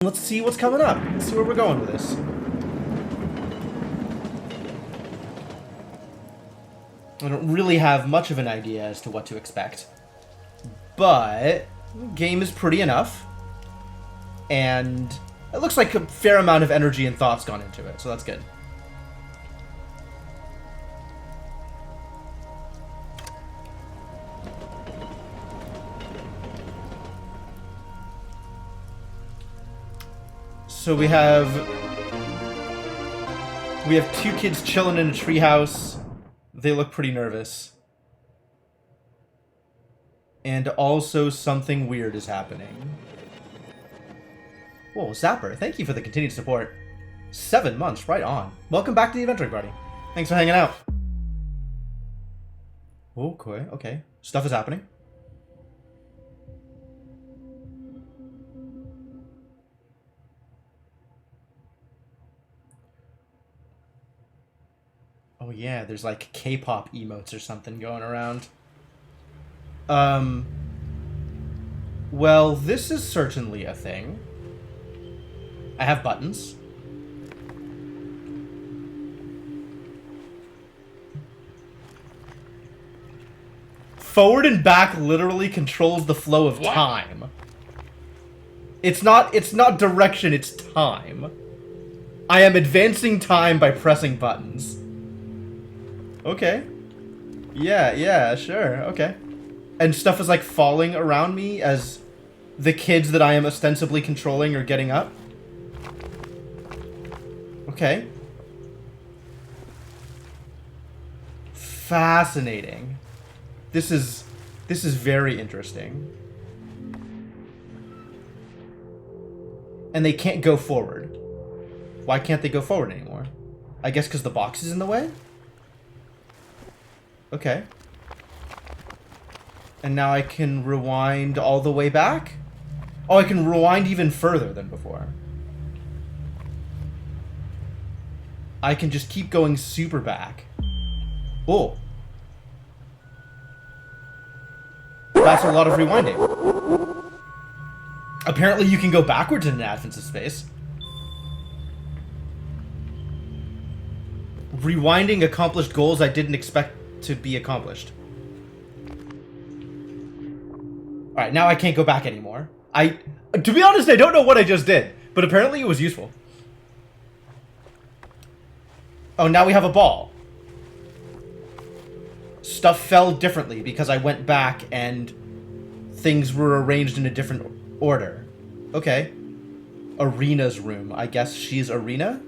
Let's see what's coming up. Let's see where we're going with this. I don't really have much of an idea as to what to expect. But the game is pretty enough. And it looks like a fair amount of energy and thought's gone into it, so that's good. So we have two kids chilling in a treehouse. They look pretty nervous. And also something weird is happening. Whoa, Zapper, thank you for the continued support. 7 months, right on. Welcome back to the Adventuring Party. Thanks for hanging out. Okay, okay. Stuff is happening. Oh yeah, there's like K-pop emotes or something going around. Well, this is certainly a thing. I have buttons. Forward and back literally controls the flow of time. It's not direction, it's time. I am advancing time by pressing buttons. Okay. Yeah, sure, okay. And stuff is like falling around me as the kids that I am ostensibly controlling are getting up. Okay. Fascinating. This is very interesting. And they can't go forward. Why can't they go forward anymore? I guess because the box is in the way? Okay. And now I can rewind all the way back? Oh, I can rewind even further than before. I can just keep going super back. Oh. That's a lot of rewinding. Apparently you can go backwards in an Advent of Space. Rewinding accomplished goals I didn't expect to be accomplished. Alright, now I can't go back anymore. To be honest, I don't know what I just did, but apparently it was useful. Oh, now we have a ball. Stuff fell differently because I went back and things were arranged in a different order. Okay. Arena's room. I guess she's Arena?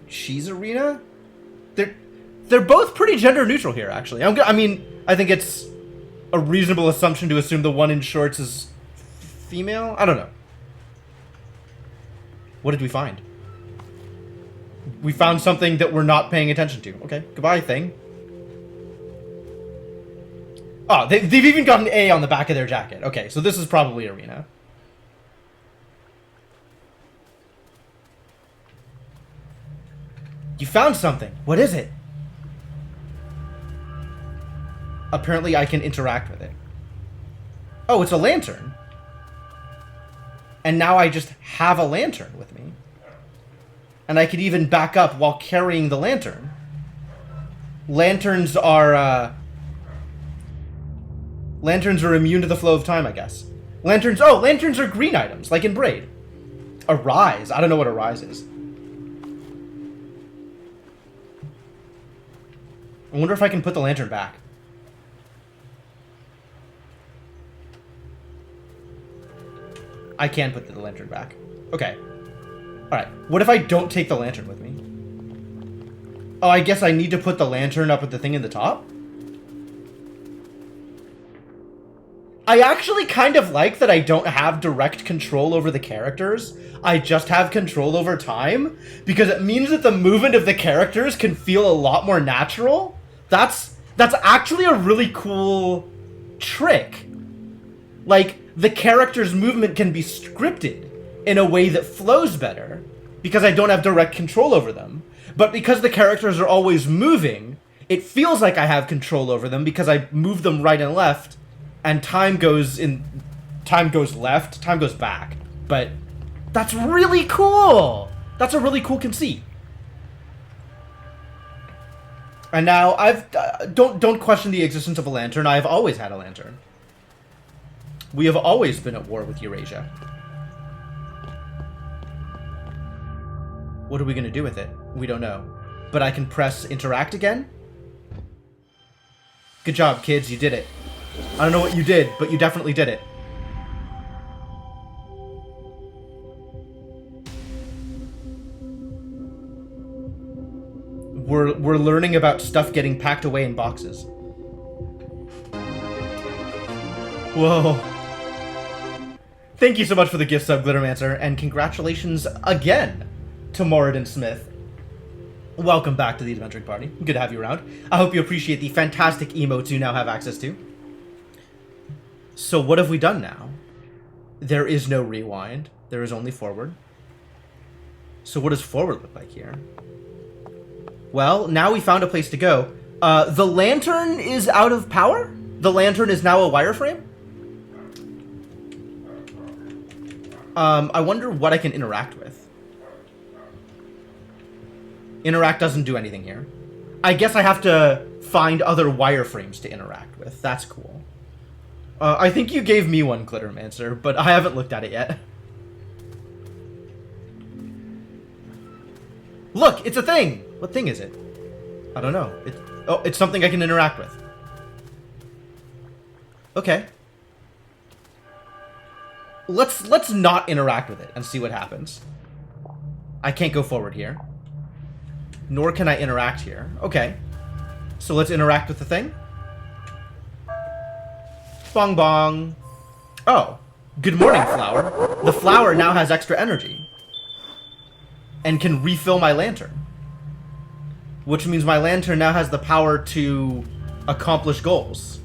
She's Arena? They're both pretty gender neutral here, actually. I mean, I think it's a reasonable assumption to assume the one in shorts is female? I don't know. What did we find? We found something that we're not paying attention to. Okay, goodbye, thing. Oh, they've even got an A on the back of their jacket. Okay, so this is probably Arena. You found something. What is it? Apparently I can interact with it. Oh, it's a lantern. And now I just have a lantern with me. And I could even back up while carrying the lantern. Lanterns are immune to the flow of time, I guess. Lanterns are green items, like in Braid. Arise. I don't know what Arise is. I wonder if I can put the lantern back. I can put the lantern back. Okay. Alright. What if I don't take the lantern with me? Oh, I guess I need to put the lantern up at the thing in the top? I actually kind of like that I don't have direct control over the characters. I just have control over time, because it means that the movement of the characters can feel a lot more natural. That's actually a really cool trick. Like, the character's movement can be scripted in a way that flows better, because I don't have direct control over them. But because the characters are always moving, it feels like I have control over them because I move them right and left, and time goes left, time goes back. But That's really cool! That's a really cool conceit. And now don't question the existence of a lantern. I have always had a lantern. We have always been at war with Eurasia. What are we gonna do with it? We don't know. But I can press interact again? Good job, kids, you did it. I don't know what you did, but you definitely did it. We're learning about stuff getting packed away in boxes. Whoa. Thank you so much for the gift sub, Glittermancer, and congratulations again to Moradin Smith. Welcome back to the Adventuring Party. Good to have you around. I hope you appreciate the fantastic emotes you now have access to. So what have we done now? There is no rewind. There is only forward. So what does forward look like here? Well, now we found a place to go. The lantern is out of power? The lantern is now a wireframe? I wonder what I can interact with. Interact doesn't do anything here. I guess I have to find other wireframes to interact with. That's cool. I think you gave me one, Glittermancer, but I haven't looked at it yet. Look, it's a thing! What thing is it? I don't know. It's something I can interact with. Okay. Let's not interact with it and see what happens. I can't go forward here. Nor can I interact here. Okay. So let's interact with the thing. Bong bong. Oh. Good morning, flower. The flower now has extra energy. And can refill my lantern. Which means my lantern now has the power to accomplish goals.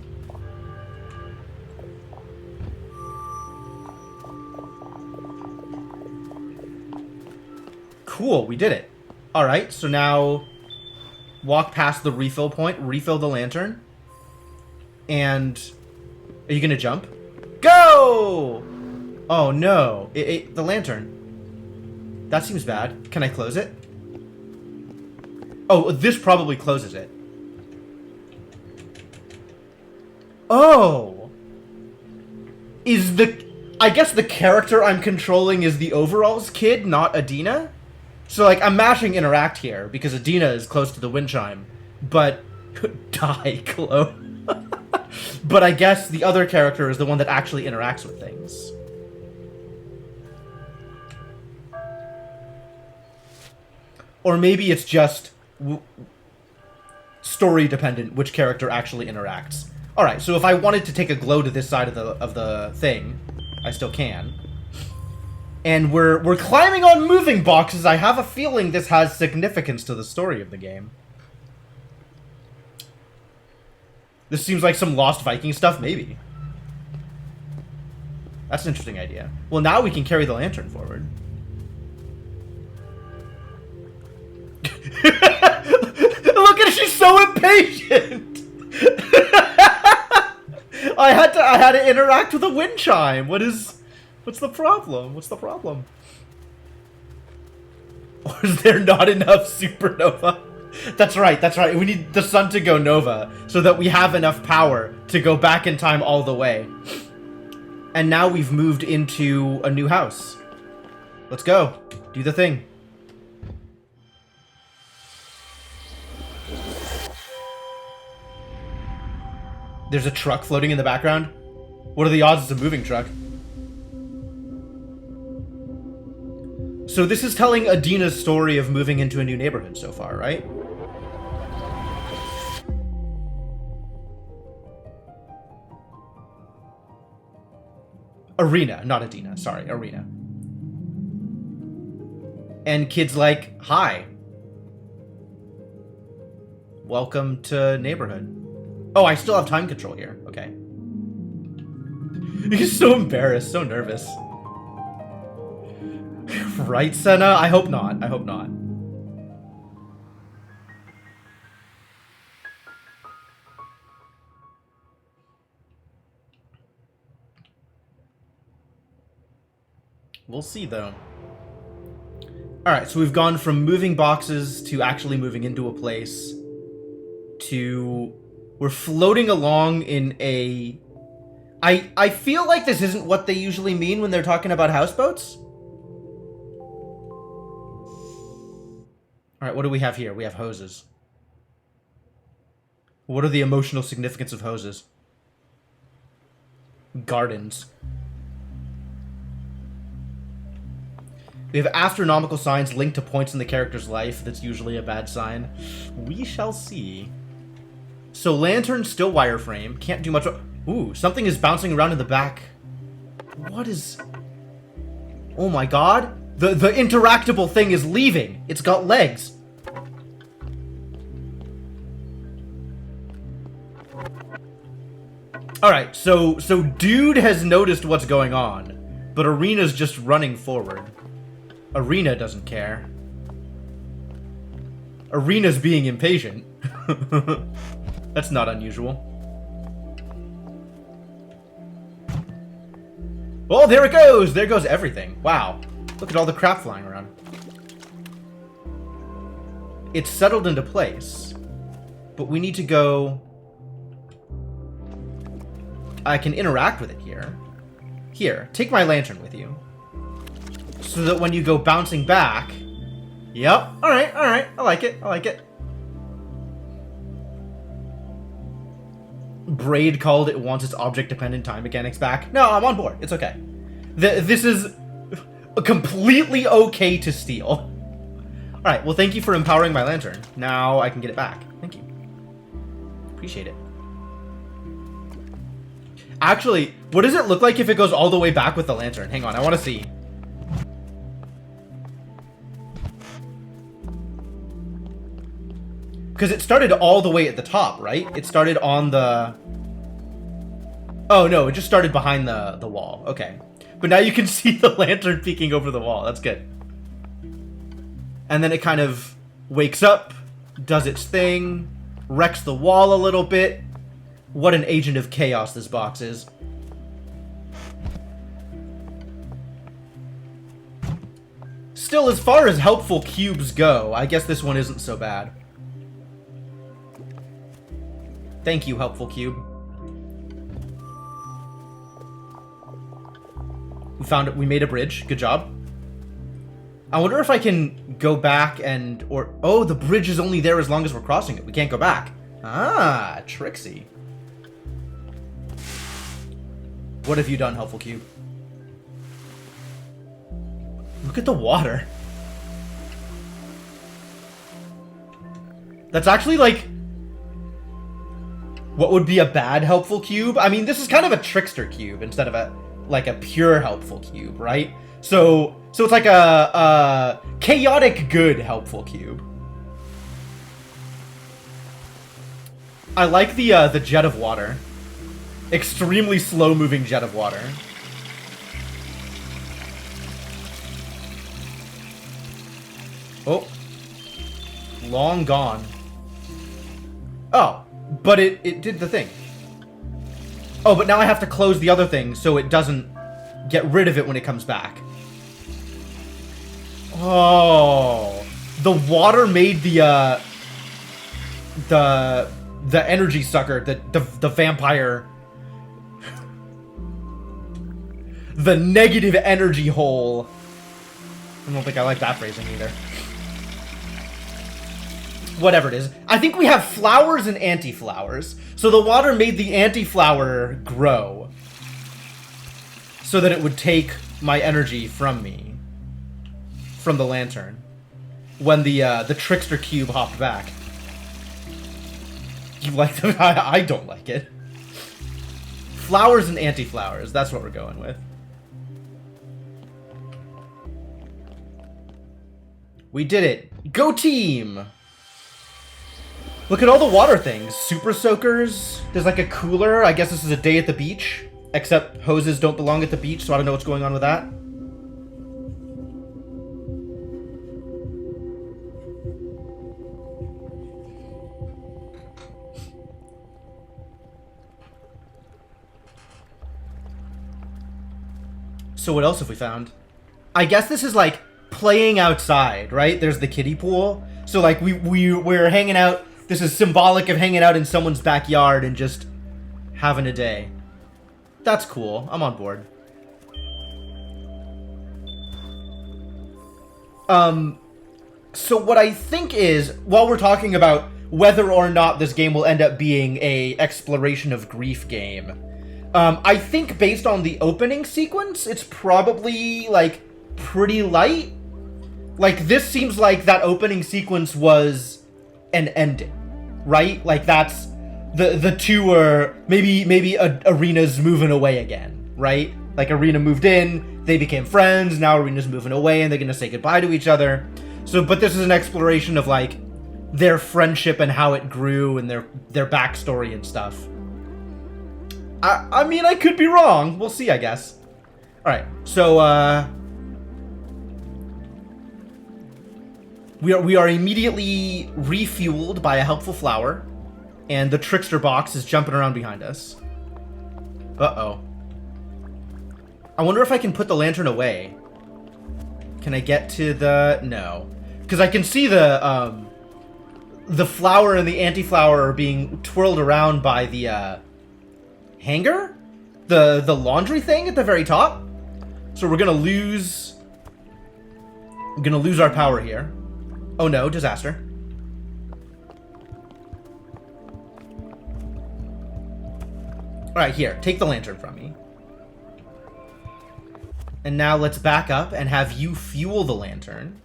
Cool, we did it. Alright, so now walk past the refill point, refill the lantern. And are you gonna jump? Go! Oh no, the lantern. That seems bad. Can I close it? Oh, this probably closes it. Oh! I guess the character I'm controlling is the overalls kid, not Adina? So, like, I'm mashing interact here, because Adina is close to the wind chime. But, die, Chloe. But I guess the other character is the one that actually interacts with things. Or maybe it's just story dependent which character actually interacts. Alright, so if I wanted to take a glow to this side of the thing, I still can. And we're climbing on moving boxes. I have a feeling this has significance to the story of the game. This seems like some Lost Viking stuff, maybe. That's an interesting idea. Well, now we can carry the lantern forward. Look at her, she's so impatient! I had to interact with a wind chime. What's the problem? What's the problem? Or is there not enough supernova? That's right, that's right. We need the sun to go nova so that we have enough power to go back in time all the way. And now we've moved into a new house. Let's go. Do the thing. There's a truck floating in the background. What are the odds it's a moving truck? So this is telling Adina's story of moving into a new neighborhood so far, right? Arena, not Adina. Sorry, Arena. And kids like, hi. Welcome to neighborhood. Oh, I still have time control here. Okay. He's so embarrassed, so nervous. Right, Senna? I hope not. I hope not. We'll see, though. Alright, so we've gone from moving boxes to actually moving into a place to... We're floating along in a... I feel like this isn't what they usually mean when they're talking about houseboats. Alright, what do we have here? We have hoses. What are the emotional significance of hoses? Gardens. We have astronomical signs linked to points in the character's life. That's usually a bad sign. We shall see. So lantern, still wireframe. Can't do much. Ooh, something is bouncing around in the back. What is... Oh my god. The interactable thing is leaving. It's got legs. Alright, so dude has noticed what's going on, but Arena's just running forward. Arena doesn't care. Arena's being impatient. That's not unusual. Oh, there it goes! There goes everything. Wow. Look at all the crap flying around. It's settled into place. But we need to go... I can interact with it here. Here, take my lantern with you. So that when you go bouncing back... Yep, alright, I like it, I like it. Braid called it wants its object-dependent time mechanics back. No, I'm on board, it's okay. This is completely okay to steal. Alright, well thank you for empowering my lantern. Now I can get it back. Thank you. Appreciate it. Actually, what does it look like if it goes all the way back with the lantern? Hang on, I want to see. Because it started all the way at the top, right? It started on the... Oh, no, it just started behind the wall. Okay. But now you can see the lantern peeking over the wall. That's good. And then it kind of wakes up, does its thing, wrecks the wall a little bit. What an agent of chaos this box is. Still, as far as helpful cubes go, I guess this one isn't so bad. Thank you, helpful cube. We found it. We made a bridge. Good job. I wonder if I can go back and... Oh, the bridge is only there as long as we're crossing it. We can't go back. Ah, tricksy. What have you done, helpful cube? Look at the water. That's actually like... What would be a bad helpful cube? I mean, this is kind of a trickster cube instead of a pure helpful cube, right? So it's like a chaotic good helpful cube. I like the jet of water. Extremely slow-moving jet of water. Oh. Long gone. Oh. But it did the thing. Oh, but now I have to close the other thing so it doesn't get rid of it when it comes back. Oh. The water made the energy sucker, the vampire... The negative energy hole. I don't think I like that phrasing either. Whatever it is. I think we have flowers and anti-flowers. So the water made the anti-flower grow. So that it would take my energy from me. From the lantern. When the trickster cube hopped back. You like that? I don't like it. Flowers and anti-flowers. That's what we're going with. We did it. Go team! Look at all the water things. Super soakers. There's like a cooler. I guess this is a day at the beach. Except hoses don't belong at the beach, so I don't know what's going on with that. So what else have we found? I guess this is like playing outside, right? There's the kiddie pool. So like we're hanging out. This is symbolic of hanging out in someone's backyard and just having a day. That's cool. I'm on board. So what I think is, while we're talking about whether or not this game will end up being a exploration of grief game, I think based on the opening sequence, it's probably, like, pretty light. Like, this seems like that opening sequence was an ending, right? Like, that's the two are maybe Arena's moving away again, right? Like, Arena moved in, they became friends, now Arena's moving away, and they're gonna say goodbye to each other. So, but this is an exploration of, like, their friendship and how it grew and their backstory and stuff. I mean, I could be wrong. We'll see, I guess. Alright, so, we are immediately refueled by a helpful flower, and the trickster box is jumping around behind us. Uh-oh. I wonder if I can put the lantern away. Can I get to the... No. Because I can see the flower and the anti-flower are being twirled around by the, hanger? The laundry thing at the very top? So we're gonna lose... We're gonna lose our power here. Oh no, disaster. Alright, here. Take the lantern from me. And now let's back up and have you fuel the lantern.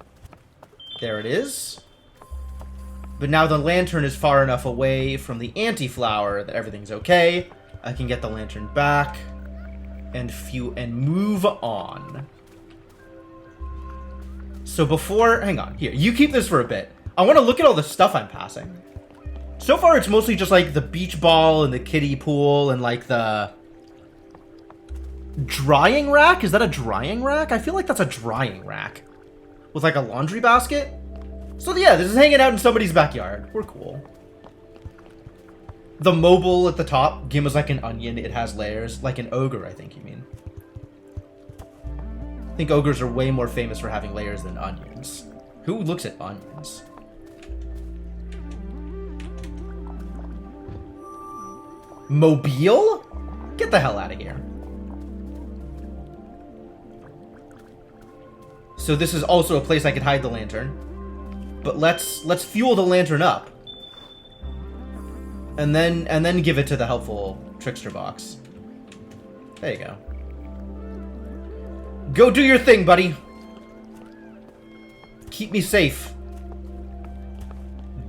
There it is. But now the lantern is far enough away from the anti-flower that everything's okay. I can get the lantern back and move on. So before... Hang on. Here, you keep this for a bit. I want to look at all the stuff I'm passing. So far, it's mostly just, like, the beach ball and the kiddie pool and, like, the... drying rack? Is that a drying rack? I feel like that's a drying rack. With, like, a laundry basket? So, yeah, this is hanging out in somebody's backyard. We're cool. The mobile at the top, game is like an onion. It has layers. Like an ogre, I think you mean. I think ogres are way more famous for having layers than onions. Who looks at onions? Mobile? Get the hell out of here. So this is also a place I could hide the lantern. But let's fuel the lantern up. And then give it to the helpful trickster box. There you go. Go do your thing, buddy. Keep me safe.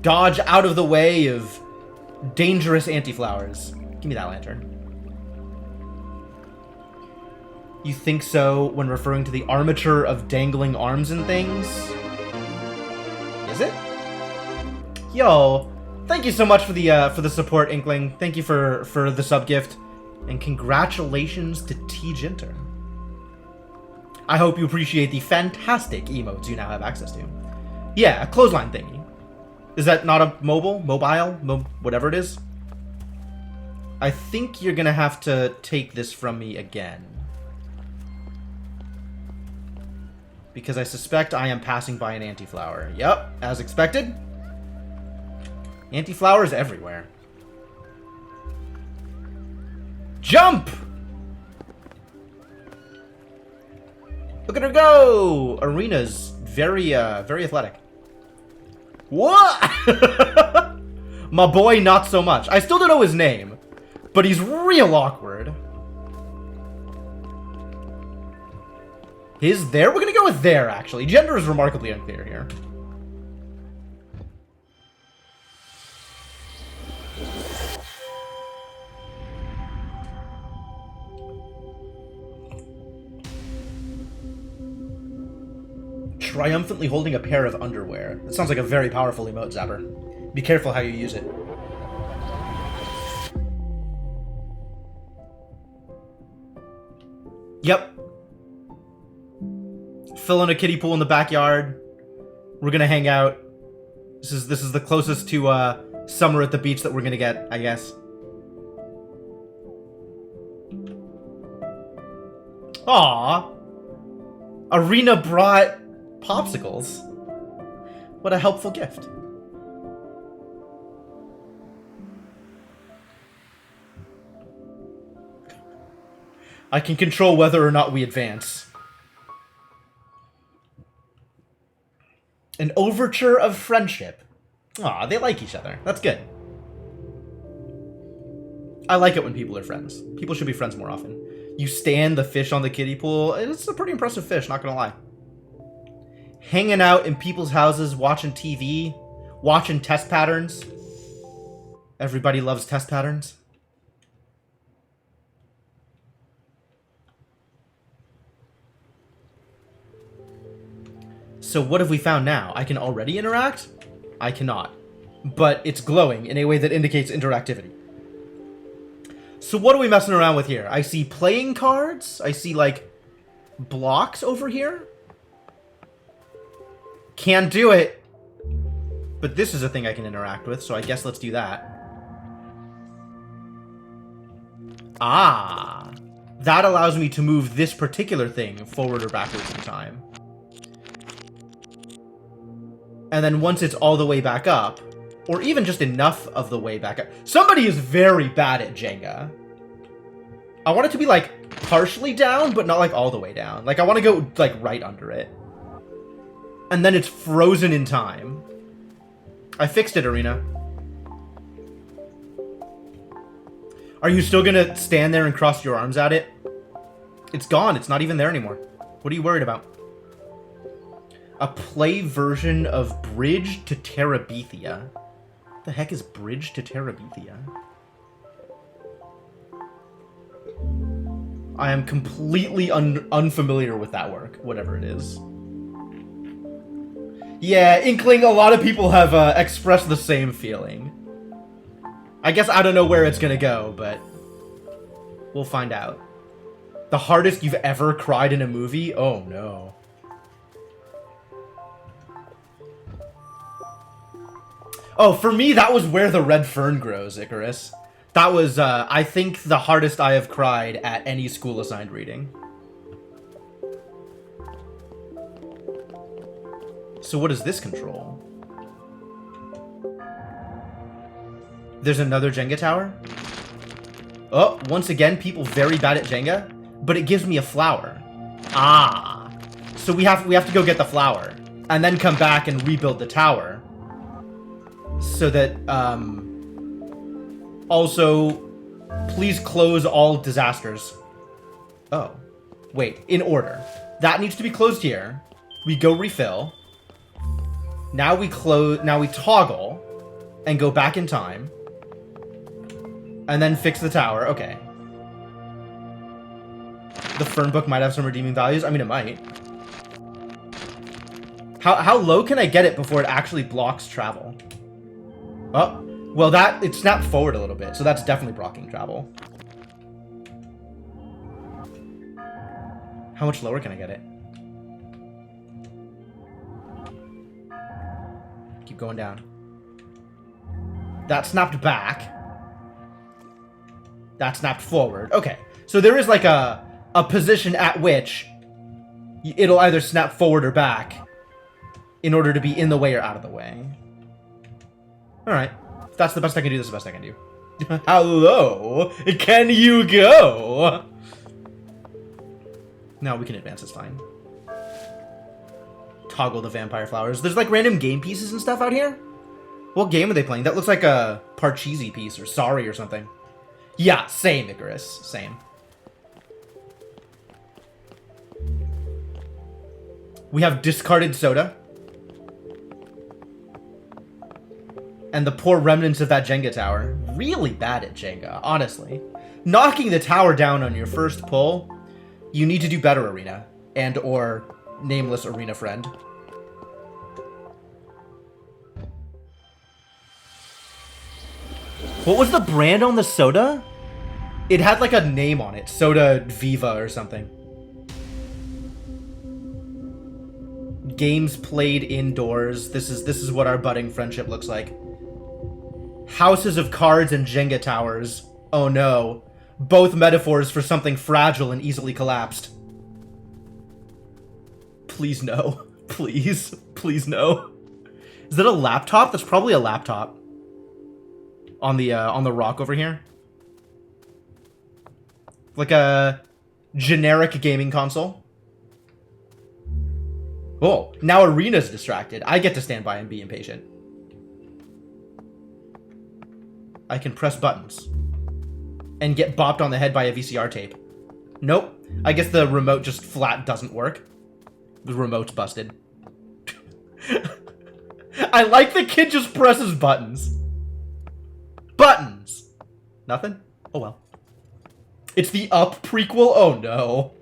Dodge out of the way of dangerous anti-flowers. Give me that lantern. You think so when referring to the armature of dangling arms and things? Is it? Yo, thank you so much for the support, Inkling. Thank you for the sub gift, and congratulations to T Jinter. I hope you appreciate the fantastic emotes you now have access to. Yeah, a clothesline thingy. Is that not a mobile, whatever it is? I think you're gonna have to take this from me again. Because I suspect I am passing by an anti-flower. Yep, as expected. Anti-flowers everywhere. Jump! Look at her go! Arena's very, very athletic. What? My boy, not so much. I still don't know his name, but he's real awkward. His there? We're gonna go with there, actually. Gender is remarkably unclear here. Triumphantly holding a pair of underwear. That sounds like a very powerful emote, Zapper. Be careful how you use it. Yep. Fill in a kiddie pool in the backyard. We're gonna hang out. This is the closest to summer at the beach that we're gonna get, I guess. Aww. Arena brought Popsicles? What a helpful gift. I can control whether or not we advance. An overture of friendship. Aw, they like each other. That's good. I like it when people are friends. People should be friends more often. You stand the fish on the kiddie pool. It's a pretty impressive fish, not gonna lie. Hanging out in people's houses, watching TV, watching test patterns. Everybody loves test patterns. So what have we found now? I can already interact? I cannot. But it's glowing in a way that indicates interactivity. So what are we messing around with here? I see playing cards. I see, like, blocks over here. Can't do it. But this is a thing I can interact with, so I guess let's do that. Ah. That allows me to move this particular thing forward or backwards in time. And then once it's all the way back up, or even just enough of the way back up. Somebody is very bad at Jenga. I want it to be, like, partially down, but not, like, all the way down. Like, I want to go, like, right under it. And then it's frozen in time. I fixed it, Arena. Are you still gonna stand there and cross your arms at it? It's gone. It's not even there anymore. What are you worried about? A play version of Bridge to Terabithia. What the heck is Bridge to Terabithia? I am completely unfamiliar with that work, whatever it is. Yeah, Inkling, a lot of people have expressed the same feeling. I guess I don't know where it's gonna go, but we'll find out. The hardest you've ever cried in a movie? Oh no. Oh, for me, that was Where the Red Fern Grows, Icarus. That was, I think, the hardest I have cried at any school-assigned reading. So what does this control? There's another Jenga tower? Oh, once again, people very bad at Jenga, but it gives me a flower. Ah. So we have to go get the flower, and then come back and rebuild the tower. So that, also, please close all disasters. Oh. Wait, in order. That needs to be closed here. We go refill. Now we toggle and go back in time. And then fix the tower. Okay. The Fern book might have some redeeming values. I mean, it might. How low can I get it before it actually blocks travel? Oh, well it snapped forward a little bit, so that's definitely blocking travel. How much lower can I get it? Keep going down. That snapped back. That snapped forward. Okay, so there is like a position at which it'll either snap forward or back in order to be in the way or out of the way. Alright. If that's the best I can do, that's the best I can do. How low can you go? No, we can advance, it's fine. Toggle the vampire flowers. There's like random game pieces and stuff out here? What game are they playing? That looks like a Parcheesi piece or Sorry or something. Yeah, same, Icarus. Same. We have discarded soda. And the poor remnants of that Jenga tower. Really bad at Jenga, honestly. Knocking the tower down on your first pull, you need to do better, Arena. And or nameless Arena friend. What was the brand on the soda? It had like a name on it. Soda Viva or something. Games played indoors. This is what our budding friendship looks like. Houses of cards and Jenga towers. Oh no. Both metaphors for something fragile and easily collapsed. Please no. Please. Please no. Is that a laptop? That's probably a laptop. On the rock over here. Like a generic gaming console. Oh, now Arena's distracted. I get to stand by and be impatient. I can press buttons. And get bopped on the head by a VCR tape. Nope. I guess the remote just flat doesn't work. The remote's busted. I like the kid just presses buttons. Buttons! Nothing? Oh well. It's the Up prequel? Oh no.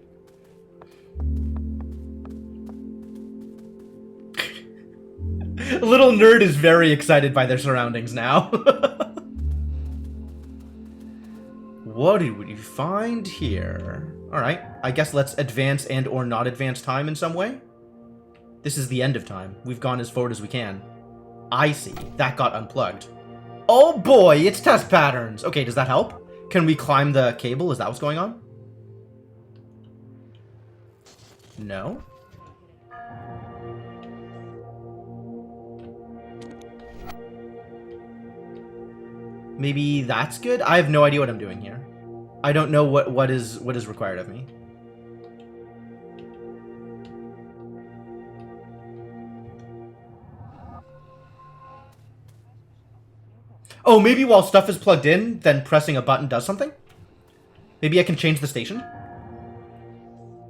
Little nerd is very excited by their surroundings now. What did we find here? Alright, I guess let's advance and or not advance time in some way. This is the end of time. We've gone as forward as we can. I see. That got unplugged. Oh boy, it's test patterns. Okay, does that help? Can we climb the cable? Is that what's going on? No. Maybe that's good? I have no idea what I'm doing here. I don't know what is required of me. Oh, maybe while stuff is plugged in, then pressing a button does something? Maybe I can change the station?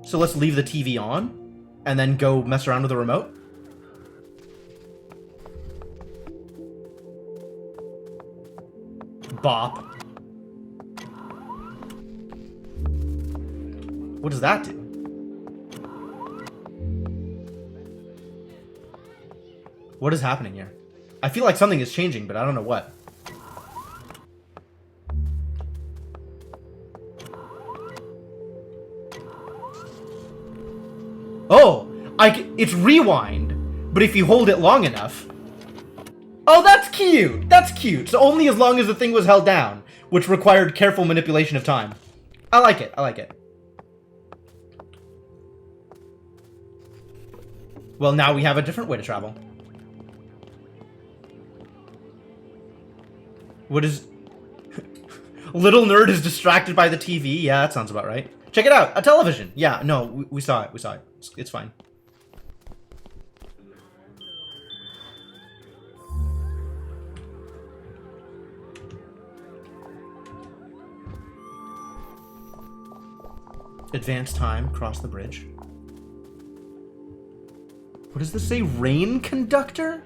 So let's leave the TV on, and then go mess around with the remote? Bop. What does that do? What is happening here? I feel like something is changing, but I don't know what. Oh! It's rewind, but if you hold it long enough... Oh, that's cute! That's cute! So only as long as the thing was held down, which required careful manipulation of time. I like it, I like it. Well, now we have a different way to travel. What is... Little nerd is distracted by the TV. Yeah, that sounds about right. Check it out! A television! Yeah, no, we saw it. We saw it. It's fine. Advance time. Cross the bridge. What does this say? Rain Conductor?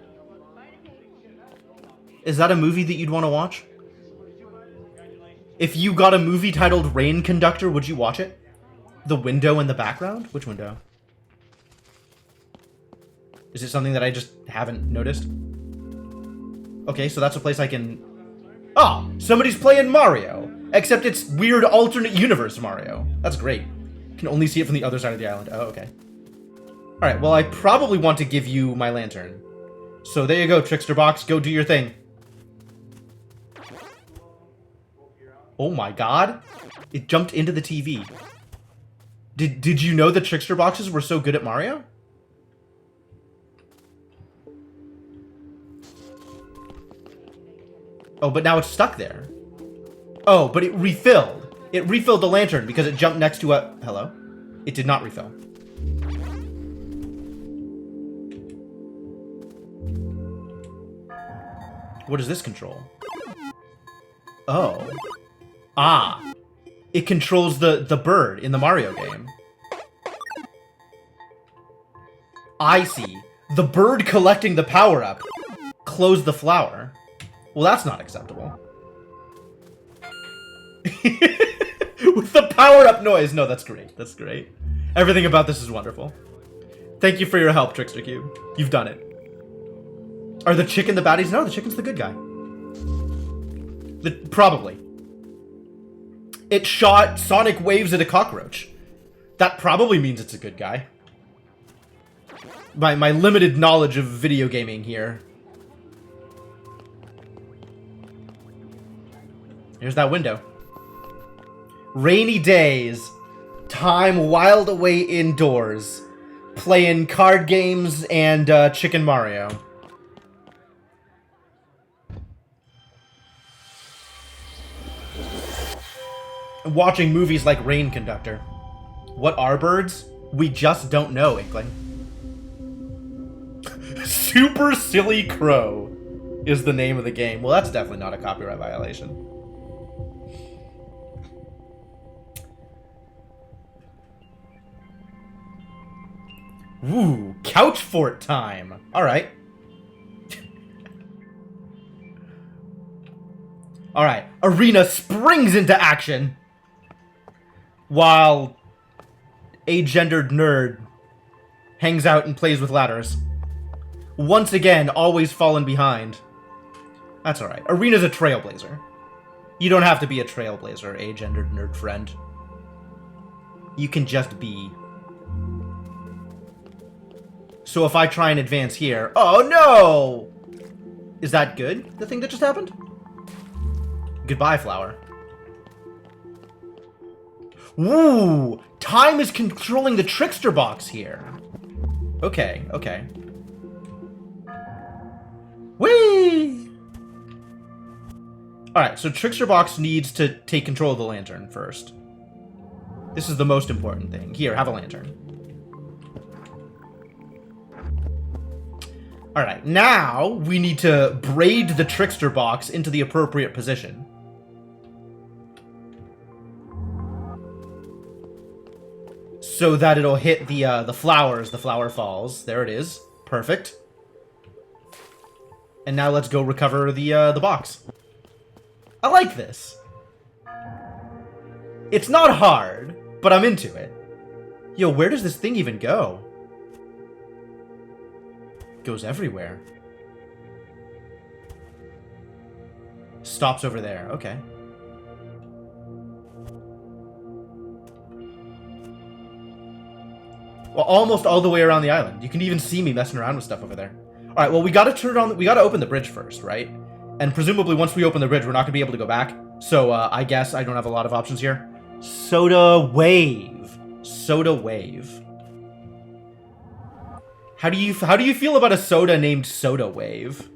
Is that a movie that you'd want to watch? If you got a movie titled Rain Conductor, would you watch it? The window in the background? Which window? Is it something that I just haven't noticed? Okay, so that's a place I can... Oh, somebody's playing Mario. Except it's weird alternate universe Mario. That's great. Can only see it from the other side of the island. Oh, okay. Alright, well, I probably want to give you my lantern. So there you go, Trickster Box. Go do your thing. Oh my god. It jumped into the TV. Did you know the Trickster Boxes were so good at Mario? Oh, but now it's stuck there. Oh, but it refilled. It refilled the lantern because it jumped next to a... Hello? It did not refill. What does this control? Oh. Ah. It controls the bird in the Mario game. I see. The bird collecting the power-up. Close the flower. Well, that's not acceptable. With the power-up noise. No, that's great. That's great. Everything about this is wonderful. Thank you for your help, Trickster Cube. You've done it. Are the chicken the baddies? No, the chicken's the good guy. Probably. It shot sonic waves at a cockroach. That probably means it's a good guy. My limited knowledge of video gaming here. Here's that window. Rainy days. Time wiled away indoors. playing card games and Chicken Mario. Watching movies like Rain Conductor. What are birds? We just don't know, Inkling. Super Silly Crow is the name of the game. Well, that's definitely not a copyright violation. Ooh, couch fort time. All right. All right. Arena springs into action while agendered nerd hangs out and plays with ladders. Once again, always falling behind. That's all right. Arena's a trailblazer. You don't have to be a trailblazer, agendered nerd friend. You can just be. So if I try and advance here... Oh, no! Is that good, the thing that just happened? Goodbye, flower. Woo! Time is controlling the trickster box here. Okay, okay. Whee! Alright, so trickster box needs to take control of the lantern first. This is the most important thing. Here, have a lantern. Alright, now we need to braid the trickster box into the appropriate position. So that it'll hit the flowers. The flower falls. There it is. Perfect. And now let's go recover the box. I like this. It's not hard, but I'm into it. Yo, where does this thing even go? It goes everywhere. Stops over there. Okay. Well, almost all the way around the island. You can even see me messing around with stuff over there. All right, well, we got to turn on... We got to open the bridge first, right? And presumably, once we open the bridge, we're not going to be able to go back. So, I guess I don't have a lot of options here. Soda Wave. Soda Wave. How do you feel about a soda named Soda Wave?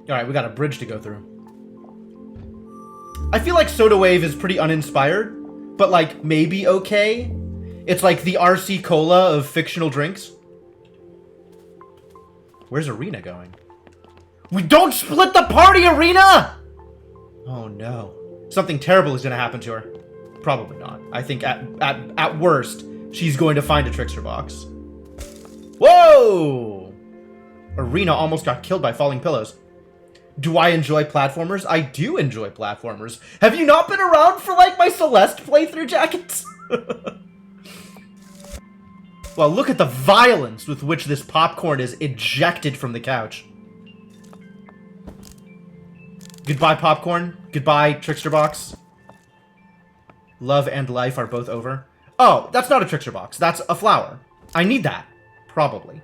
All right, we got a bridge to go through. I feel like Soda Wave is pretty uninspired, but like maybe okay. It's like the RC Cola of fictional drinks. Where's Arena going? We don't split the party, Arena! Oh no. Something terrible is going to happen to her. Probably not. I think at worst, she's going to find a trickster box. Whoa! Arena almost got killed by falling pillows. Do I enjoy platformers? I do enjoy platformers. Have you not been around for, like, my Celeste playthrough, Jackets? Well, look at the violence with which this popcorn is ejected from the couch. Goodbye, popcorn. Goodbye, trickster box. Love and life are both over. Oh, that's not a trickster box. That's a flower. I need that. Probably.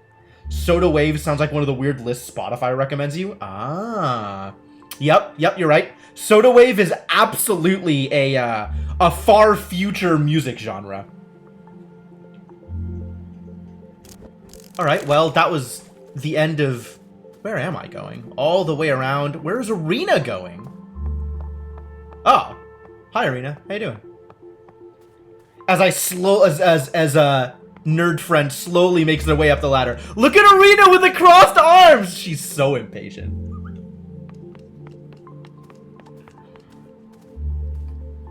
Soda Wave sounds like one of the weird lists Spotify recommends you. Ah. Yep, you're right. Soda Wave is absolutely a far future music genre. Alright, well, that was the end of... Where am I going? All the way around. Where's Arena going? Oh. Hi, Arena. How you doing? As a nerd friend slowly makes their way up the ladder. Look at Arena with the crossed arms! She's so impatient.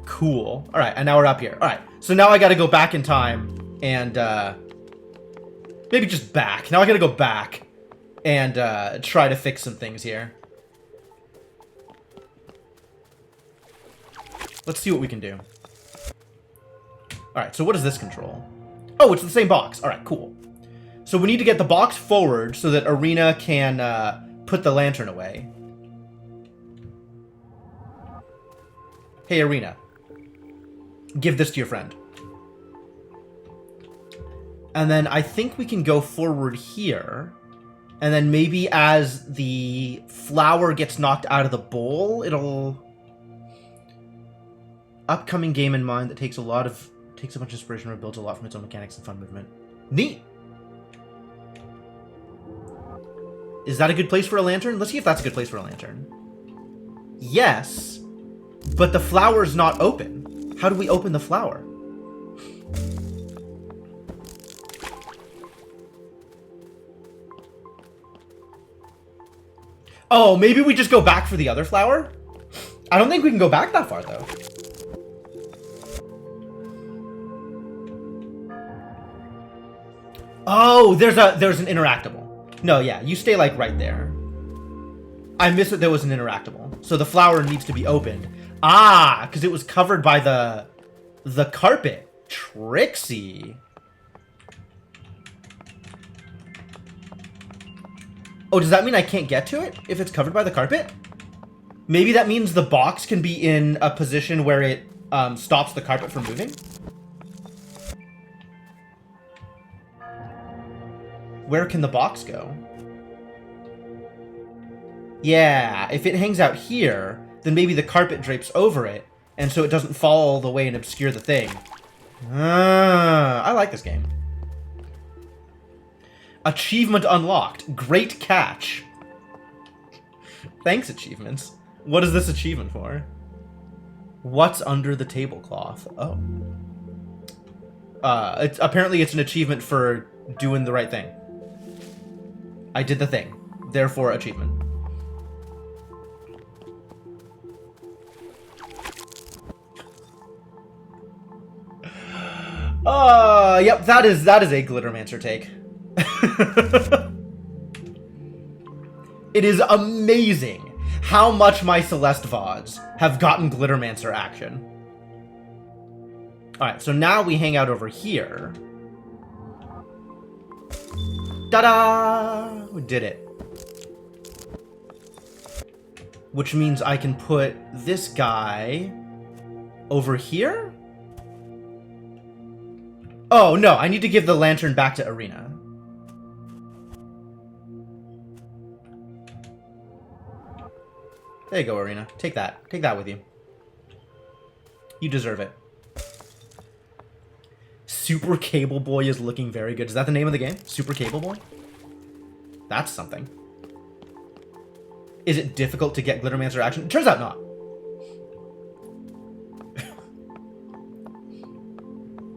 Cool. Alright, and now we're up here. Alright, so now I gotta go back in time and, maybe just back. Now I gotta go back and, try to fix some things here. Let's see what we can do. Alright, so what does this control? Oh, it's the same box. Alright, cool. So we need to get the box forward so that Arena can put the lantern away. Hey, Arena. Give this to your friend. And then I think we can go forward here. And then maybe as the flower gets knocked out of the bowl, it'll... Upcoming game in mind that takes a bunch of inspiration or builds a lot from its own mechanics and fun movement. Neat! Is that a good place for a lantern? Let's see if that's a good place for a lantern. Yes, but the flower's not open. How do we open the flower? Oh, maybe we just go back for the other flower? I don't think we can go back that far, though. Oh, there's an interactable. No, yeah, you stay, like, right there. I missed that there was an interactable. So the flower needs to be opened. Ah, because it was covered by the carpet. Trixie. Oh, does that mean I can't get to it if it's covered by the carpet? Maybe that means the box can be in a position where it stops the carpet from moving? Where can the box go? Yeah, if it hangs out here, then maybe the carpet drapes over it, and so it doesn't fall all the way and obscure the thing. Ah, I like this game. Achievement unlocked. Great catch. Thanks, achievements. What is this achievement for? What's under the tablecloth? Oh. Apparently it's an achievement for doing the right thing. I did the thing. Therefore, achievement. Yep, that is a Glittermancer take. It is amazing how much my Celeste VODs have gotten Glittermancer action. Alright, so now we hang out over here. Ta-da! We did it. Which means I can put this guy over here? Oh, no, I need to give the lantern back to Irina. There you go, Irina. Take that. Take that with you. You deserve it. Super Cable Boy is looking very good. Is that the name of the game? Super Cable Boy? That's something. Is it difficult to get Glittermancer action? It turns out not.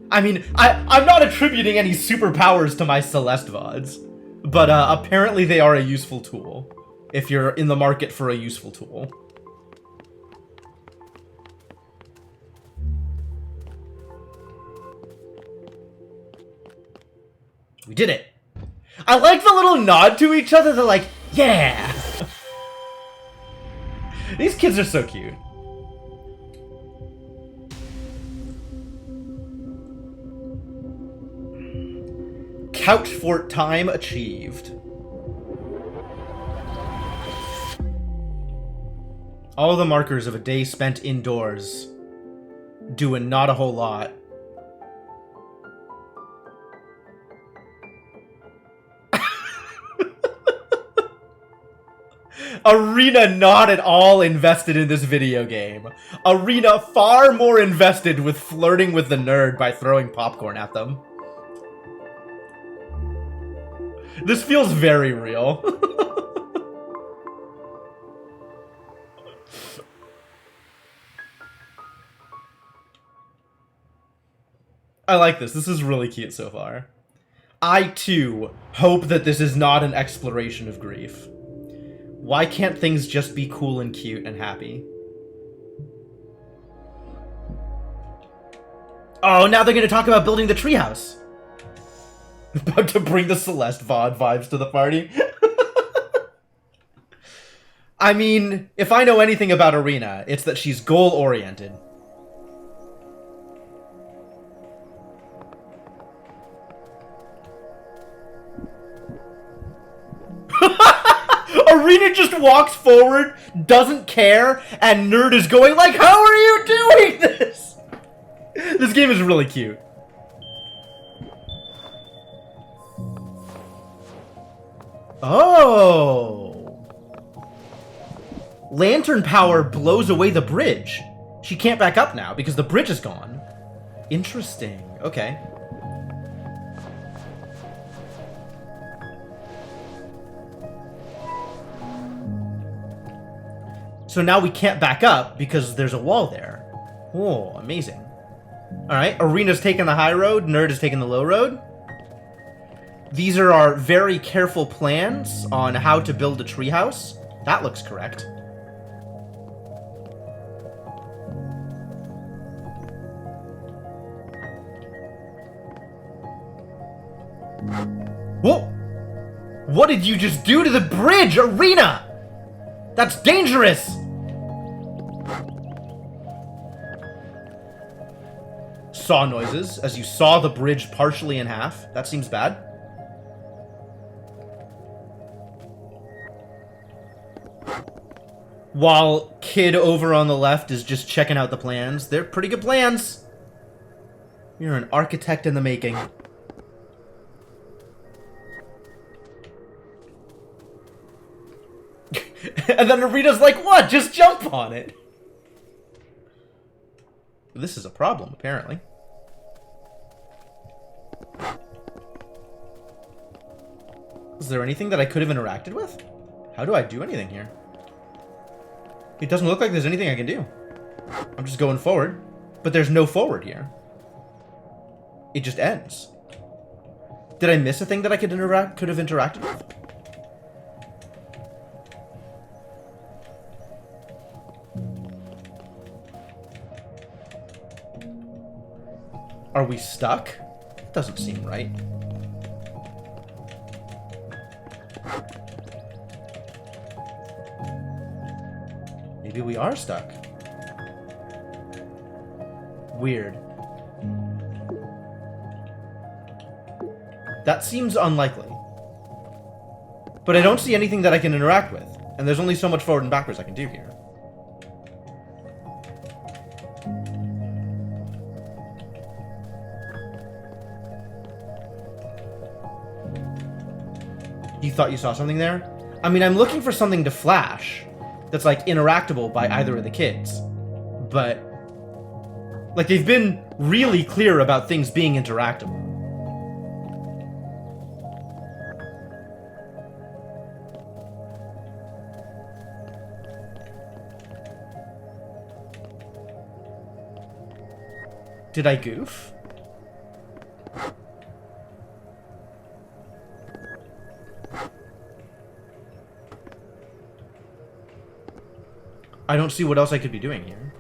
I mean, I'm not attributing any superpowers to my Celeste VODs, but apparently they are a useful tool, if you're in the market for a useful tool. We did it! I like the little nod to each other, they're like, yeah! These kids are so cute. Couch fort time achieved. All the markers of a day spent indoors, doing not a whole lot. Irina not at all invested in this video game. Irina far more invested with flirting with the nerd by throwing popcorn at them. This feels very real. I like this. This is really cute so far. I, too, hope that this is not an exploration of grief. Why can't things just be cool and cute and happy? Oh, now they're going to talk about building the treehouse. About to bring the Celeste VOD vibes to the party. I mean, if I know anything about Irina, it's that she's goal-oriented. Irina just walks forward, doesn't care, and Nerd is going like, how are you doing this? This game is really cute. Oh. Lantern power blows away the bridge. She can't back up now because the bridge is gone. Interesting. Okay. So now we can't back up because there's a wall there. Oh, amazing. Alright, Arena's taking the high road, Nerd is taking the low road. These are our very careful plans on how to build a treehouse. That looks correct. Whoa! What did you just do to the bridge, Arena? That's dangerous! Saw noises as you saw the bridge partially in half. That seems bad. While Kid over on the left is just checking out the plans. They're pretty good plans. You're an architect in the making. And then Arena's like, what? Just jump on it. This is a problem, apparently. Is there anything that I could have interacted with? How do I do anything here? It doesn't look like there's anything I can do. I'm just going forward. But there's no forward here. It just ends. Did I miss a thing that I could have interacted with? Are we stuck? Doesn't seem right. Maybe we are stuck. Weird. That seems unlikely. But I don't see anything that I can interact with. And there's only so much forward and backwards I can do here. You thought you saw something there? I mean, I'm looking for something to flash that's, like, interactable by either of the kids. But, like, they've been really clear about things being interactable. Did I goof? I don't see what else I could be doing here.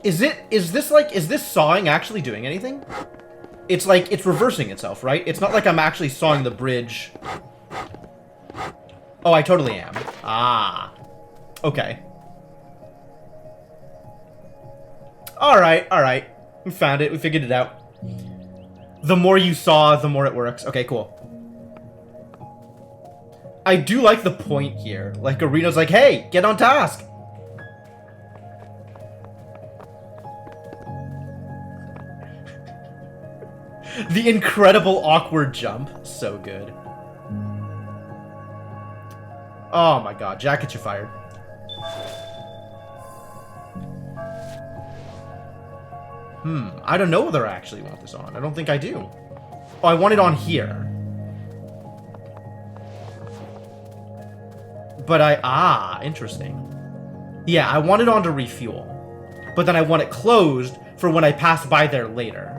Is this sawing actually doing anything? It's like, it's reversing itself, right? It's not like I'm actually sawing the bridge. Oh, I totally am. Ah. Okay. Alright, alright. We found it. We figured it out. The more you saw, the more it works. Okay, cool. I do like the point here. Like, Arena's like, hey, get on task. The incredible awkward jump. So good. Oh my god, Jacket, you fired. I don't know whether I actually want this on. I don't think I do. Oh, I want it on here. But interesting. Yeah, I want it on to refuel. But then I want it closed for when I pass by there later.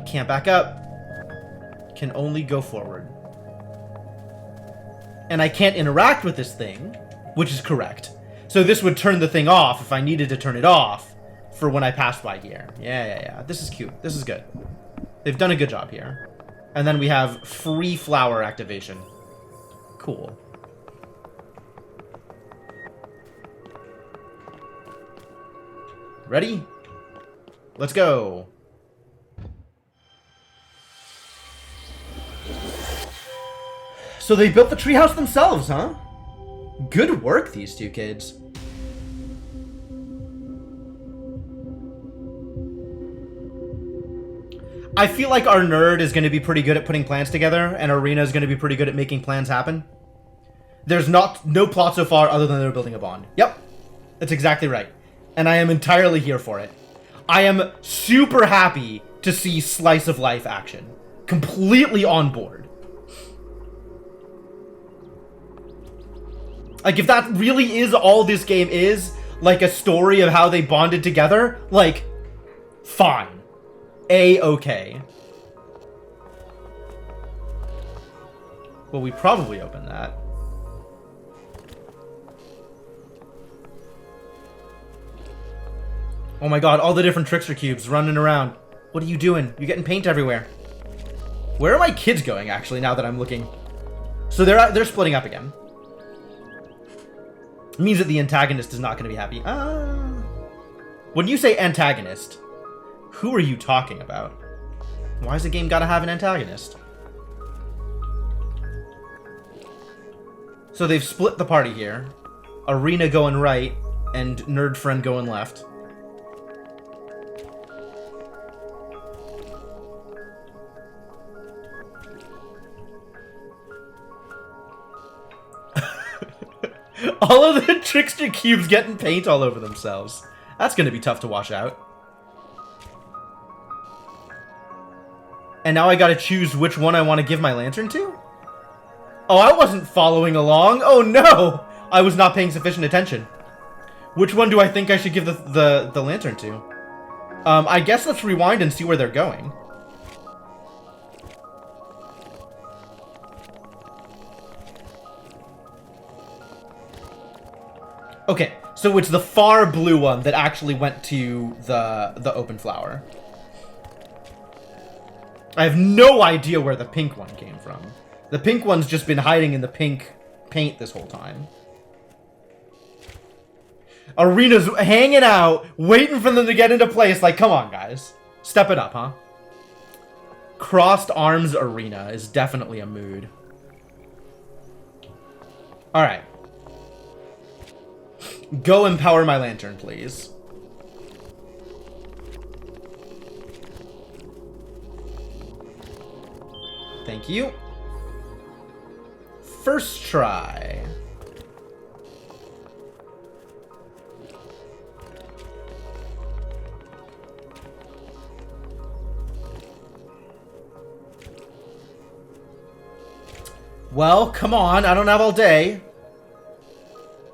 Can't back up. Can only go forward. And I can't interact with this thing, which is correct. So this would turn the thing off if I needed to turn it off for when I pass by here. Yeah. This is cute. This is good. They've done a good job here. And then we have free flower activation. Cool. Ready? Let's go. So they built the treehouse themselves, huh? Good work, these two kids. I feel like our nerd is going to be pretty good at putting plans together, and Arena is going to be pretty good at making plans happen. There's no plot so far other than they're building a bond. Yep, that's exactly right. And I am entirely here for it. I am super happy to see slice of life action. Completely on board. Like, if that really is all this game is, like a story of how they bonded together, like, fine. A-okay. Well, we probably open that. Oh my god, all the different trickster cubes running around. What are you doing? You're getting paint everywhere. Where are my kids going, actually, now that I'm looking? So they're splitting up again. It means that the antagonist is not going to be happy. When you say antagonist, who are you talking about? Why does the game gotta have an antagonist? So they've split the party here. Arena going right, and Nerd Friend going left. All of the trickster cubes getting paint all over themselves. That's gonna be tough to wash out. And now I gotta choose which one I want to give my lantern to? Oh, I wasn't following along. Oh no! I was not paying sufficient attention. Which one do I think I should give the lantern to? I guess let's rewind and see where they're going. Okay, so it's the far blue one that actually went to the open flower. I have no idea where the pink one came from. The pink one's just been hiding in the pink paint this whole time. Arena's hanging out, waiting for them to get into place. Like, come on, guys. Step it up, huh? Crossed Arms Arena is definitely a mood. Alright. Go empower my lantern, please. Thank you. First try. Well, come on. I don't have all day.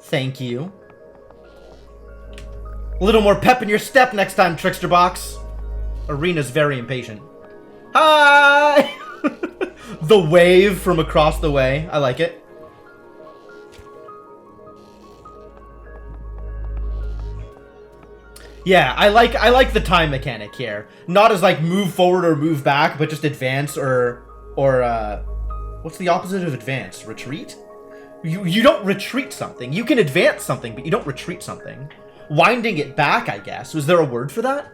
Thank you. A little more pep in your step next time, Trickster Box. Arena's very impatient. Hi! The wave from across the way. I like it. Yeah, I like the time mechanic here. Not as like move forward or move back, but just advance or what's the opposite of advance? Retreat? You don't retreat something. You can advance something, but you don't retreat something. Winding it back, I guess. Was there a word for that?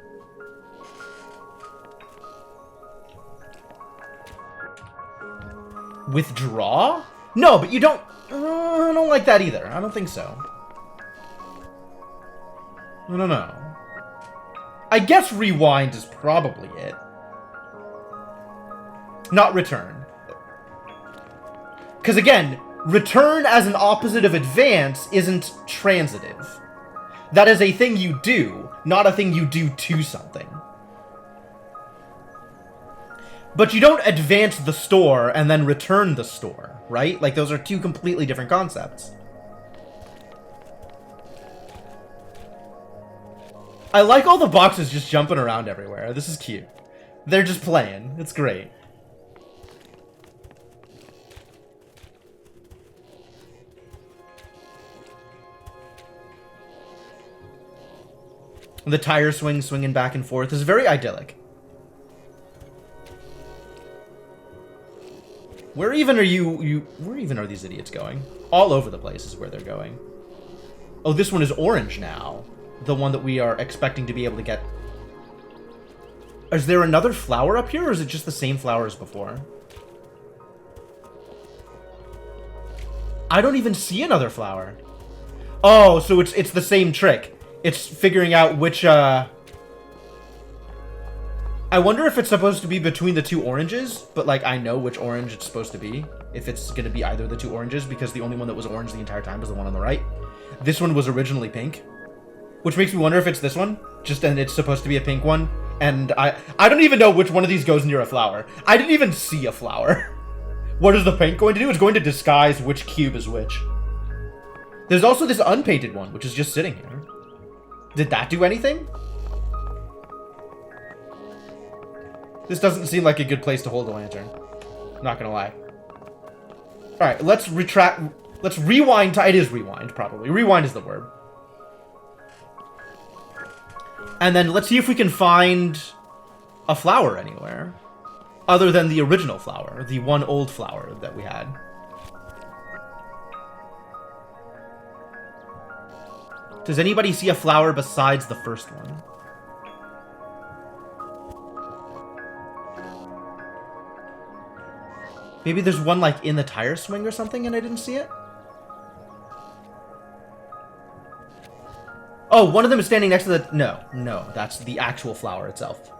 Withdraw? No, but you don't... I don't like that either. I don't think so. I don't know. I guess rewind is probably it. Not return. Because again, return as an opposite of advance isn't transitive. That is a thing you do, not a thing you do to something. But you don't advance the store and then return the store, right? Like, those are two completely different concepts. I like all the boxes just jumping around everywhere. This is cute. They're just playing. It's great. The tire swinging back and forth is very idyllic. Where even are these idiots going? All over the place is where they're going. Oh, this one is orange now. The one that we are expecting to be able to get. Is there another flower up here, or is it just the same flower as before? I don't even see another flower. Oh, so it's the same trick. It's figuring out which, I wonder if it's supposed to be between the two oranges, but, like, I know which orange it's supposed to be. If it's going to be either of the two oranges, because the only one that was orange the entire time was the one on the right. This one was originally pink. Which makes me wonder if it's this one. And it's supposed to be a pink one. And I don't even know which one of these goes near a flower. I didn't even see a flower. What is the paint going to do? It's going to disguise which cube is which. There's also this unpainted one, which is just sitting here. Did that do anything? This doesn't seem like a good place to hold a lantern. Not gonna lie. Alright, let's rewind. It is rewind, probably. Rewind is the word. And then let's see if we can find a flower anywhere. Other than the original flower. The one old flower that we had. Does anybody see a flower besides the first one? Maybe there's one, like, in the tire swing or something and I didn't see it? Oh, one of them is standing next to the... No, that's the actual flower itself.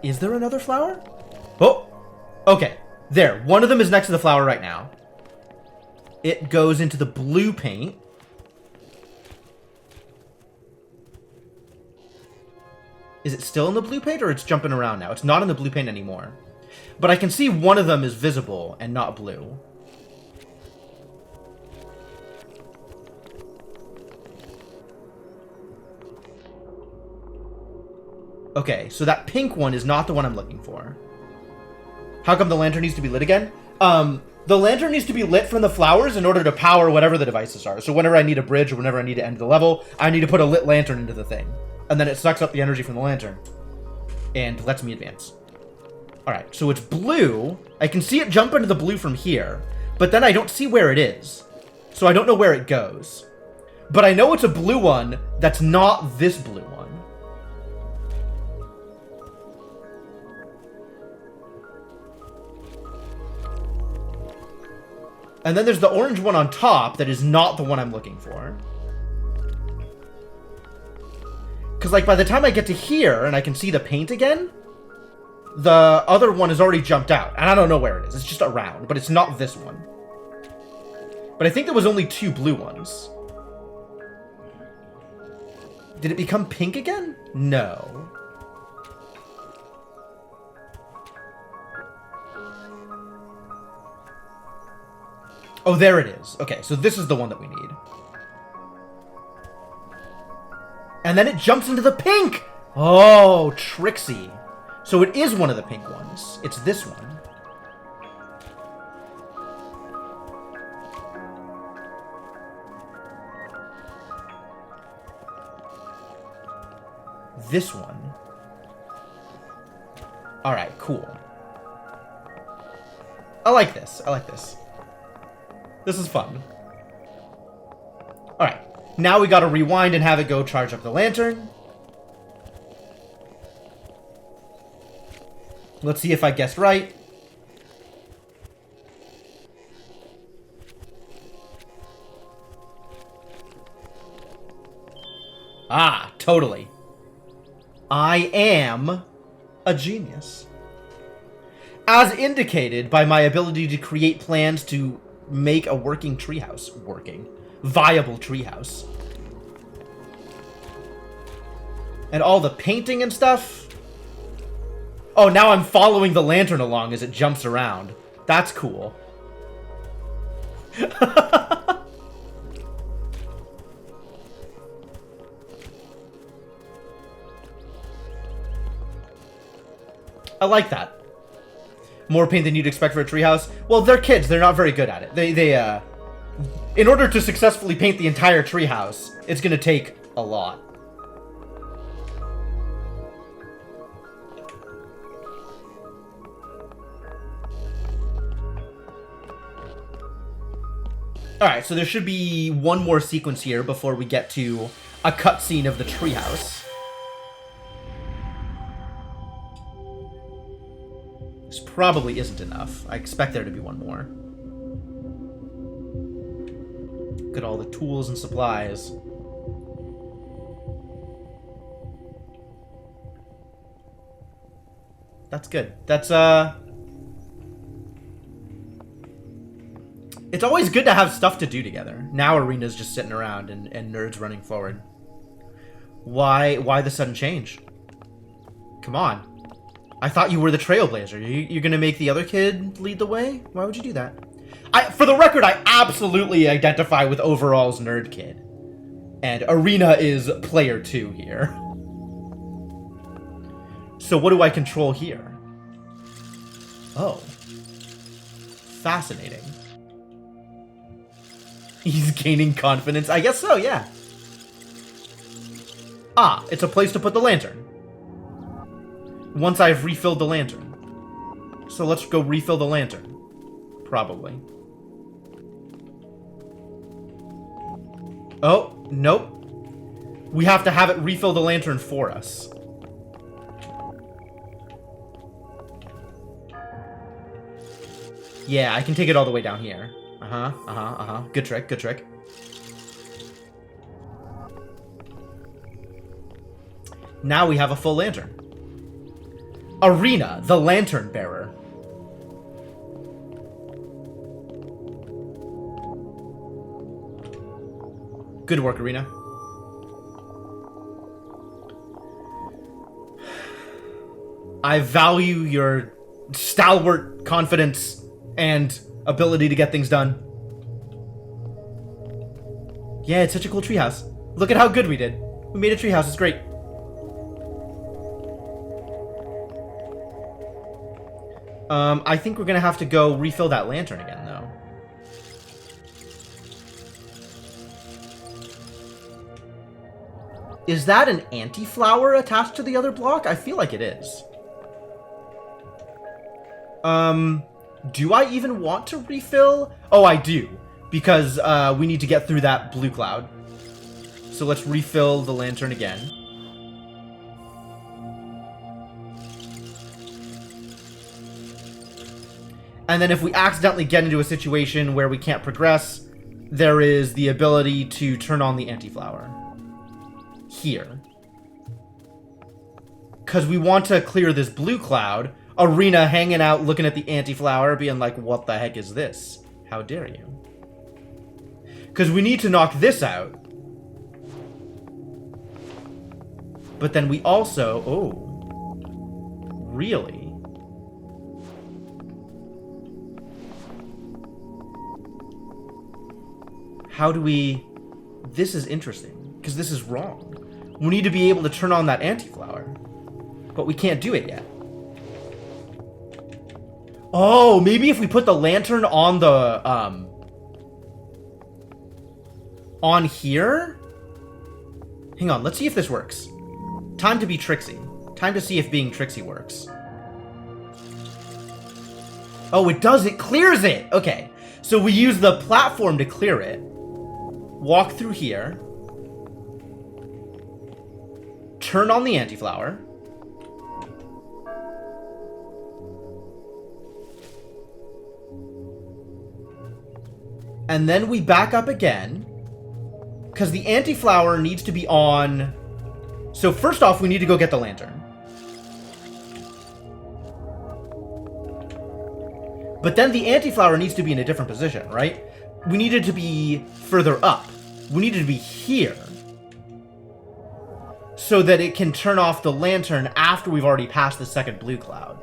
Is there another flower? Oh! Okay, there. One of them is next to the flower right now. It goes into the blue paint. Is it still in the blue paint, or it's jumping around now? It's not in the blue paint anymore. But I can see one of them is visible and not blue. Okay, so that pink one is not the one I'm looking for. How come the lantern needs to be lit again? The lantern needs to be lit from the flowers in order to power whatever the devices are. So whenever I need a bridge or whenever I need to end the level, I need to put a lit lantern into the thing. And then it sucks up the energy from the lantern. And lets me advance. Alright, so it's blue. I can see it jump into the blue from here. But then I don't see where it is. So I don't know where it goes. But I know it's a blue one that's not this blue one. And then there's the orange one on top that is not the one I'm looking for. Because, like, by the time I get to here and I can see the paint again, the other one has already jumped out. And I don't know where it is. It's just around, but it's not this one. But I think there was only two blue ones. Did it become pink again? No. Oh, there it is. Okay, so this is the one that we need. And then it jumps into the pink! Oh, tricksy. So it is one of the pink ones. It's this one. This one. Alright, cool. I like this. I like this. This is fun. Alright. Now we gotta rewind and have it go charge up the lantern. Let's see if I guessed right. Ah, totally. I am a genius. As indicated by my ability to create plans to make a working treehouse. Viable treehouse. And all the painting and stuff. Oh, now I'm following the lantern along as it jumps around. That's cool. I like that. More paint than you'd expect for a treehouse. Well, they're kids. They're not very good at it. They in order to successfully paint the entire treehouse, it's gonna take a lot. Alright, so there should be one more sequence here before we get to a cutscene of the treehouse. probably isn't enough. I expect there to be one more. Look at all the tools and supplies. That's good. That's, It's always good to have stuff to do together. Now Arena's just sitting around and Nerd's running forward. Why the sudden change? Come on. I thought you were the trailblazer. You're gonna make the other kid lead the way? Why would you do that? For the record, I absolutely identify with Overall's Nerd Kid. And Arena is player 2 here. So what do I control here? Oh. Fascinating. He's gaining confidence. I guess so, yeah. Ah, it's a place to put the lantern. Once I've refilled the lantern. So let's go refill the lantern. Probably. Oh, nope. We have to have it refill the lantern for us. Yeah, I can take it all the way down here. Good trick, good trick. Now we have a full lantern. Arena, the lantern bearer. Good work, Arena. I value your stalwart confidence and ability to get things done. Yeah, it's such a cool treehouse. Look at how good we did. We made a treehouse, it's great. I think we're gonna have to go refill that lantern again, though. Is that an anti-flower attached to the other block? I feel like it is. Do I even want to refill? Oh, I do. Because, we need to get through that blue cloud. So let's refill the lantern again. And then if we accidentally get into a situation where we can't progress, there is the ability to turn on the anti-flower. Here. Because we want to clear this blue cloud. Arena hanging out, looking at the anti-flower, being like, what the heck is this? How dare you? Because we need to knock this out. But then we also... Oh. Really? How do we... This is interesting, because this is wrong. We need to be able to turn on that anti-flower. But we can't do it yet. Oh, maybe if we put the lantern on the, on here? Hang on, let's see if this works. Time to be Trixie. Time to see if being Trixie works. Oh, it does. It clears it. Okay. So we use the platform to clear it. Walk through here. Turn on the anti-flower. And then we back up again. Because the anti-flower needs to be on... So first off, we need to go get the lantern. But then the anti-flower needs to be in a different position, right? We need it to be further up. We need it to be here. So that it can turn off the lantern after we've already passed the second blue cloud.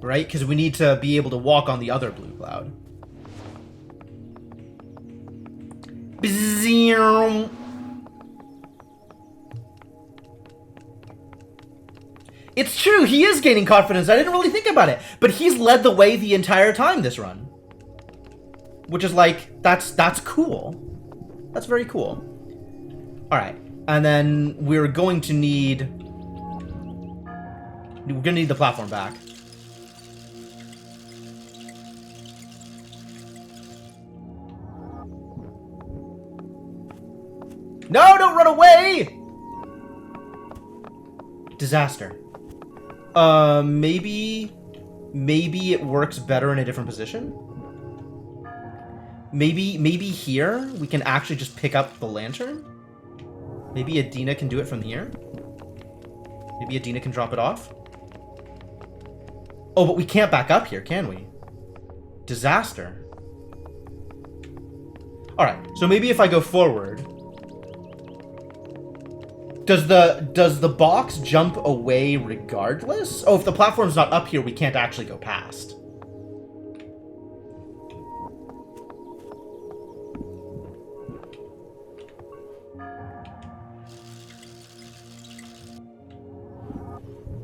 Right? Because we need to be able to walk on the other blue cloud. Bzzz. It's true, he is gaining confidence. I didn't really think about it. But he's led the way the entire time this run. Which is like, that's cool. That's very cool. Alright. And then we're going to need... We're going to need the platform back. No, don't run away! Disaster. Maybe it works better in a different position? Maybe here we can actually just pick up the lantern? Maybe Adina can do it from here? Maybe Adina can drop it off? Oh, but we can't back up here, can we? Disaster. Alright, so maybe if I go forward... Does the box jump away regardless? Oh, if the platform's not up here, we can't actually go past.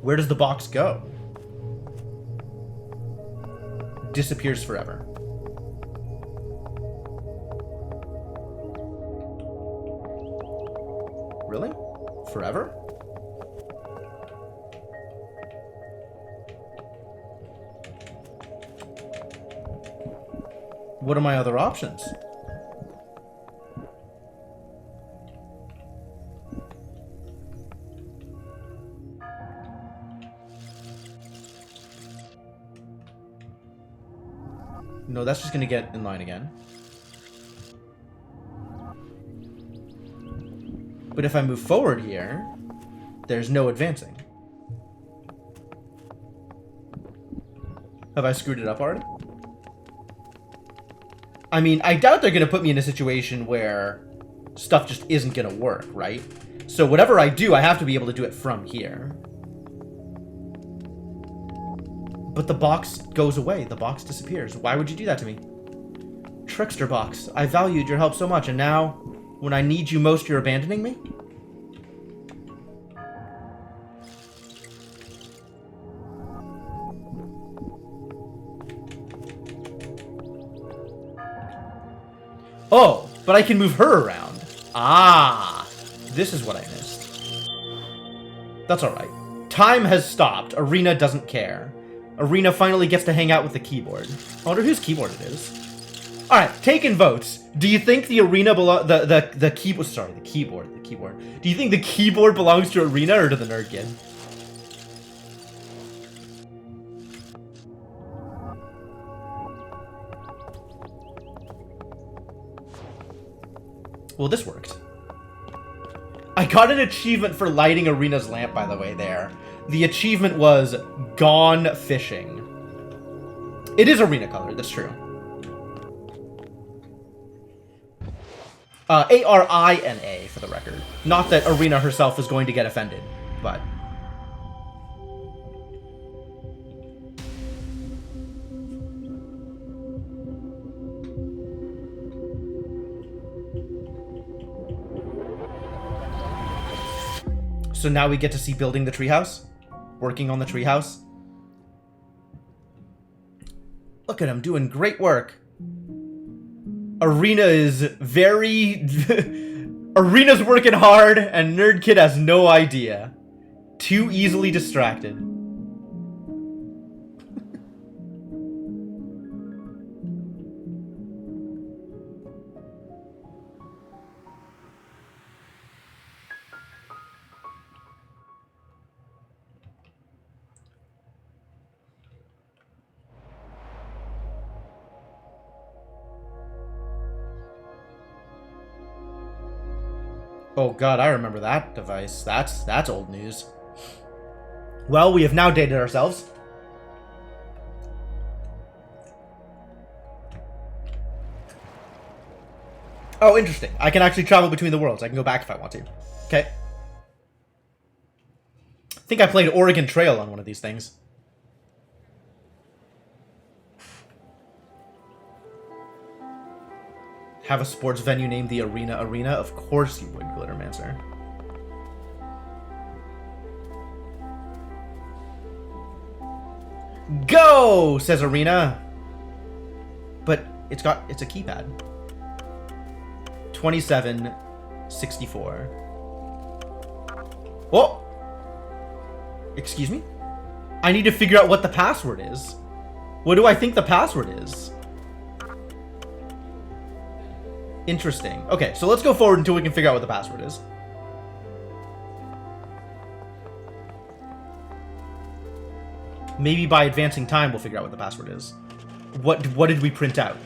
Where does the box go? Disappears forever. Really? Forever? What are my other options? No, that's just gonna get in line again. But if I move forward here, there's no advancing. Have I screwed it up already? I mean, I doubt they're going to put me in a situation where stuff just isn't going to work, right? So whatever I do, I have to be able to do it from here. But the box goes away. The box disappears. Why would you do that to me? Trickster box. I valued your help so much, and now, when I need you most, you're abandoning me? Oh, but I can move her around. Ah, this is what I missed. That's alright. Time has stopped. Arena doesn't care. Arena finally gets to hang out with the keyboard. I wonder whose keyboard it is. Alright, taking votes. Do you think the Arena the keyboard, sorry, the keyboard. Do you think the keyboard belongs to Arena or to the Nerd Kid? Well, this worked. I got an achievement for lighting Arena's lamp, by the way, there. The achievement was Gone Fishing. It is Arena color, that's true. A-R-I-N-A, for the record. Not that Arena herself is going to get offended, but... So now we get to see building the treehouse? Working on the treehouse? Look at him doing great work. Arena is very... Arena's working hard, and Nerd Kid has no idea. Too easily distracted. Oh god, I remember that device. That's old news. Well, we have now dated ourselves. Oh, interesting. I can actually travel between the worlds. I can go back if I want to. Okay. I think I played Oregon Trail on one of these things. Have a sports venue named the Arena Arena? Of course you would, Glittermancer. Go, says Arena. But it's a keypad. 2764. Whoa! Excuse me? I need to figure out what the password is. What do I think the password is? Interesting. Okay, so let's go forward until we can figure out what the password is. Maybe by advancing time, we'll figure out what the password is. What did we print out?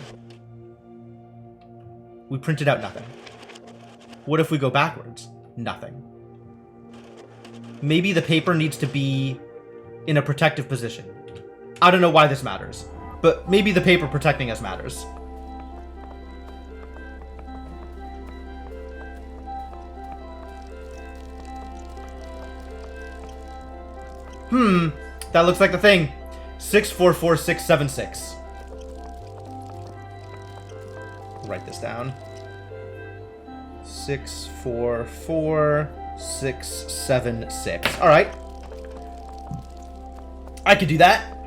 We printed out nothing. What if we go backwards? Nothing. Maybe the paper needs to be in a protective position. I don't know why this matters, but maybe the paper protecting us matters. That looks like the thing. 644676. Write this down. 644676. All right. I could do that.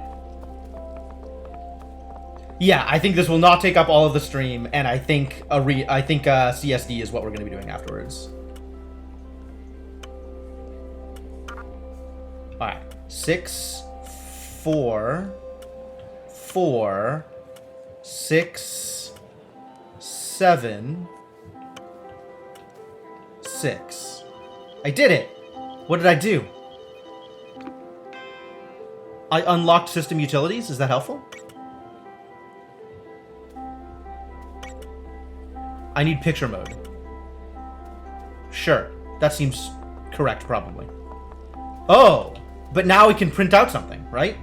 Yeah, I think this will not take up all of the stream, and I think CSD is what we're going to be doing afterwards. All right. 6 4 4 6 7 6. I did it. What did I do? I unlocked system utilities. Is that helpful? I need picture mode. Sure. That seems correct, probably. Oh, but now we can print out something, right?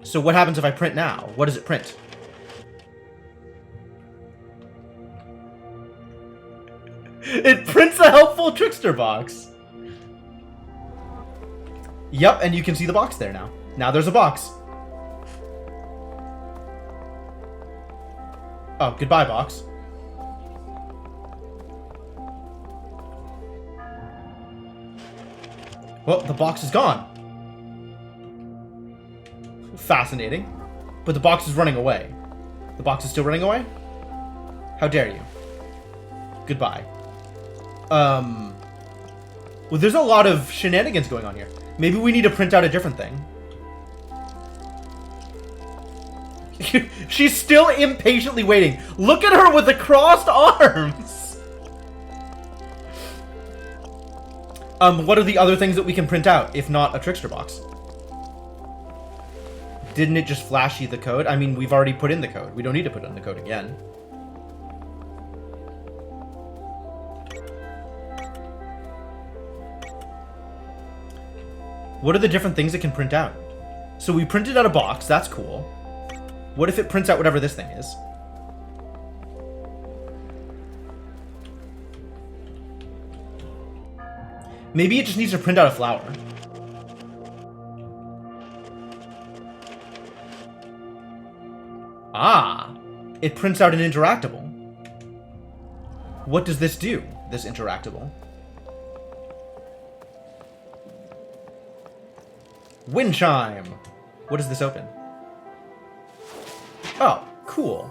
So what happens if I print now? What does it print? It prints a helpful trickster box. Yep, and you can see the box there now. Now there's a box. Oh, goodbye, box. Well, the box is gone. Fascinating. But the box is running away. The box is still running away? How dare you? Goodbye. Well, there's a lot of shenanigans going on here. Maybe we need to print out a different thing. She's still impatiently waiting. Look at her with the crossed arms. What are the other things that we can print out, if not a trickster box? Didn't it just flash you the code? I mean, we've already put in the code. We don't need to put in the code again. What are the different things it can print out? So we printed out a box. That's cool. What if it prints out whatever this thing is? Maybe it just needs to print out a flower. Ah, it prints out an interactable. What does this do, this interactable? Wind chime. What does this open? Oh, cool.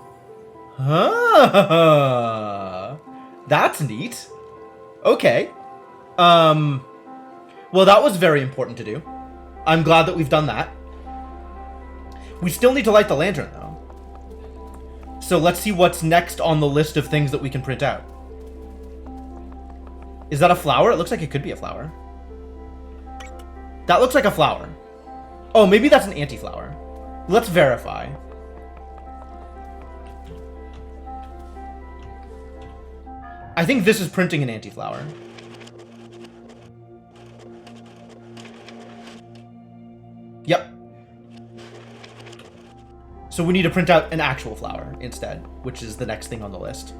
Huh. That's neat. Okay. Well, that was very important to do. I'm glad that we've done that. We still need to light the lantern, though. So let's see what's next on the list of things that we can print out. Is that a flower? It looks like it could be a flower. That looks like a flower. Oh, maybe that's an anti-flower. Let's verify. I think this is printing an anti-flower. Yep. So we need to print out an actual flower instead, which is the next thing on the list.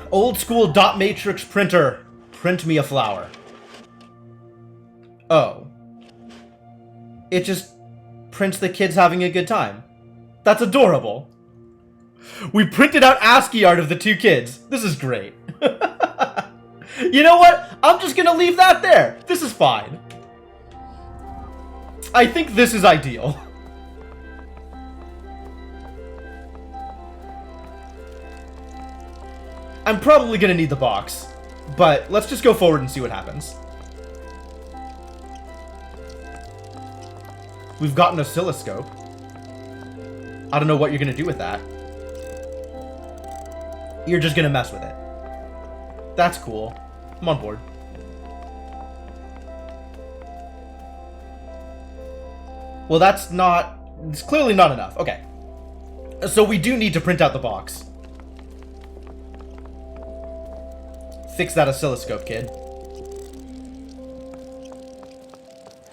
Old school dot matrix printer. Print me a flower. Oh. It just prints the kids having a good time. That's adorable. We printed out ASCII art of the two kids. This is great. You know what? I'm just gonna leave that there. This is fine. I think this is ideal. I'm probably gonna need the box, but let's just go forward and see what happens. We've got an oscilloscope. I don't know what you're gonna do with that. You're just gonna mess with it. That's cool. I'm on board. Well, that's not... It's clearly not enough. Okay. So we do need to print out the box. Fix that oscilloscope, kid.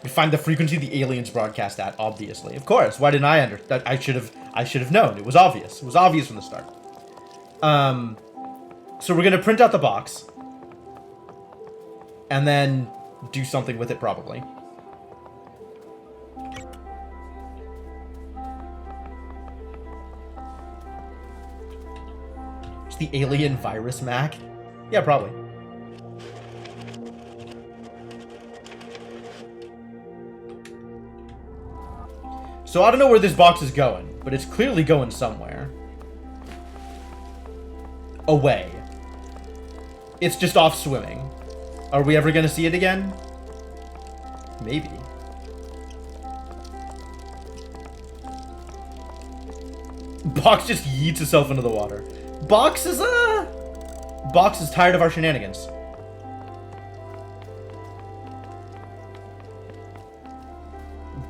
We find the frequency the aliens broadcast at, obviously. Of course. Why didn't I understand? I should have known. It was obvious. It was obvious from the start. So we're gonna print out the box. And then do something with it, probably. It's the alien virus Mac? Yeah, probably. So I don't know where this box is going, but it's clearly going somewhere. Away. It's just off swimming. Are we ever gonna see it again? Maybe. Box just yeets itself into the water. Box is tired of our shenanigans.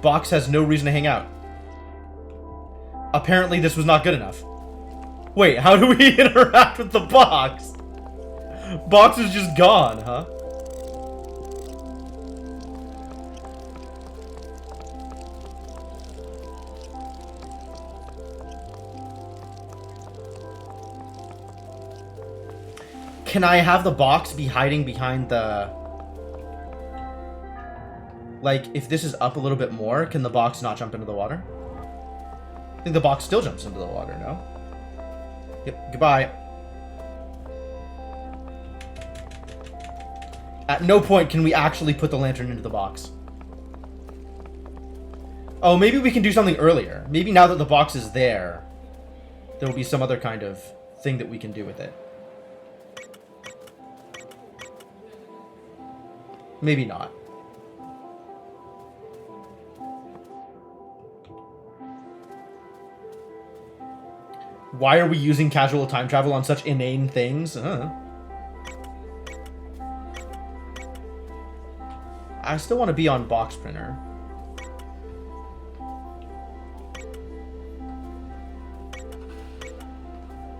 Box has no reason to hang out. Apparently this was not good enough. Wait, how do we interact with the box? Box is just gone, huh? Can I have the box be hiding behind the... Like, if this is up a little bit more, can the box not jump into the water? I think the box still jumps into the water, no? Yep, goodbye. At no point can we actually put the lantern into the box. Oh, maybe we can do something earlier. Maybe now that the box is there, there will be some other kind of thing that we can do with it. Maybe not. Why are we using casual time travel on such inane things? I still want to be on box printer.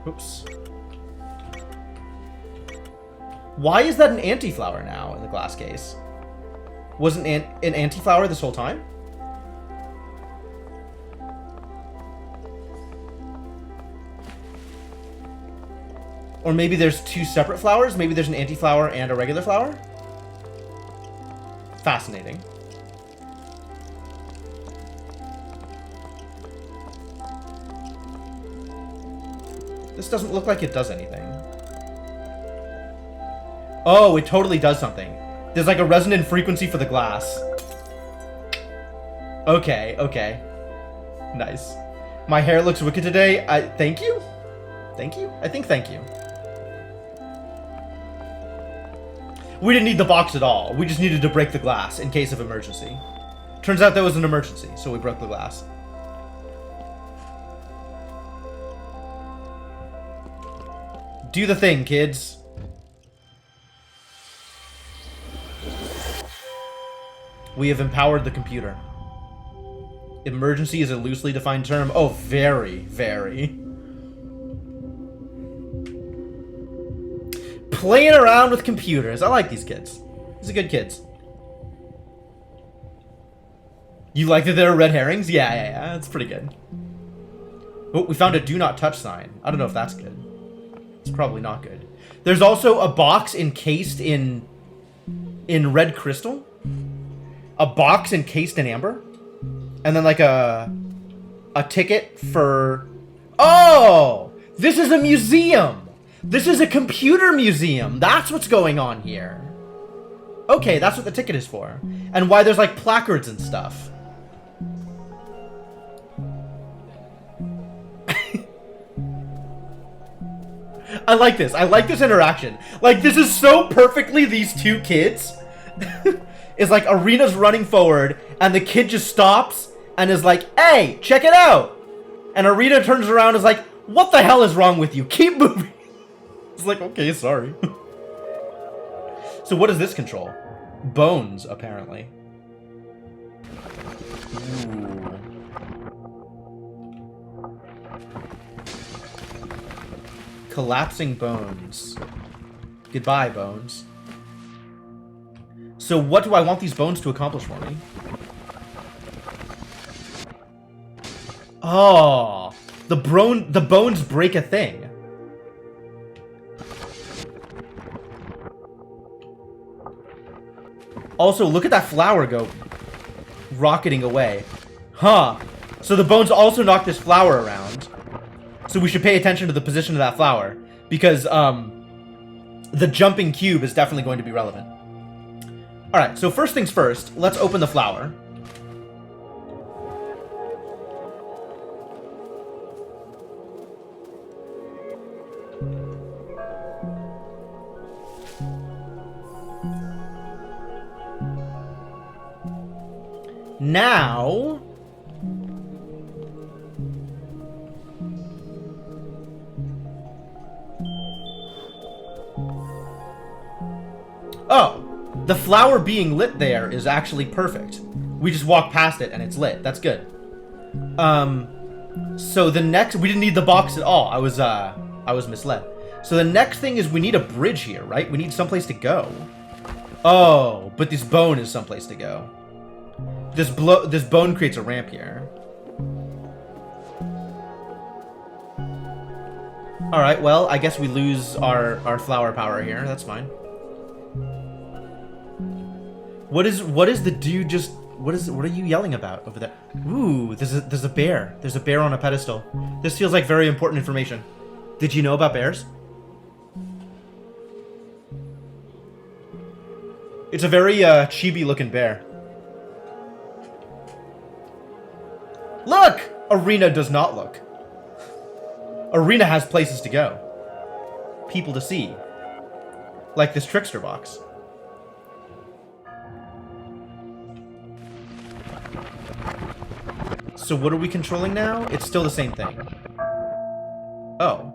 Oops. Why is that an anti-flower now in the glass case? Wasn't an anti-flower this whole time? Or maybe there's two separate flowers? Maybe there's an anti-flower and a regular flower? Fascinating. This doesn't look like it does anything. Oh, it totally does something. There's like a resonant frequency for the glass. Okay, okay. Nice. My hair looks wicked today. Thank you? Thank you? I think thank you. We didn't need the box at all. We just needed to break the glass in case of emergency. Turns out there was an emergency, so we broke the glass. Do the thing, kids. We have empowered the computer. Emergency is a loosely defined term. Oh, very, very. Playing around with computers. I like these kids. These are good kids. You like that there are red herrings? Yeah. It's pretty good. Oh, we found a do not touch sign. I don't know if that's good. It's probably not good. There's also a box encased in red crystal. A box encased in amber. And then like a ticket for... Oh! This is a museum! This is a computer museum! That's what's going on here. Okay, that's what the ticket is for. And why there's like placards and stuff. I like this. I like this interaction. Like, this is so perfectly these two kids. It's like Arena's running forward, and the kid just stops and is like, hey, check it out. And Arena turns around and is like, what the hell is wrong with you? Keep moving. It's like, okay, sorry. So what does this control? Bones, apparently. Ooh. Collapsing bones. Goodbye, bones. So what do I want these bones to accomplish for me? Oh, the bones break a thing. Also, look at that flower go rocketing away. Huh. So the bones also knock this flower around. So we should pay attention to the position of that flower. Because, the jumping cube is definitely going to be relevant. Alright, so first things first, let's open the flower. Now... oh, the flower being lit there is actually perfect. We just walk past it and it's lit. That's good. So the next... we didn't need the box at all. I was misled. So the next thing is we need a bridge here, right? We need someplace to go. Oh, but this bone is someplace to go. This bone creates a ramp here. Alright, well, I guess we lose our flower power here. That's fine. What is the dude just... what are you yelling about over there? Ooh, there's a bear. There's a bear on a pedestal. This feels like very important information. Did you know about bears? It's a very chibi looking bear. Look! Arena does not look. Arena has places to go. People to see. Like this trickster box. So what are we controlling now? It's still the same thing. Oh.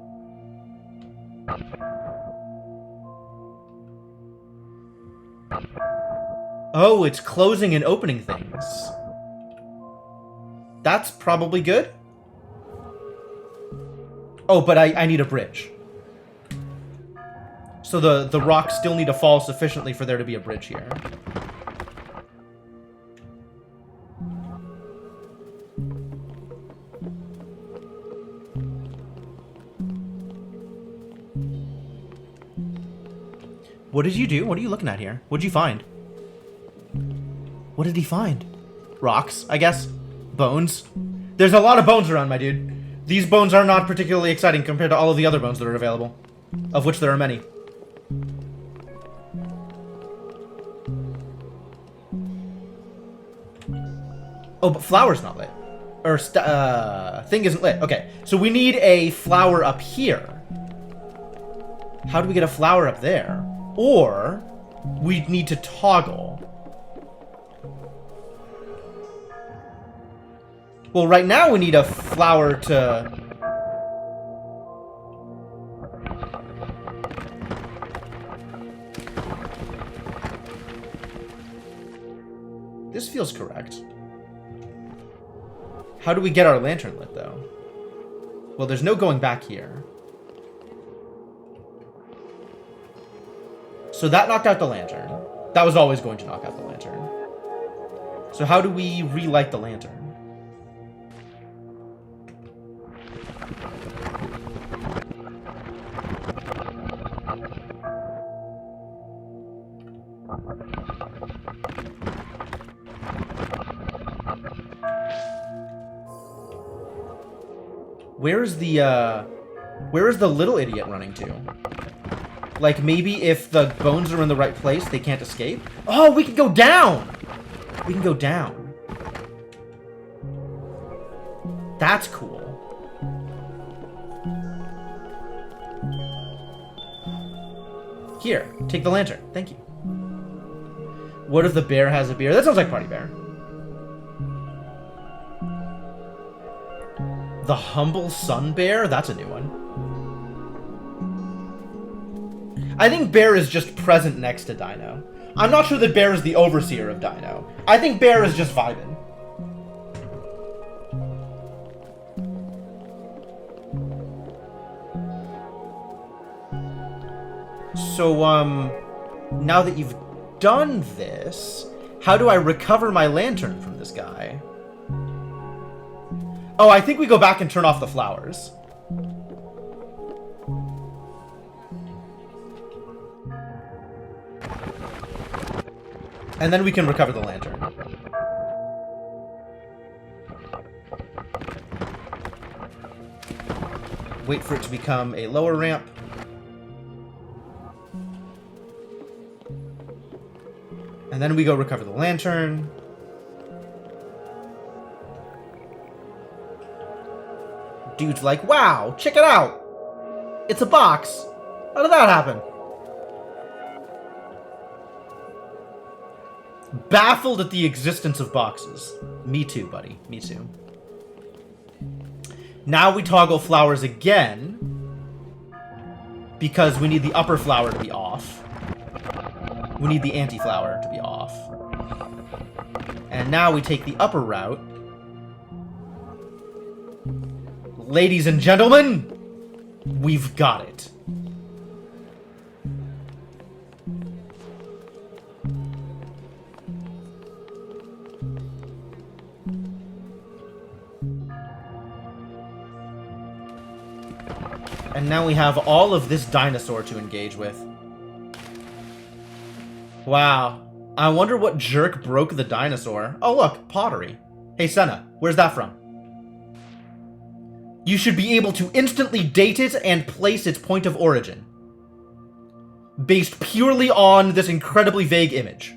Oh, it's closing and opening things. That's probably good. Oh, but I need a bridge. So the rocks still need to fall sufficiently for there to be a bridge here. What did you do? What are you looking at here? What did you find? What did he find? Rocks, I guess. Bones. There's a lot of bones around, my dude. These bones are not particularly exciting compared to all of the other bones that are available. Of which there are many. Oh, but flower's not lit. Or, thing isn't lit. Okay, so we need a flower up here. How do we get a flower up there? Or, we need to toggle. Well, right now we need a flower to... This feels correct. How do we get our lantern lit, though? Well, there's no going back here. So that knocked out the lantern. That was always going to knock out the lantern. So how do we relight the lantern? Where is the little idiot running to? Like, maybe if the bones are in the right place, they can't escape? Oh, we can go down! We can go down. That's cool. Here, take the lantern. Thank you. What if the bear has a beer? That sounds like Party Bear. The Humble Sun Bear? That's a new one. I think Bear is just present next to Dino. I'm not sure that Bear is the overseer of Dino. I think Bear is just vibing. So, now that you've done this, how do I recover my lantern from this guy? Oh, I think we go back and turn off the flowers. And then we can recover the lantern. Wait for it to become a lower ramp. And then we go recover the lantern. Dude's like, wow, check it out. It's a box. How did that happen? Baffled at the existence of boxes. Me too, buddy. Me too. Now we toggle flowers again. Because we need the upper flower to be off. We need the anti-flower to be off. And now we take the upper route. Ladies and gentlemen, we've got it. And now we have all of this dinosaur to engage with. Wow. I wonder what jerk broke the dinosaur. Oh look, pottery. Hey Senna, where's that from? You should be able to instantly date it and place its point of origin. Based purely on this incredibly vague image.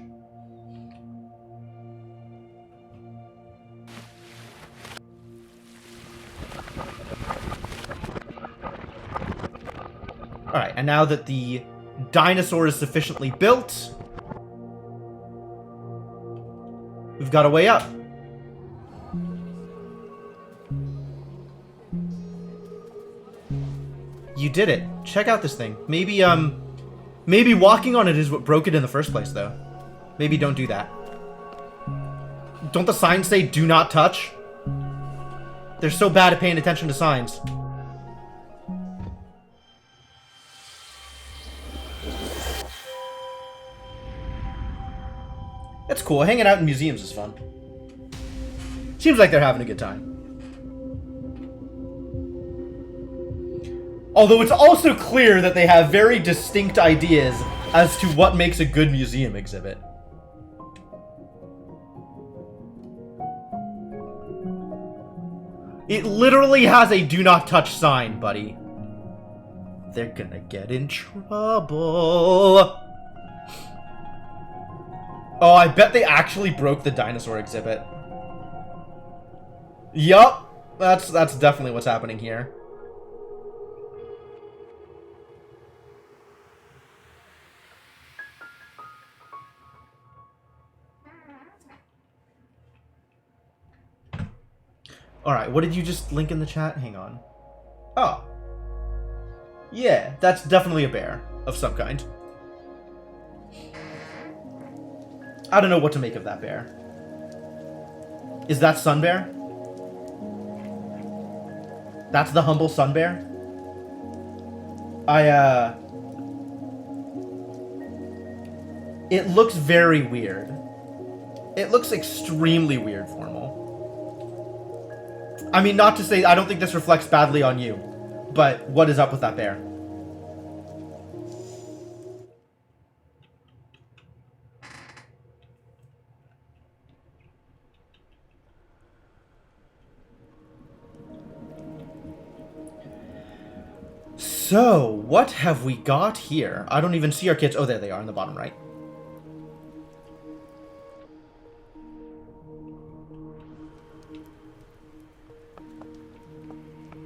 Alright, and now that the dinosaur is sufficiently built, we've got a way up. You did it. Check out this thing. Maybe walking on it is what broke it in the first place, though. Maybe don't do that. Don't the signs say, do not touch? They're so bad at paying attention to signs. It's cool. Hanging out in museums is fun. Seems like they're having a good time. Although it's also clear that they have very distinct ideas as to what makes a good museum exhibit. It literally has a do not touch sign, buddy. They're gonna get in trouble. Oh, I bet they actually broke the dinosaur exhibit. Yup. That's definitely what's happening here. Alright, what did you just link in the chat? Hang on. Oh. Yeah, that's definitely a bear of some kind. I don't know what to make of that bear. Is that Sun Bear? That's the humble Sun Bear? It looks very weird. It looks extremely weird, Formal. I mean, not to say, I don't think this reflects badly on you, but what is up with that bear? So, what have we got here? I don't even see our kids. Oh, there they are in the bottom right.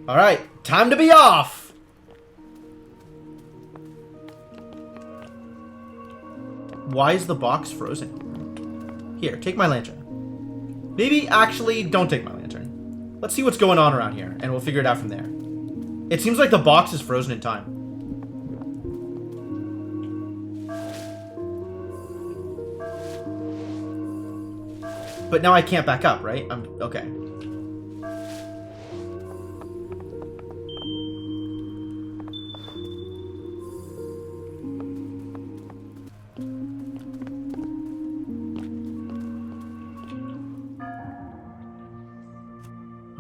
Alright, time to be off! Why is the box frozen? Here, take my lantern. Maybe, actually, don't take my lantern. Let's see what's going on around here, and we'll figure it out from there. It seems like the box is frozen in time. But now I can't back up, right? Okay.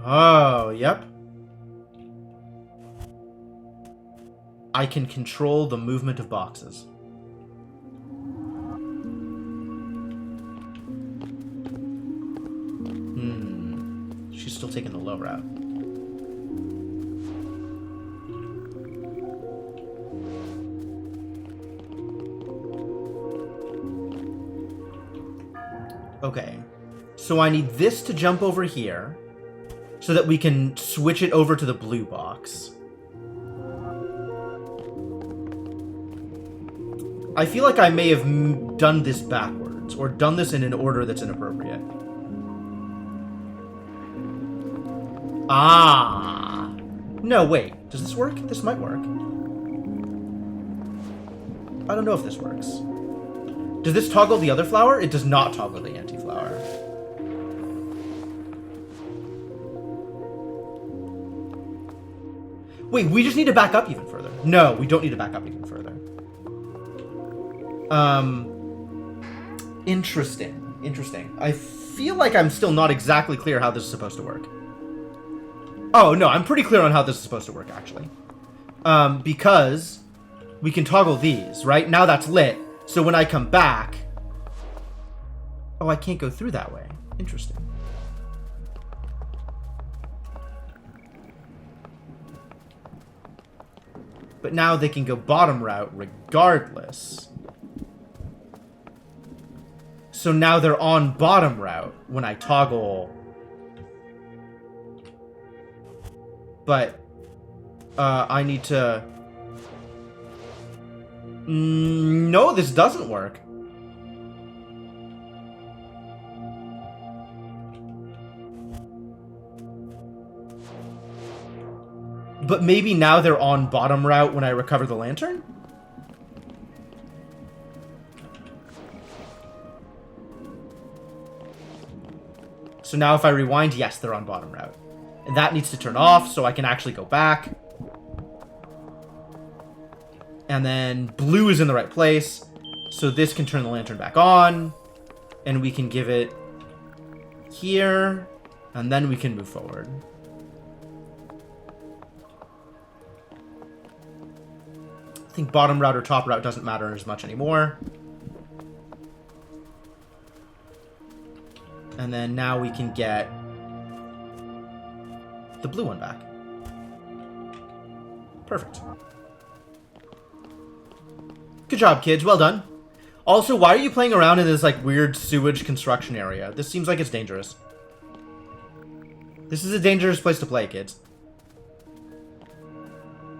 Oh, yep. I can control the movement of boxes. She's still taking the low route. Okay. So I need this to jump over here so that we can switch it over to the blue box. I feel like I may have done this backwards, or done this in an order that's inappropriate. Ah! No, wait. Does this work? This might work. I don't know if this works. Does this toggle the other flower? It does not toggle the anti-flower. Wait, we just need to back up even further. No, we don't need to back up even further. Interesting. I feel like I'm still not exactly clear how this is supposed to work. Oh, no, I'm pretty clear on how this is supposed to work, actually. Because we can toggle these, right? Now that's lit, so when I come back... Oh, I can't go through that way. Interesting. But now they can go bottom route regardless. So now they're on bottom route when I toggle. But I need to... No, this doesn't work. But maybe now they're on bottom route when I recover the lantern? So now if I rewind, yes, they're on bottom route. And that needs to turn off so I can actually go back. And then blue is in the right place. So this can turn the lantern back on. And we can give it here. And then we can move forward. I think bottom route or top route doesn't matter as much anymore. And then now we can get the blue one back. Perfect. Good job, kids. Well done. Also, why are you playing around in this, like, weird sewage construction area? This seems like it's dangerous. This is a dangerous place to play, kids.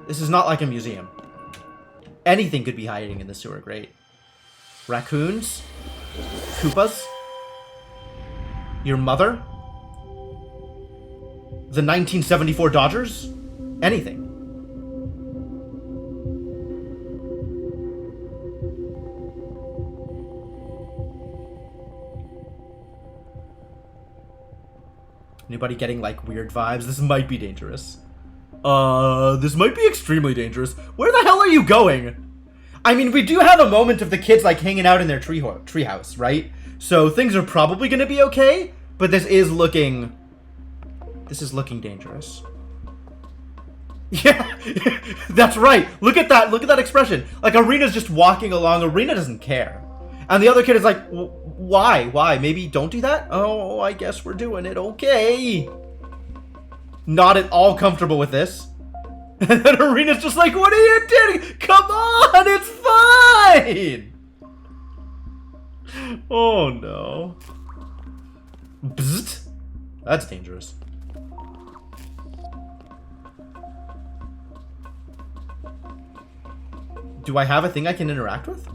This is not like a museum. Anything could be hiding in the sewer grate. Raccoons? Koopas? Your mother? The 1974 Dodgers? Anything. Anybody getting, like, weird vibes? This might be dangerous. This might be extremely dangerous. Where the hell are you going? I mean, we do have a moment of the kids, like, hanging out in their treehouse, right? So things are probably going to be okay, but this is looking dangerous. Yeah, that's right. Look at that. Look at that expression. Like, Arena's just walking along. Arena doesn't care. And the other kid is like, why? Why? Maybe don't do that? Oh, I guess we're doing it. Okay. Not at all comfortable with this. And then Arena's just like, what are you doing? Come on, it's fine. Oh, no. Bzzzt. That's dangerous. Do I have a thing I can interact with?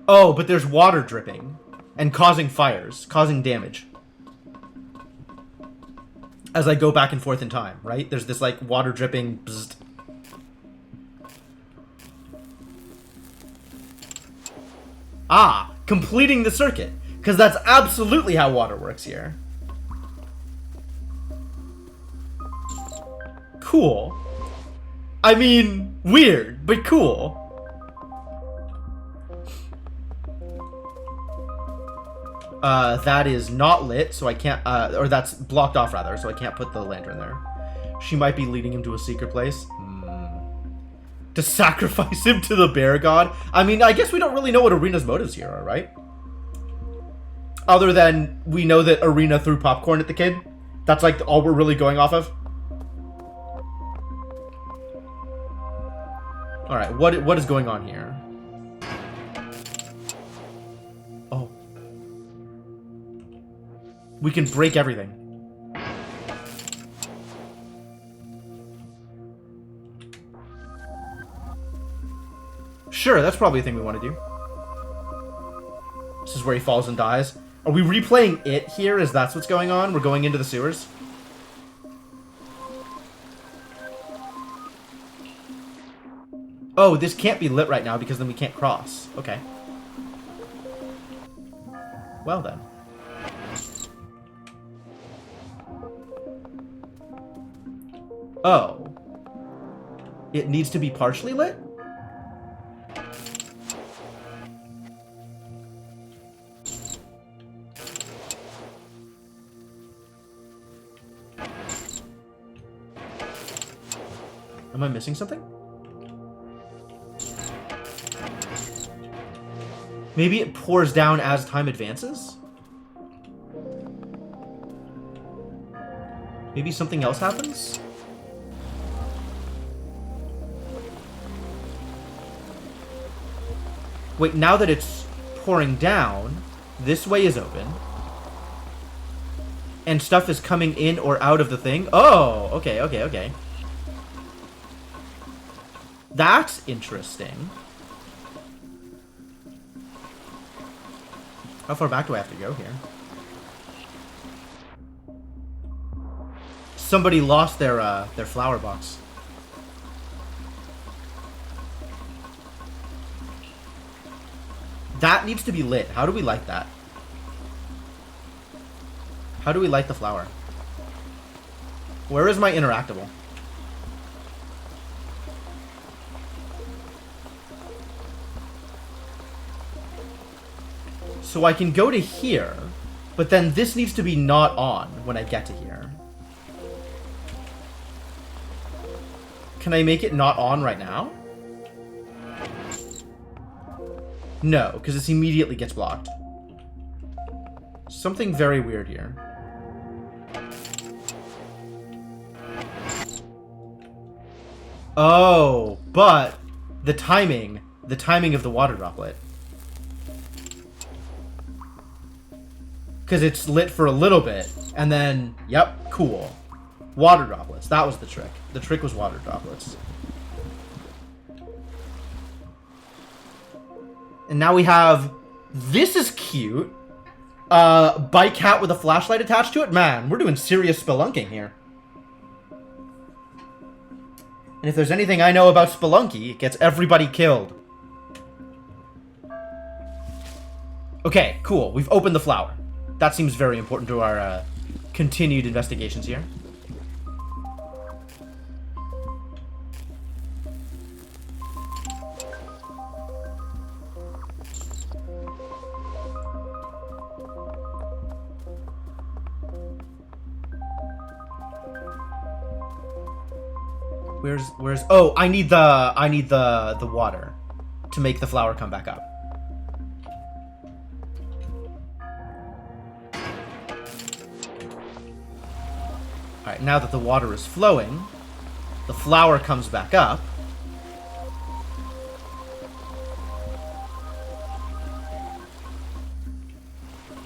Oh, but there's water dripping and causing fires, causing damage. As I go back and forth in time, right? There's this, like, water dripping... Bzzzt. Ah, completing the circuit. Because that's absolutely how water works here. Cool. I mean, weird, but cool. That is not lit, so I can't, or that's blocked off, rather, so I can't put the lantern there. She might be leading him to a secret place. To sacrifice him to the bear god? I mean, I guess we don't really know what Arena's motives here are, right? Other than we know that Arena threw popcorn at the kid. That's, like, all we're really going off of. Alright, what is going on here? Oh. We can break everything. Sure, that's probably a thing we want to do. This is where he falls and dies. Are we replaying it here? Is that's what's going on? We're going into the sewers? Oh, this can't be lit right now because then we can't cross. Okay. Well then. Oh. It needs to be partially lit? Am I missing something? Maybe it pours down as time advances? Maybe something else happens? Wait, now that it's pouring down, this way is open. And stuff is coming in or out of the thing? Oh, okay, okay, okay. That's interesting. How far back do I have to go here? Somebody lost their flower box. That needs to be lit. How do we light that? How do we light the flower? Where is my interactable? So I can go to here, but then this needs to be not on when I get to here. Can I make it not on right now? No, because this immediately gets blocked. Something very weird here. Oh, but the timing of the water droplet. Because it's lit for a little bit, and then, yep, cool. Water droplets, that was the trick. The trick was water droplets. And now we have, this is cute. Bike hat with a flashlight attached to it. Man, we're doing serious spelunking here. And if there's anything I know about Spelunky, it gets everybody killed. Okay, cool. We've opened the flower. That seems very important to our continued investigations here. Where's oh, I need the water to make the flower come back up. Alright, now that the water is flowing, the flower comes back up.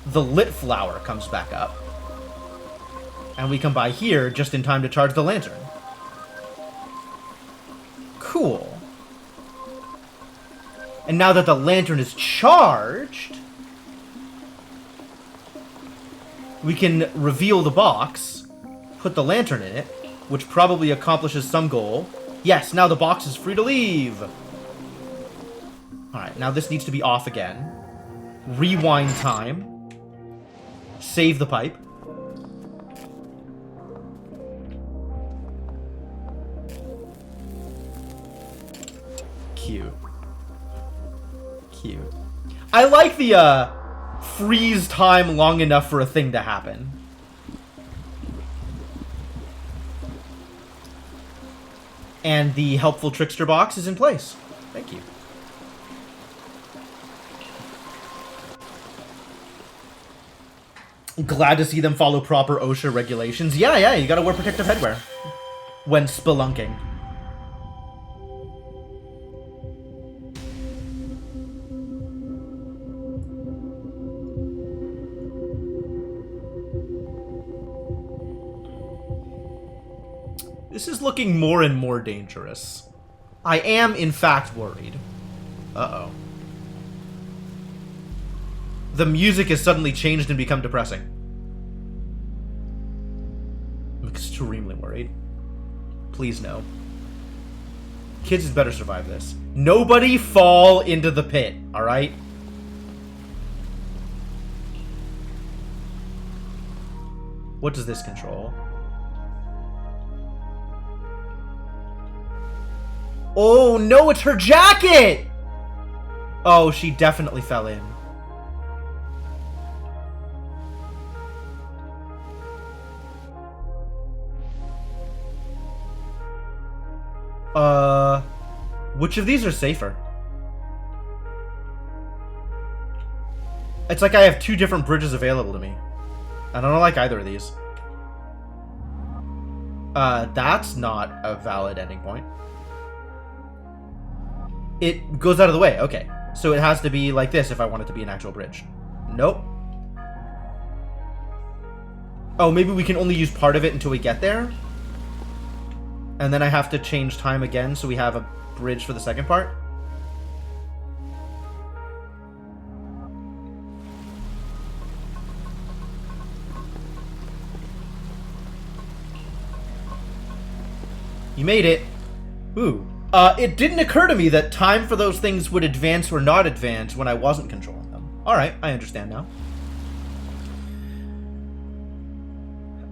The lit flower comes back up. And we come by here just in time to charge the lantern. Cool. And now that the lantern is charged, we can reveal the box, put the lantern in it, which probably accomplishes some goal. Yes, now the box is free to leave. Alright, now this needs to be off again. Rewind time. Save the pipe. Cute. Cute. I like the, freeze time long enough for a thing to happen. And the helpful trickster box is in place. Thank you. Glad to see them follow proper OSHA regulations. Yeah, you gotta wear protective headwear when spelunking. This is looking more and more dangerous. I am, in fact, worried. Uh-oh. The music has suddenly changed and become depressing. I'm extremely worried. Please no. Kids had better survive this. Nobody fall into the pit, alright? What does this control? Oh, no, it's her jacket! Oh, she definitely fell in. Which of these are safer? It's like I have two different bridges available to me. And I don't like either of these. That's not a valid ending point. It goes out of the way. Okay. So it has to be like this if I want it to be an actual bridge. Nope. Oh, maybe we can only use part of it until we get there? And then I have to change time again so we have a bridge for the second part? You made it. Ooh. It didn't occur to me that time for those things would advance or not advance when I wasn't controlling them. Alright, I understand now.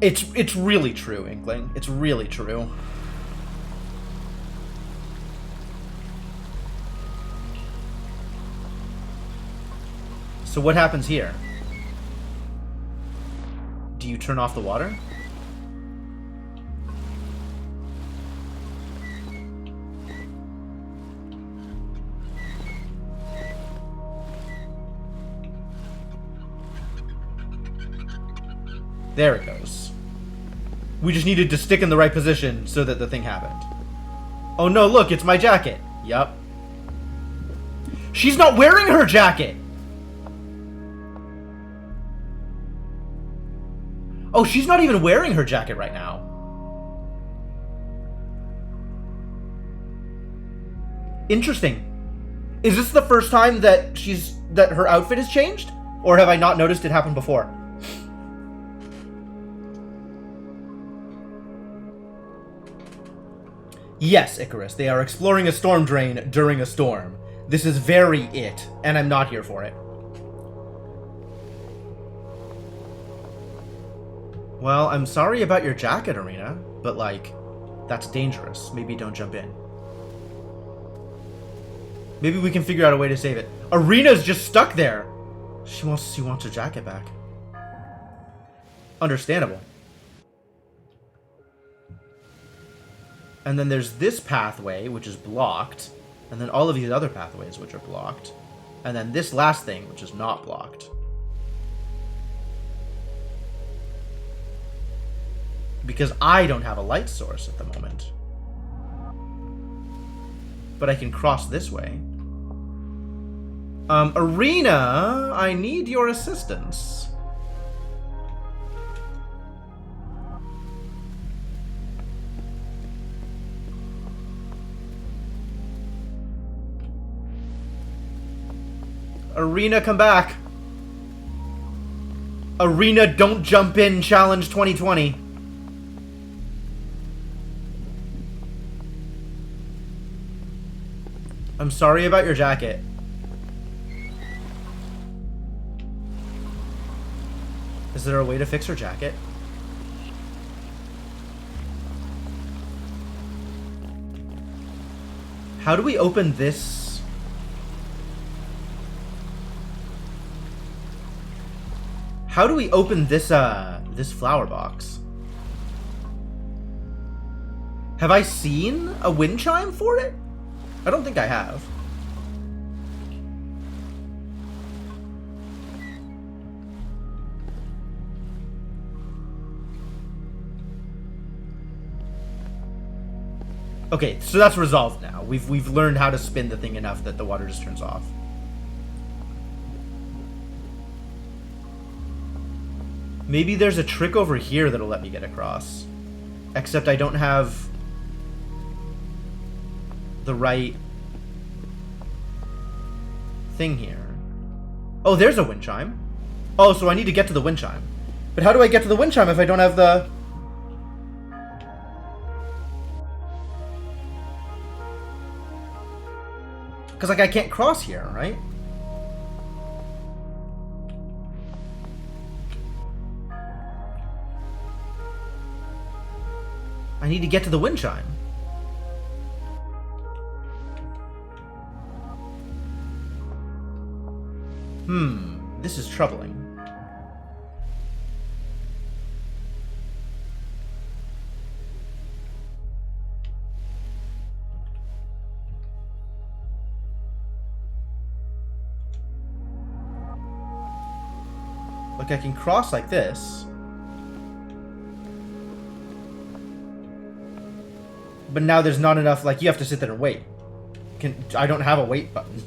It's really true, Inkling. It's really true. So what happens here? Do you turn off the water? There it goes. We just needed to stick in the right position so that the thing happened. Oh no, look, it's my jacket. Yup. She's not wearing her jacket! Oh, she's not even wearing her jacket right now. Interesting. Is this the first time that her outfit has changed? Or have I not noticed it happen before? Yes, Icarus, they are exploring a storm drain during a storm. This is very it, and I'm not here for it. Well, I'm sorry about your jacket, Irina, but, like, that's dangerous. Maybe don't jump in. Maybe we can figure out a way to save it. Irina's just stuck there! She wants her jacket back. Understandable. And then there's this pathway, which is blocked. And then all of these other pathways, which are blocked. And then this last thing, which is not blocked. Because I don't have a light source at the moment. But I can cross this way. Irina, I need your assistance. Arena, come back. Arena, don't jump in challenge 2020. I'm sorry about your jacket. Is there a way to fix her jacket? How do we open this? How do we open this, this flower box? Have I seen a wind chime for it? I don't think I have. Okay, so that's resolved now. We've learned how to spin the thing enough that the water just turns off. Maybe there's a trick over here that'll let me get across. Except I don't have the right thing here. Oh, there's a wind chime. Oh, so I need to get to the wind chime. But how do I get to the wind chime if I don't have the... Because, like, I can't cross here, right? I need to get to the wind chime. This is troubling. Look, I can cross like this. But now there's not enough, like, you have to sit there and wait. I don't have a wait button.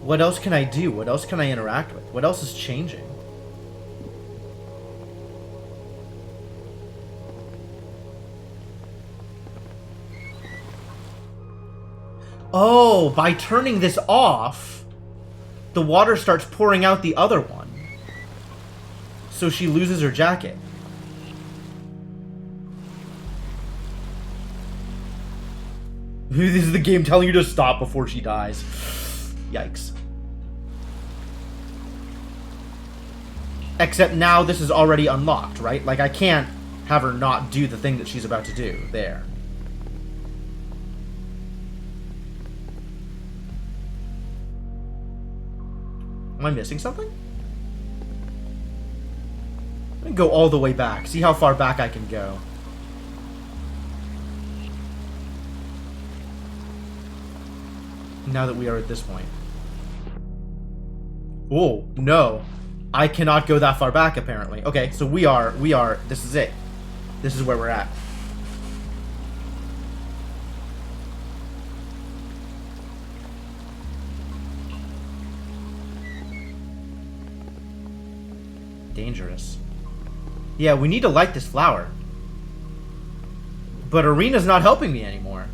What else can I do? What else can I interact with? What else is changing? Oh, by turning this off, the water starts pouring out the other one. So she loses her jacket. This is the game telling you to stop before she dies. Yikes. Except now this is already unlocked, right? Like, I can't have her not do the thing that she's about to do. There. Am I missing something? Let me go all the way back. See how far back I can go. Now that we are at this point. Oh, no. I cannot go that far back, apparently. Okay, so we are, this is it. This is where we're at. Dangerous. Yeah, we need to light this flower. But Arena's not helping me anymore.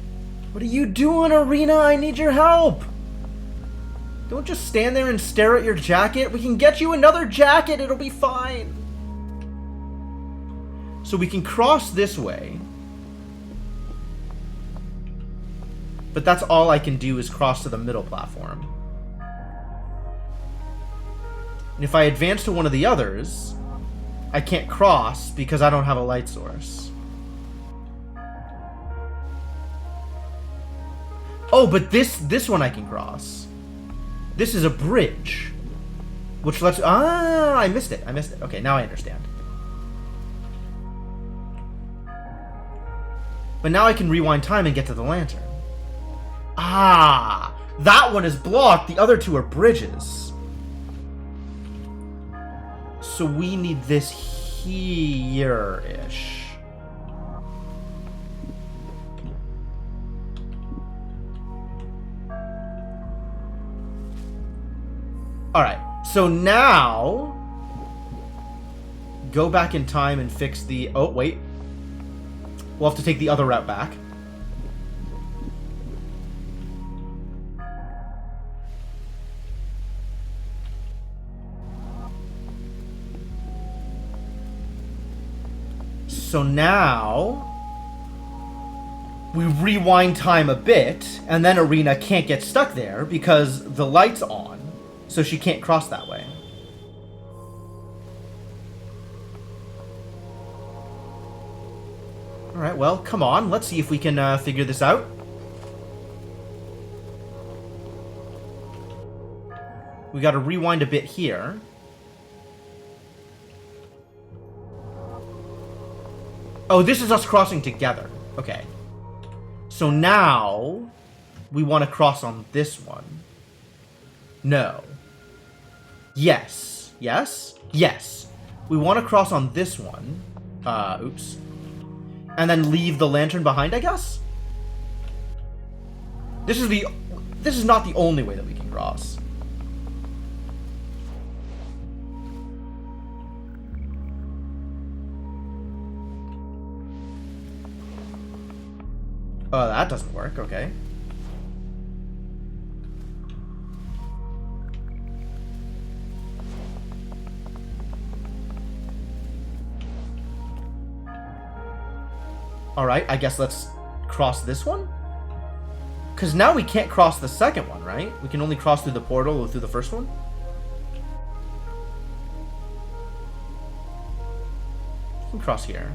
What are you doing, Arena? I need your help! Don't just stand there and stare at your jacket. We can get you another jacket. It'll be fine. So we can cross this way. But that's all I can do is cross to the middle platform. And if I advance to one of the others, I can't cross because I don't have a light source. Oh, but this one I can cross. This is a bridge. Which lets... Ah, I missed it. I missed it. Okay, now I understand. But now I can rewind time and get to the lantern. Ah! That one is blocked. The other two are bridges. So we need this here-ish. Alright, so now go back in time and fix the... Oh, wait. We'll have to take the other route back. So now... we rewind time a bit, and then Irina can't get stuck there because the light's on, so she can't cross that way. Alright, well, come on. Let's see if we can figure this out. We gotta rewind a bit here. Oh, this is us crossing together. Okay. So now, we want to cross on this one. No. Yes. Yes? Yes. We want to cross on this one. Oops. And then leave the lantern behind, I guess? This is not the only way that we can cross. Oh, that doesn't work. Okay. Alright, I guess let's cross this one? Because now we can't cross the second one, right? We can only cross through the portal or through the first one? We can cross here.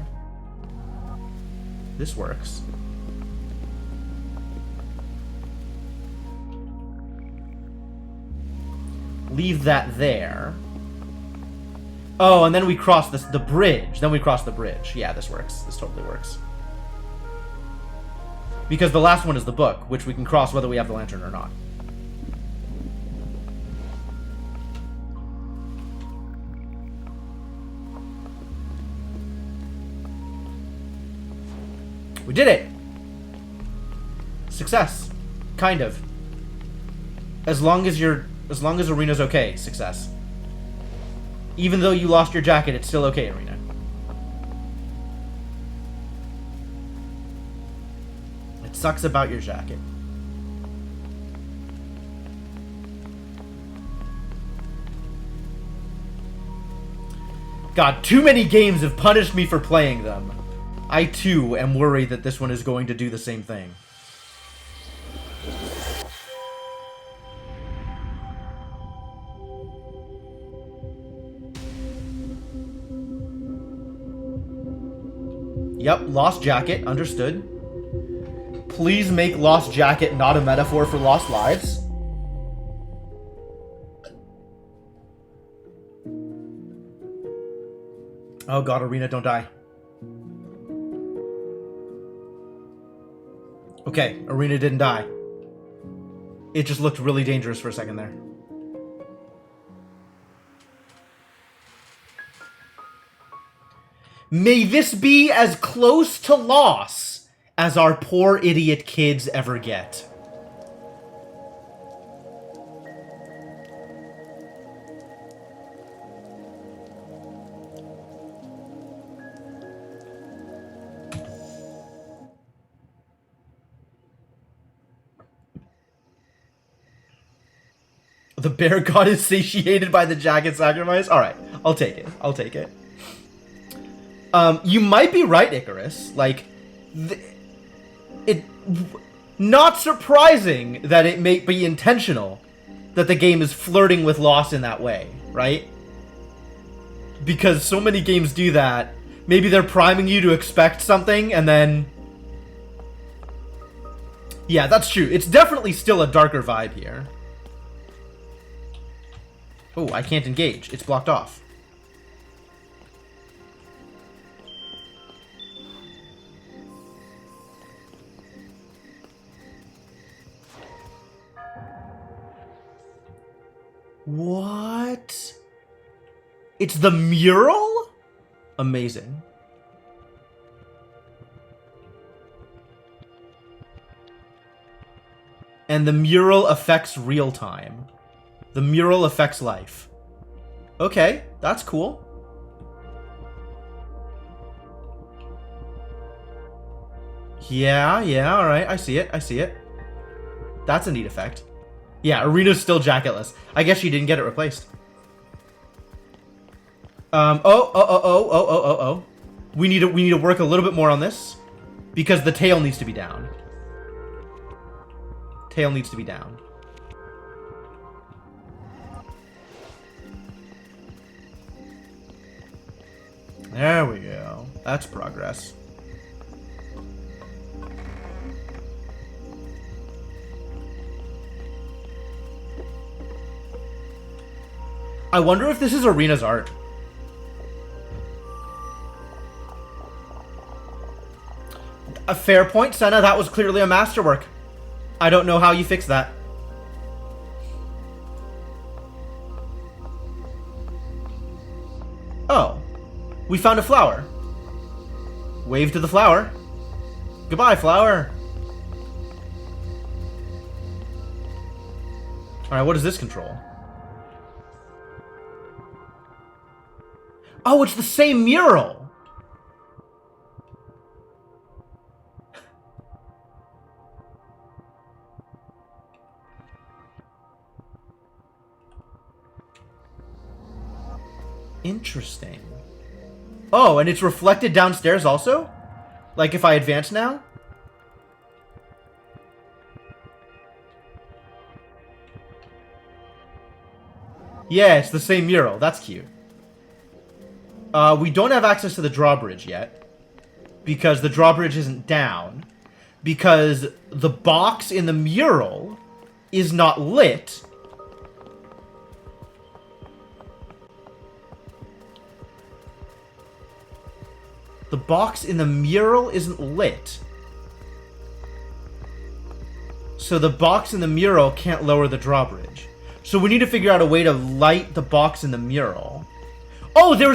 This works. Leave that there. Oh, and then we cross the bridge. Then we cross the bridge. Yeah, this works. This totally works. Because the last one is the book, which we can cross whether we have the lantern or not. We did it! Success. Kind of. As long as Irina's okay, success. Even though you lost your jacket, it's still okay, Irina. It sucks about your jacket. God, too many games have punished me for playing them. I, too, am worried that this one is going to do the same thing. Yep, lost jacket, understood. Please make lost jacket not a metaphor for lost lives. Oh god, Irina, don't die. Okay, Irina didn't die. It just looked really dangerous for a second there. May this be as close to loss as our poor idiot kids ever get. The bear god is satiated by the jacket sacrifice? Alright, I'll take it. I'll take it. You might be right, Icarus. Like, not surprising that it may be intentional that the game is flirting with loss in that way, right? Because so many games do that. Maybe they're priming you to expect something, and then... Yeah, that's true. It's definitely still a darker vibe here. Oh, I can't engage. It's blocked off. What? It's the mural? Amazing. And the mural affects real time. The mural affects life. Okay, that's cool. Yeah, alright. I see it. I see it. That's a neat effect. Yeah, Arena's still jacketless. I guess she didn't get it replaced. Oh. We need to work a little bit more on this. Because the tail needs to be down. Tail needs to be down. There we go. That's progress. I wonder if this is Arena's art. A fair point, Senna. That was clearly a masterwork. I don't know how you fix that. Oh. We found a flower. Wave to the flower. Goodbye, flower. Alright, what does this control? Oh, it's the same mural! Interesting. Oh, and it's reflected downstairs also? Like if I advance now? Yeah, it's the same mural. That's cute. We don't have access to the drawbridge yet. Because the drawbridge isn't down. Because the box in the mural is not lit. The box in the mural isn't lit. So the box in the mural can't lower the drawbridge. So we need to figure out a way to light the box in the mural. Oh, there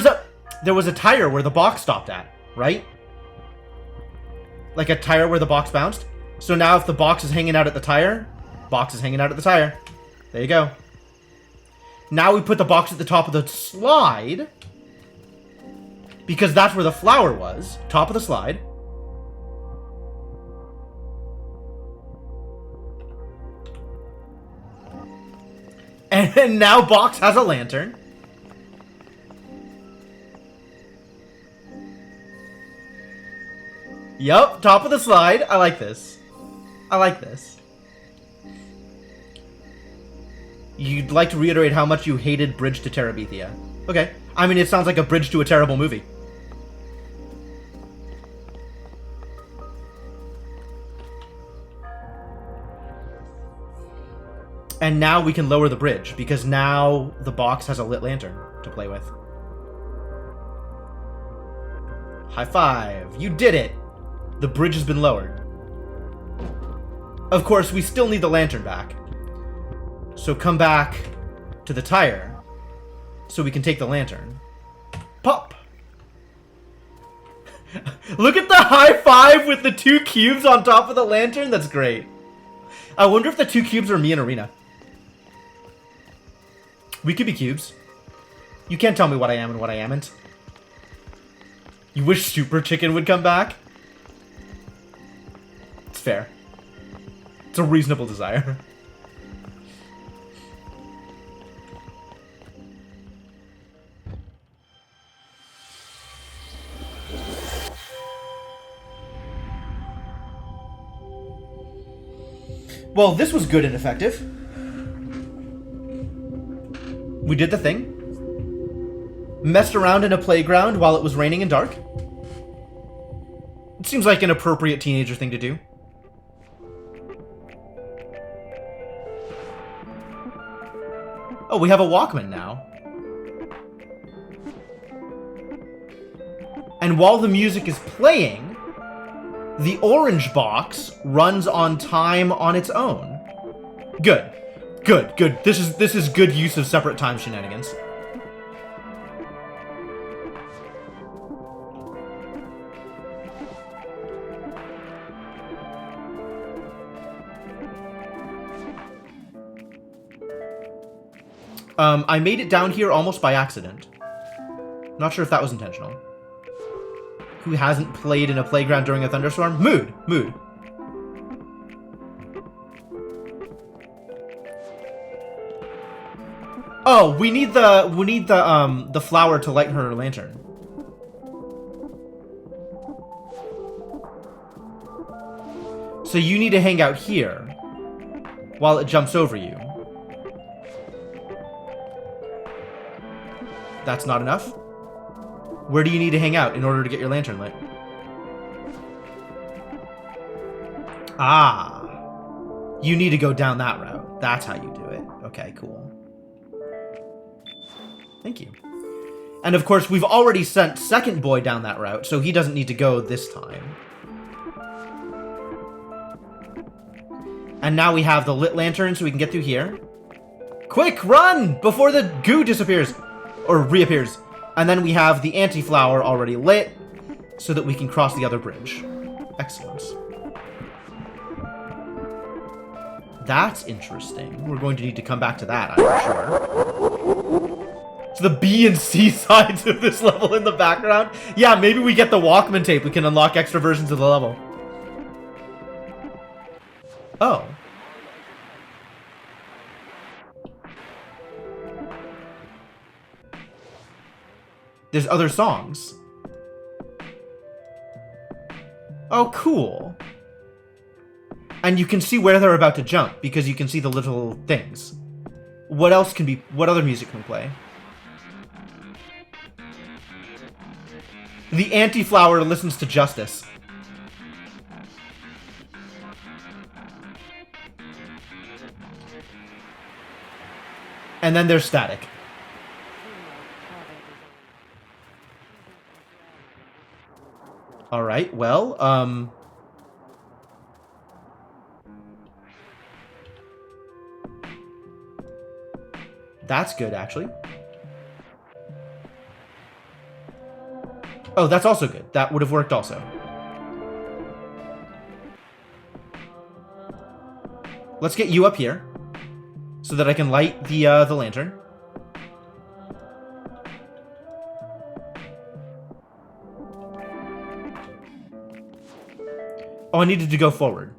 was a tire where the box stopped at, right? Like a tire where the box bounced. So now if the box is hanging out at the tire, box is hanging out at the tire. There you go. Now we put the box at the top of the slide. Because that's where the flower was. Top of the slide. And now box has a lantern. Yup, top of the slide. I like this. I like this. You'd like to reiterate how much you hated Bridge to Terabithia. Okay. I mean, it sounds like a bridge to a terrible movie. And now we can lower the bridge, because now the box has a lit lantern to play with. High five! You did it! The bridge has been lowered. Of course, we still need the lantern back. So come back to the tire, so we can take the lantern. Pop! Look at the high five with the 2 cubes on top of the lantern. That's great. I wonder if the 2 cubes are me and Arena. We could be cubes. You can't tell me what I am and what I amn't. You wish Super Chicken would come back? It's fair. It's a reasonable desire. Well, this was good and effective. We did the thing. Messed around in a playground while it was raining and dark. It seems like an appropriate teenager thing to do. Oh, we have a Walkman now. And while the music is playing, the orange box runs on time on its own. Good. Good, good. This is good use of separate time shenanigans. I made it down here almost by accident. Not sure if that was intentional. Who hasn't played in a playground during a thunderstorm? Mood. Mood. Oh, we need the flower to light her lantern. So you need to hang out here while it jumps over you. That's not enough? Where do you need to hang out in order to get your lantern lit? Ah. You need to go down that route. That's how you do it. Okay, cool. Thank you. And of course, we've already sent Second Boy down that route, so he doesn't need to go this time. And now we have the lit lantern, so we can get through here. Quick, run! Before the goo disappears. Or reappears. And then we have the anti-flower already lit, so that we can cross the other bridge. Excellent. That's interesting. We're going to need to come back to that, I'm sure. So the B and C sides of this level in the background. Yeah, maybe we get the Walkman tape. We can unlock extra versions of the level. Oh. There's other songs. Oh, cool. And you can see where they're about to jump because you can see the little things. What else can be... What other music can we play? The anti-flower listens to Justice. And then there's Static. Alright, well, that's good, actually. Oh, that's also good. That would have worked also. Let's get you up here so that I can light the lantern. Oh, I needed to go forward.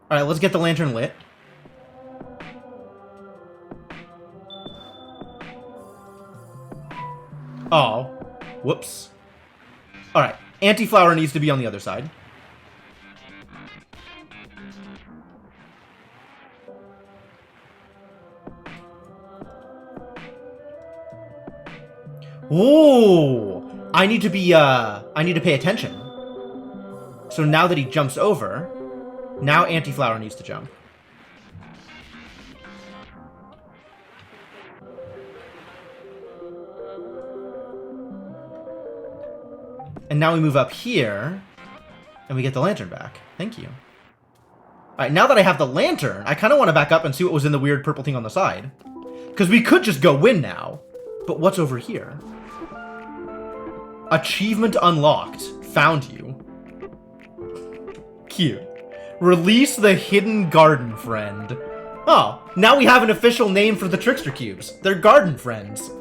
Alright, let's get the lantern lit. Oh. Whoops. Alright, anti-flower needs to be on the other side. Ooh! I need to pay attention. So now that he jumps over, now anti-flower needs to jump. And now we move up here, and we get the lantern back. Thank you. Alright, now that I have the lantern, I kind of want to back up and see what was in the weird purple thing on the side. Because we could just go win now. But what's over here? Achievement unlocked. Found you. Cute. Release the hidden garden friend. Oh, now we have an official name for the Trickster Cubes. They're garden friends.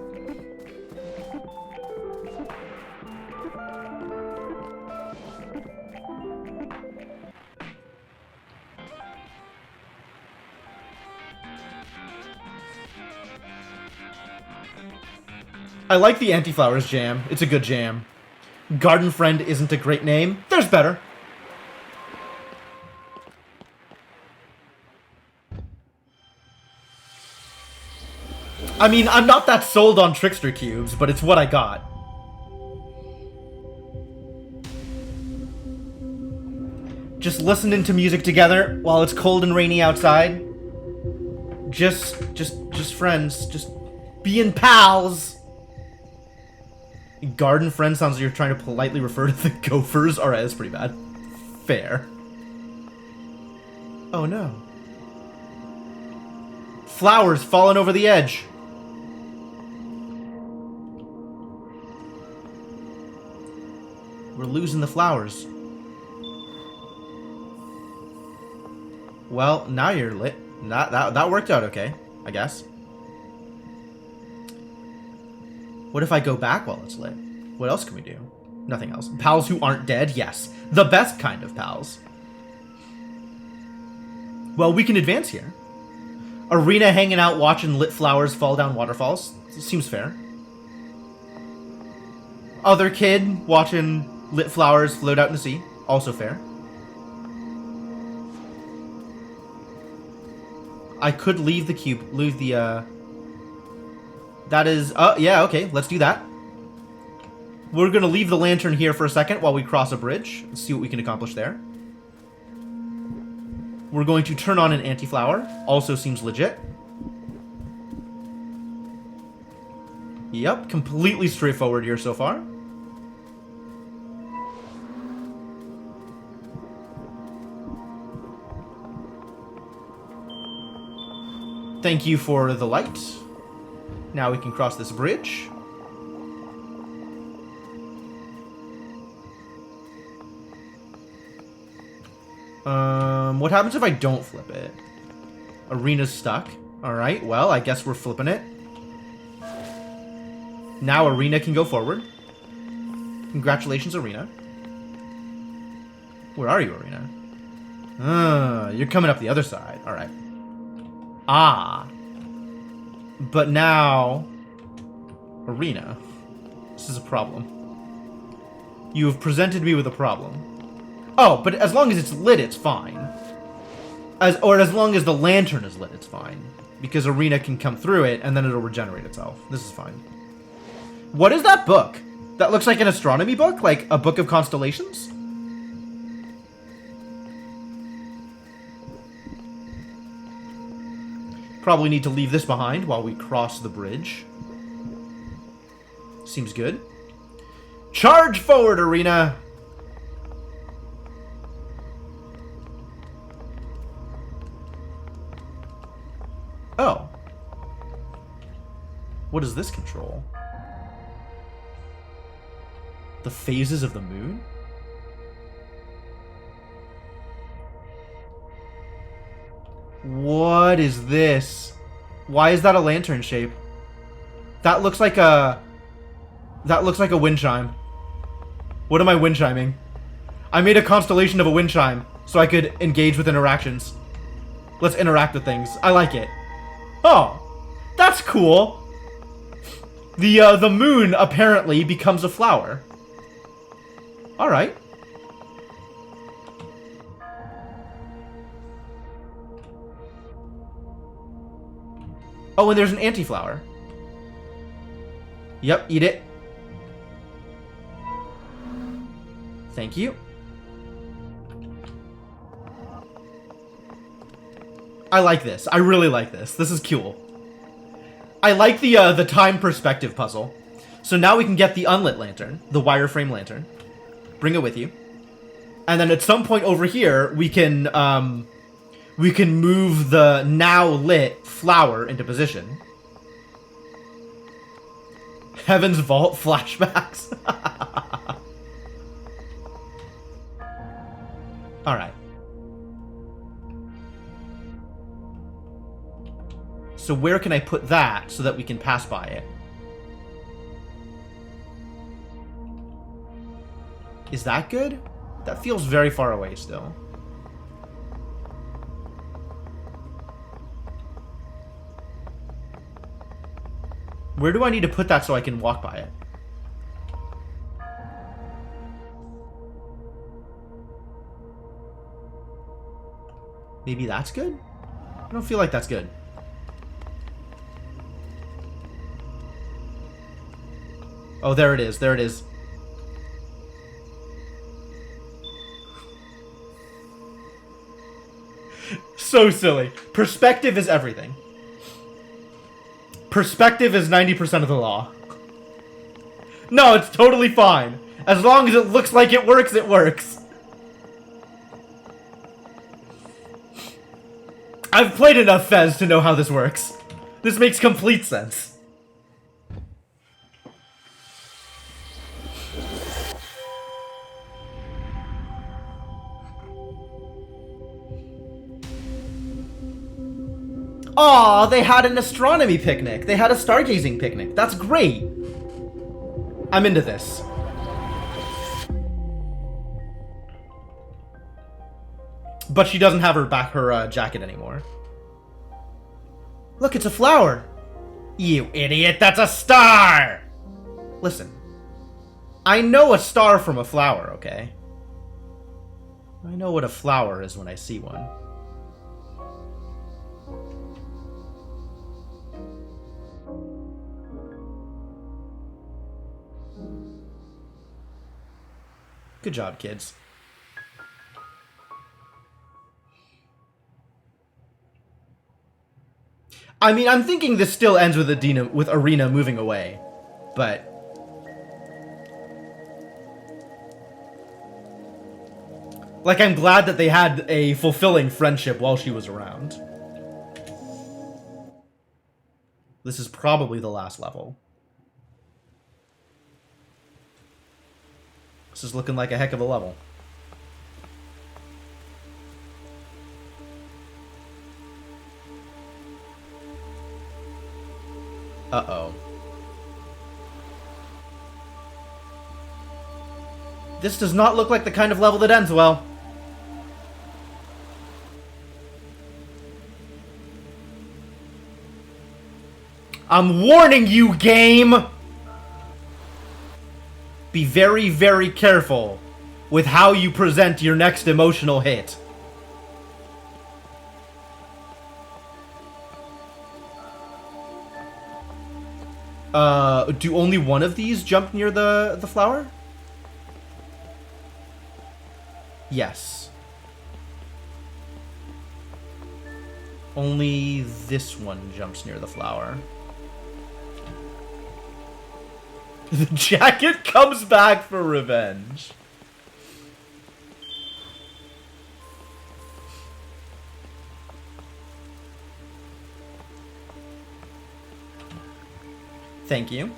I like the Anti-Flowers jam. It's a good jam. Garden Friend isn't a great name. There's better. I mean, I'm not that sold on Trickster Cubes, but it's what I got. Just listening to music together while it's cold and rainy outside. Just friends. Just being pals. Garden friend sounds like you're trying to politely refer to the Gophers. Alright, that's pretty bad. Fair. Oh no. Flowers falling over the edge. We're losing the flowers. Well, now you're lit. That worked out okay, I guess. What if I go back while it's lit? What else can we do? Nothing else. Pals who aren't dead? Yes. The best kind of pals. Well, we can advance here. Arena hanging out watching lit flowers fall down waterfalls. Seems fair. Other kid watching lit flowers float out in the sea. Also fair. I could leave the cube. Leave the, That is... yeah, okay. Let's do that. We're going to leave the lantern here for a second while we cross a bridge. Let's see what we can accomplish there. We're going to turn on an anti-flower. Also seems legit. Yep, completely straightforward here so far. Thank you for the light. Now we can cross this bridge. What happens if I don't flip it? Arena's stuck. Alright, well, I guess we're flipping it. Now Arena can go forward. Congratulations, Arena. Where are you, Arena? You're coming up the other side. Alright. Ah. But now... Arena. This is a problem. You have presented me with a problem. Oh, but as long as it's lit, it's fine. As long as the lantern is lit, it's fine. Because Arena can come through it, and then it'll regenerate itself. This is fine. What is that book? That looks like an astronomy book? Like a book of constellations? Probably need to leave this behind while we cross the bridge. Seems good. Charge forward, Arena! Oh. What does this control? The phases of the moon? What is this? Why is that a lantern shape? That looks like a... That looks like a wind chime. What am I wind chiming? I made a constellation of a wind chime so I could engage with interactions. Let's interact with things. I like it. Oh, that's cool. The moon apparently becomes a flower. All right. Oh, and there's an anti-flower. Yep, eat it. Thank you. I like this. I really like this. This is cool. I like the time perspective puzzle. So now we can get the unlit lantern, the wireframe lantern. Bring it with you. And then at some point over here, we can move the now lit flower into position. Heaven's Vault flashbacks. Alright. So where can I put that so that we can pass by it? Is that good? That feels very far away still. Where do I need to put that so I can walk by it? Maybe that's good? I don't feel like that's good. Oh, there it is. There it is. So silly. Perspective is everything. Perspective is 90% of the law. No, it's totally fine. As long as it looks like it works, it works. I've played enough Fez to know how this works. This makes complete sense. Aw, they had an astronomy picnic. They had a stargazing picnic. That's great. I'm into this. But she doesn't have her jacket anymore. Look, it's a flower. You idiot, that's a star! Listen. I know a star from a flower, okay? I know what a flower is when I see one. Good job, kids. I mean, I'm thinking this still ends with Irina moving away, but like, I'm glad that they had a fulfilling friendship while she was around. This is probably the last level. This is looking like a heck of a level. Uh-oh. This does not look like the kind of level that ends well. I'm warning you, game! Be very, very careful with how you present your next emotional hit. Do only one of these jump near the flower? Yes. Only this one jumps near the flower. The jacket comes back for revenge. Thank you.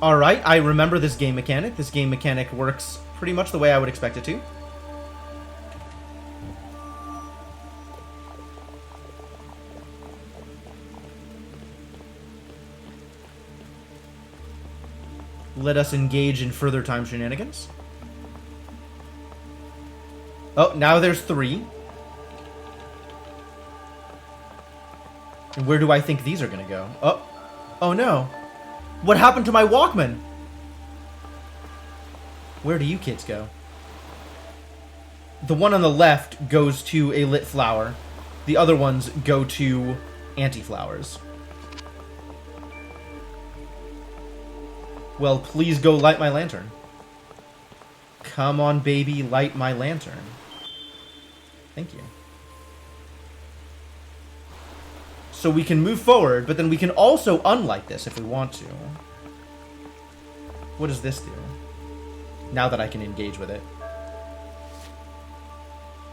Alright, I remember this game mechanic. This game mechanic works pretty much the way I would expect it to. Let us engage in further time shenanigans. Oh, now there's 3. And where do I think these are gonna go? Oh. Oh no. What happened to my Walkman? Where do you kids go? The one on the left goes to a lit flower. The other ones go to anti-flowers. Well, please go light my lantern. Come on, baby, light my lantern. Thank you. So we can move forward, but then we can also unlight this if we want to. What does this do? Now that I can engage with it.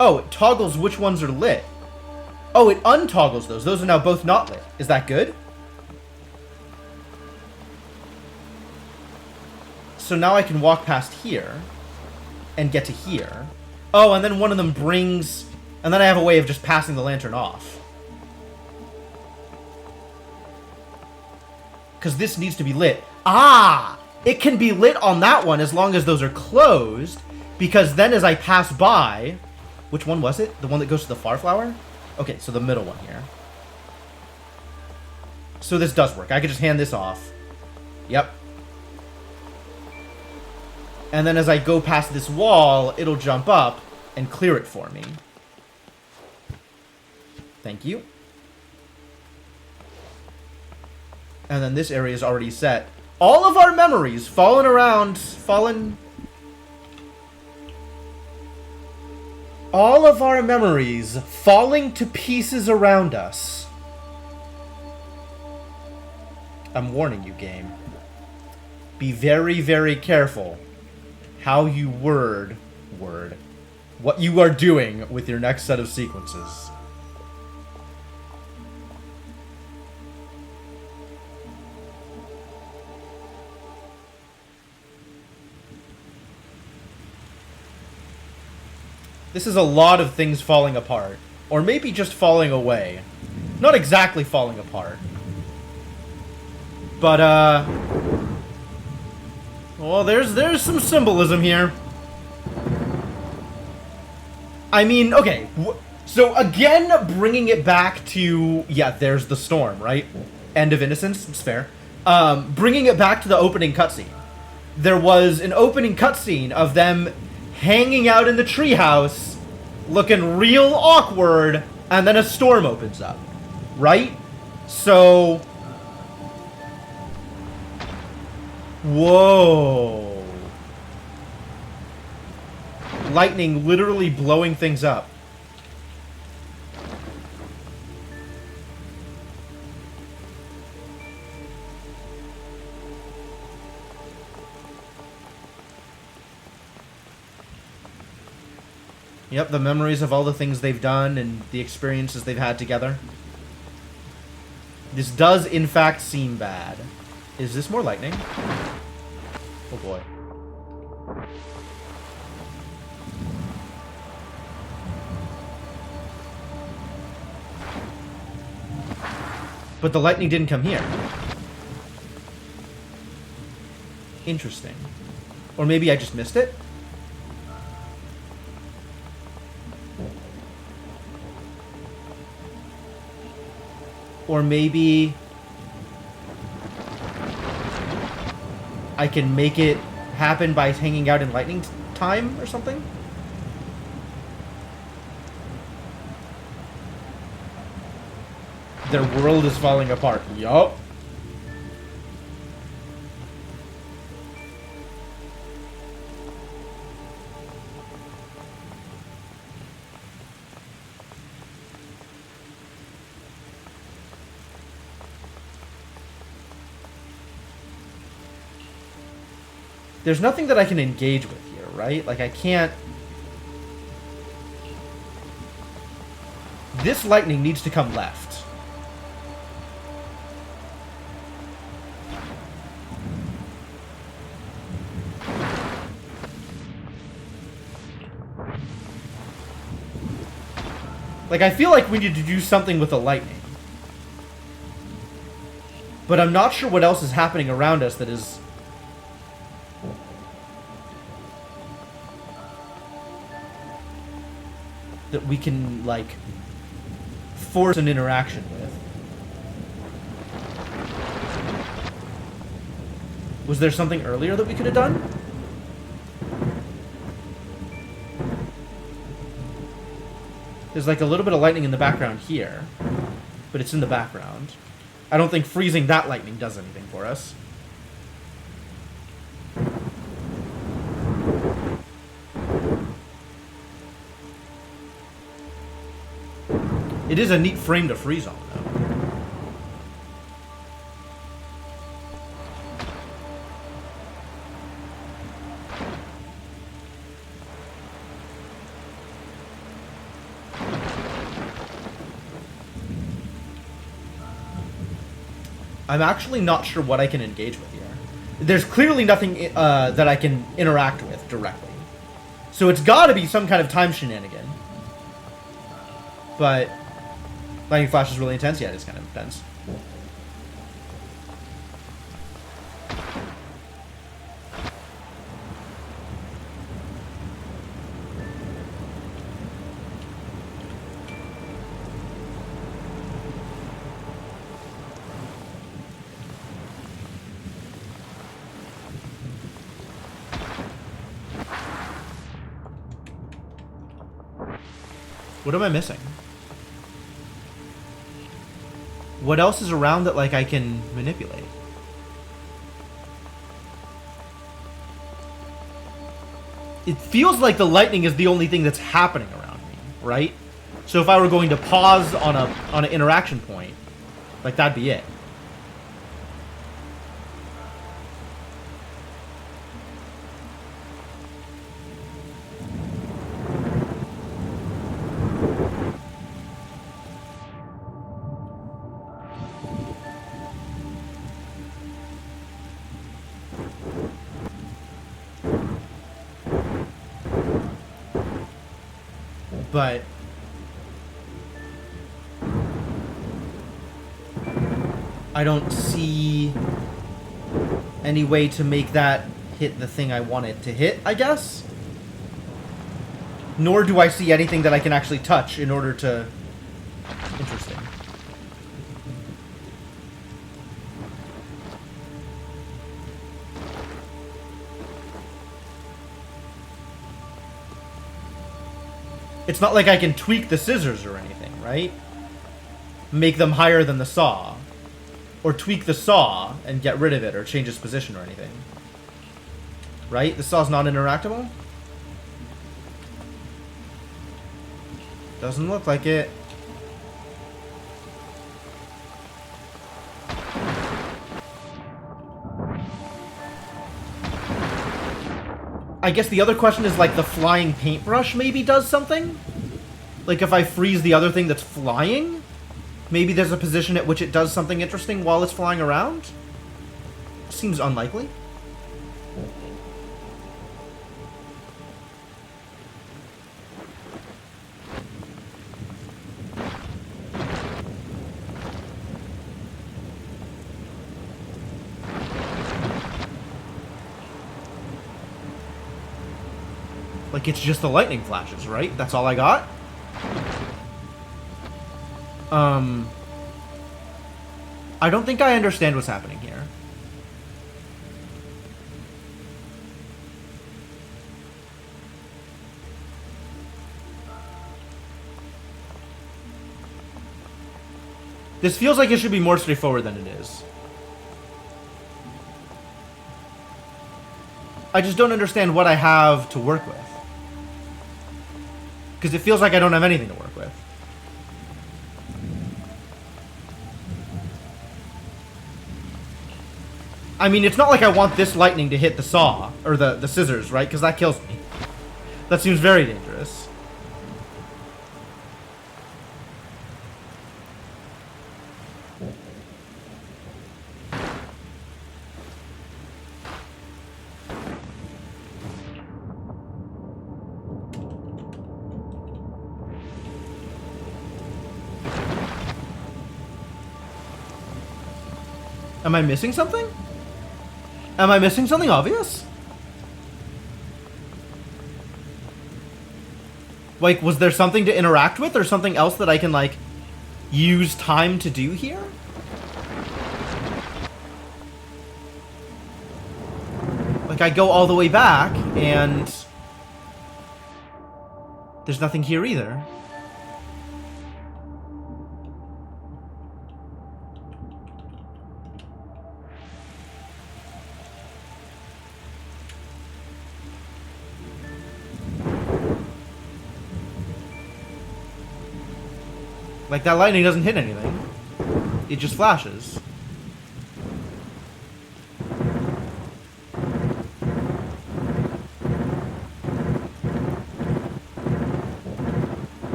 Oh, it toggles which ones are lit. Oh, it untoggles those. Those are now both not lit. Is that good? So now I can walk past here and get to here. Oh, and then one of them brings... And then I have a way of just passing the lantern off. Because this needs to be lit. Ah! It can be lit on that one as long as those are closed. Because then as I pass by... Which one was it? The one that goes to the Farflower? Okay, so the middle one here. So this does work. I could just hand this off. Yep. And then as I go past this wall, it'll jump up and clear it for me. Thank you. And then this area is already set. All of our memories falling around, all of our memories falling to pieces around us. I'm warning you, game. Be very, very careful how you word what you are doing with your next set of sequences. This is a lot of things falling apart. Or maybe just falling away. Not exactly falling apart. But, well, there's some symbolism here. I mean, okay. So, again, bringing it back to... Yeah, there's the storm, right? End of Innocence. It's fair. Bringing it back to the opening cutscene. There was an opening cutscene of them hanging out in the treehouse, looking real awkward, and then a storm opens up, right? So... Whoa. Lightning literally blowing things up. Yep, the memories of all the things they've done and the experiences they've had together. This does, in fact, seem bad. Is this more lightning? Oh, boy. But the lightning didn't come here. Interesting. Or maybe I just missed it? Or maybe I can make it happen by hanging out in lightning time or something? Their world is falling apart. Yup. There's nothing that I can engage with here, right? Like, I can't... This lightning needs to come left. Like, I feel like we need to do something with the lightning. But I'm not sure what else is happening around us that is... that we can, like, force an interaction with. Was there something earlier that we could have done? There's, like, a little bit of lightning in the background here, but it's in the background. I don't think freezing that lightning does anything for us. It is a neat frame to freeze on, though. I'm actually not sure what I can engage with here. There's clearly nothing that I can interact with directly. So it's gotta be some kind of time shenanigan. But... Lightning Flash is really intense? Yeah, it is kind of intense. What am I missing? What else is around that, like, I can manipulate? It feels like the lightning is the only thing that's happening around me, right? So if I were going to pause on an interaction point, like, that'd be it. But... I don't see any way to make that hit the thing I want it to hit, I guess. Nor do I see anything that I can actually touch in order to... Interesting. It's not like I can tweak the scissors or anything, right? Make them higher than the saw. Or tweak the saw and get rid of it or change its position or anything. Right? The saw's not interactable? Doesn't look like it. I guess the other question is, like, the flying paintbrush maybe does something? Like, if I freeze the other thing that's flying, maybe there's a position at which it does something interesting while it's flying around? Seems unlikely. Like, it's just the lightning flashes, right? That's all I got? I don't think I understand what's happening here. This feels like it should be more straightforward than it is. I just don't understand what I have to work with. Because it feels like I don't have anything to work with. I mean, it's not like I want this lightning to hit the saw, or the scissors, right? Because that kills me. That seems very dangerous. Am I missing something? Am I missing something obvious? Like, was there something to interact with or something else that I can, like, use time to do here? Like, I go all the way back and there's nothing here either. Like, that lightning doesn't hit anything. It just flashes.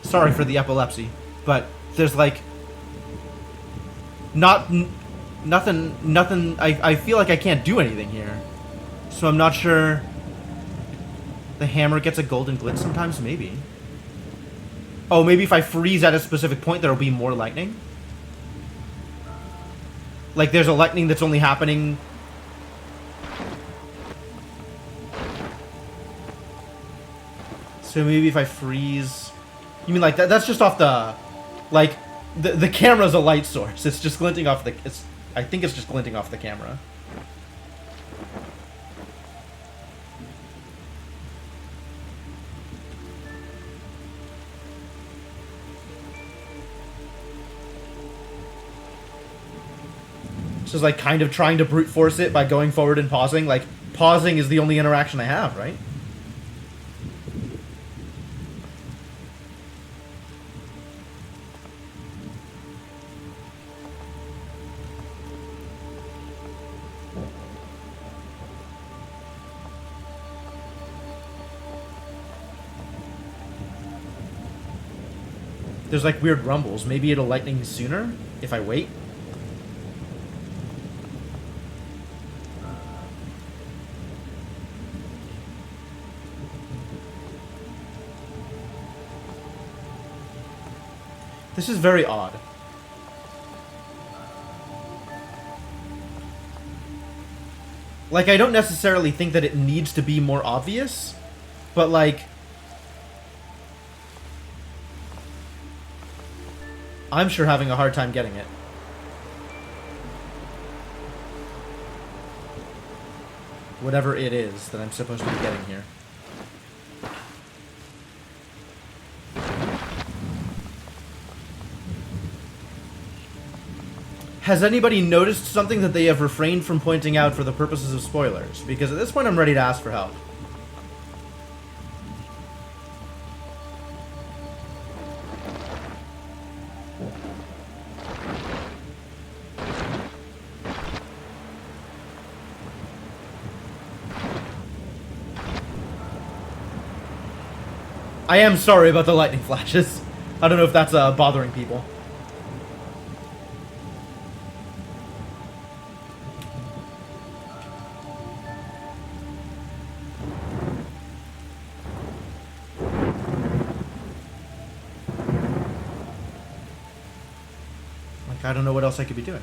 Sorry for the epilepsy, but there's, like, nothing, I feel like I can't do anything here. So I'm not sure. The hammer gets a golden glitch sometimes, maybe. Oh, maybe if I freeze at a specific point, there'll be more lightning? Like, there's a lightning that's only happening... So maybe if I freeze... You mean, like, that's just off the... Like, the camera's a light source. It's just glinting off the... I think it's just glinting off the camera. Just, like, kind of trying to brute force it by going forward and pausing. Like, pausing is the only interaction I have, right? There's, like, weird rumbles. Maybe it'll lightning sooner if I wait. This is very odd. Like, I don't necessarily think that it needs to be more obvious, but, like, I'm sure having a hard time getting it. Whatever it is that I'm supposed to be getting here. Has anybody noticed something that they have refrained from pointing out for the purposes of spoilers? Because at this point I'm ready to ask for help. I am sorry about the lightning flashes. I don't know if that's bothering people. Like, I don't know what else I could be doing.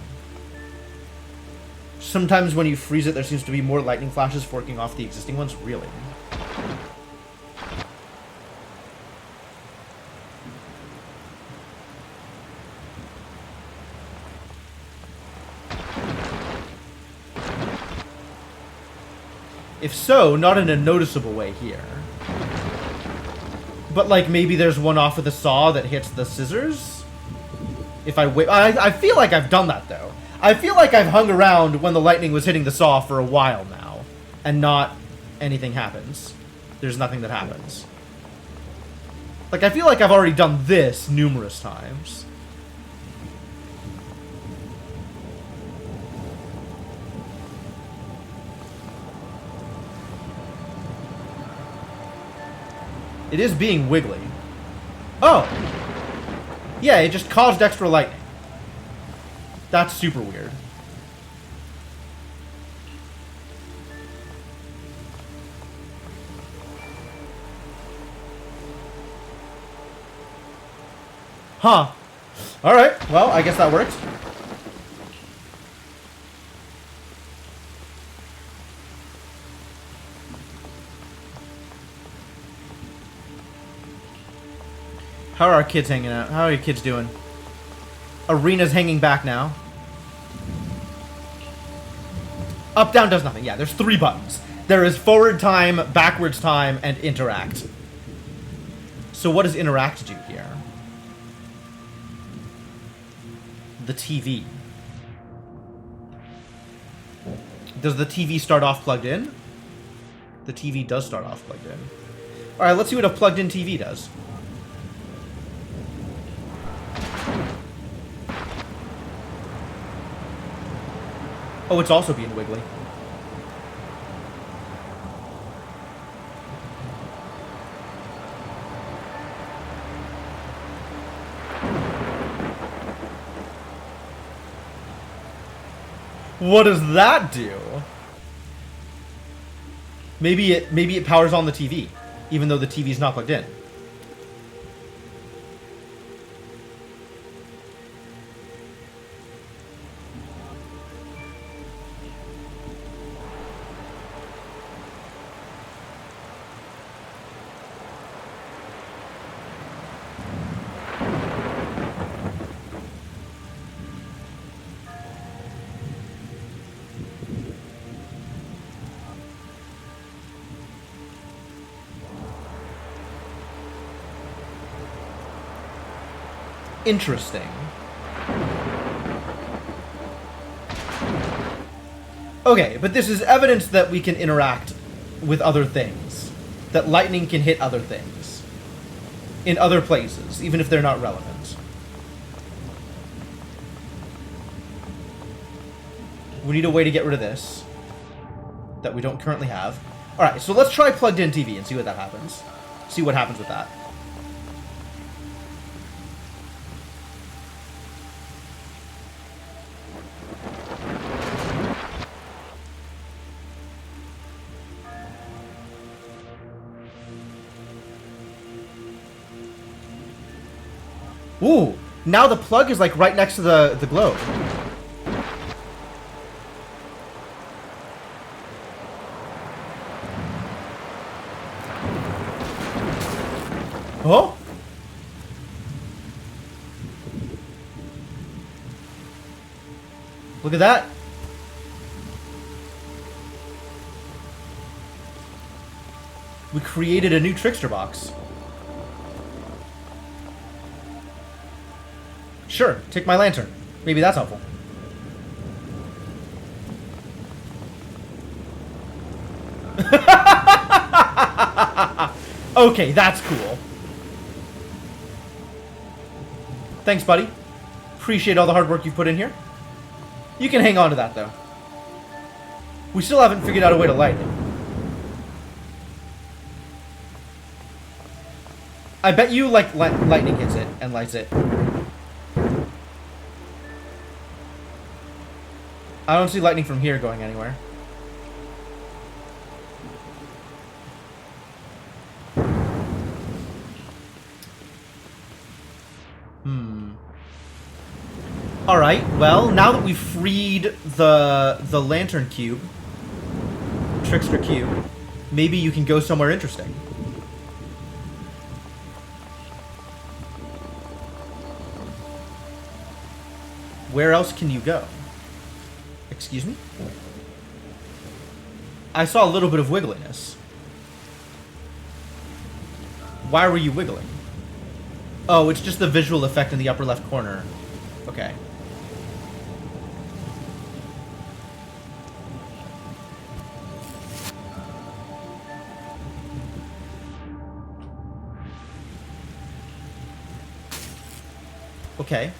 Sometimes when you freeze it, there seems to be more lightning flashes forking off the existing ones. Really? If so, not in a noticeable way here. But, like, maybe there's one off of the saw that hits the scissors? If I wait... I feel like I've done that, though. I feel like I've hung around when the lightning was hitting the saw for a while now. And not anything happens. There's nothing that happens. Like, I feel like I've already done this numerous times. It is being wiggly. Oh! Yeah, it just caused extra lightning. That's super weird. Huh. Alright, well, I guess that worked. How are our kids hanging out? How are your kids doing? Arena's hanging back now. Up, down does nothing. Yeah, there's 3 buttons. There is forward time, backwards time, and interact. So what does interact do here? The TV. Does the TV start off plugged in? The TV does start off plugged in. Alright, let's see what a plugged-in TV does. Oh, it's also being wiggly. What does that do? Maybe it powers on the TV, even though the TV's not plugged in. Interesting. Okay, but this is evidence that we can interact with other things. That lightning can hit other things. In other places, even if they're not relevant. We need a way to get rid of this. That we don't currently have. Alright, so let's try plugged-in TV and see what that happens. See what happens with that. Ooh, now the plug is like right next to the globe. Look at that. We created a new trickster box. Sure, take my lantern. Maybe that's helpful. Okay, that's cool. Thanks, buddy. Appreciate all the hard work you've put in here. You can hang on to that, though. We still haven't figured out a way to light it. I bet you, like, lightning hits it and lights it. I don't see lightning from here going anywhere. Alright, well, now that we've freed the lantern cube, trickster cube, maybe you can go somewhere interesting. Where else can you go? Excuse me? I saw a little bit of wiggliness. Why were you wiggling? Oh, it's just the visual effect in the upper left corner. Okay. Okay.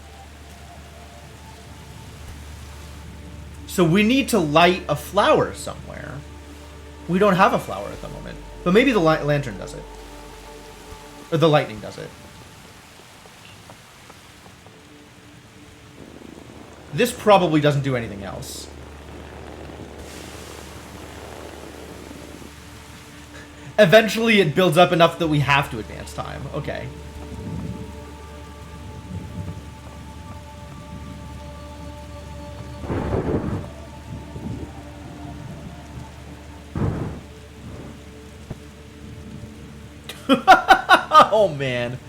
So we need to light a flower somewhere. We don't have a flower at the moment. But maybe the lantern does it. Or the lightning does it. This probably doesn't do anything else. Eventually it builds up enough that we have to advance time. Okay. Oh, man.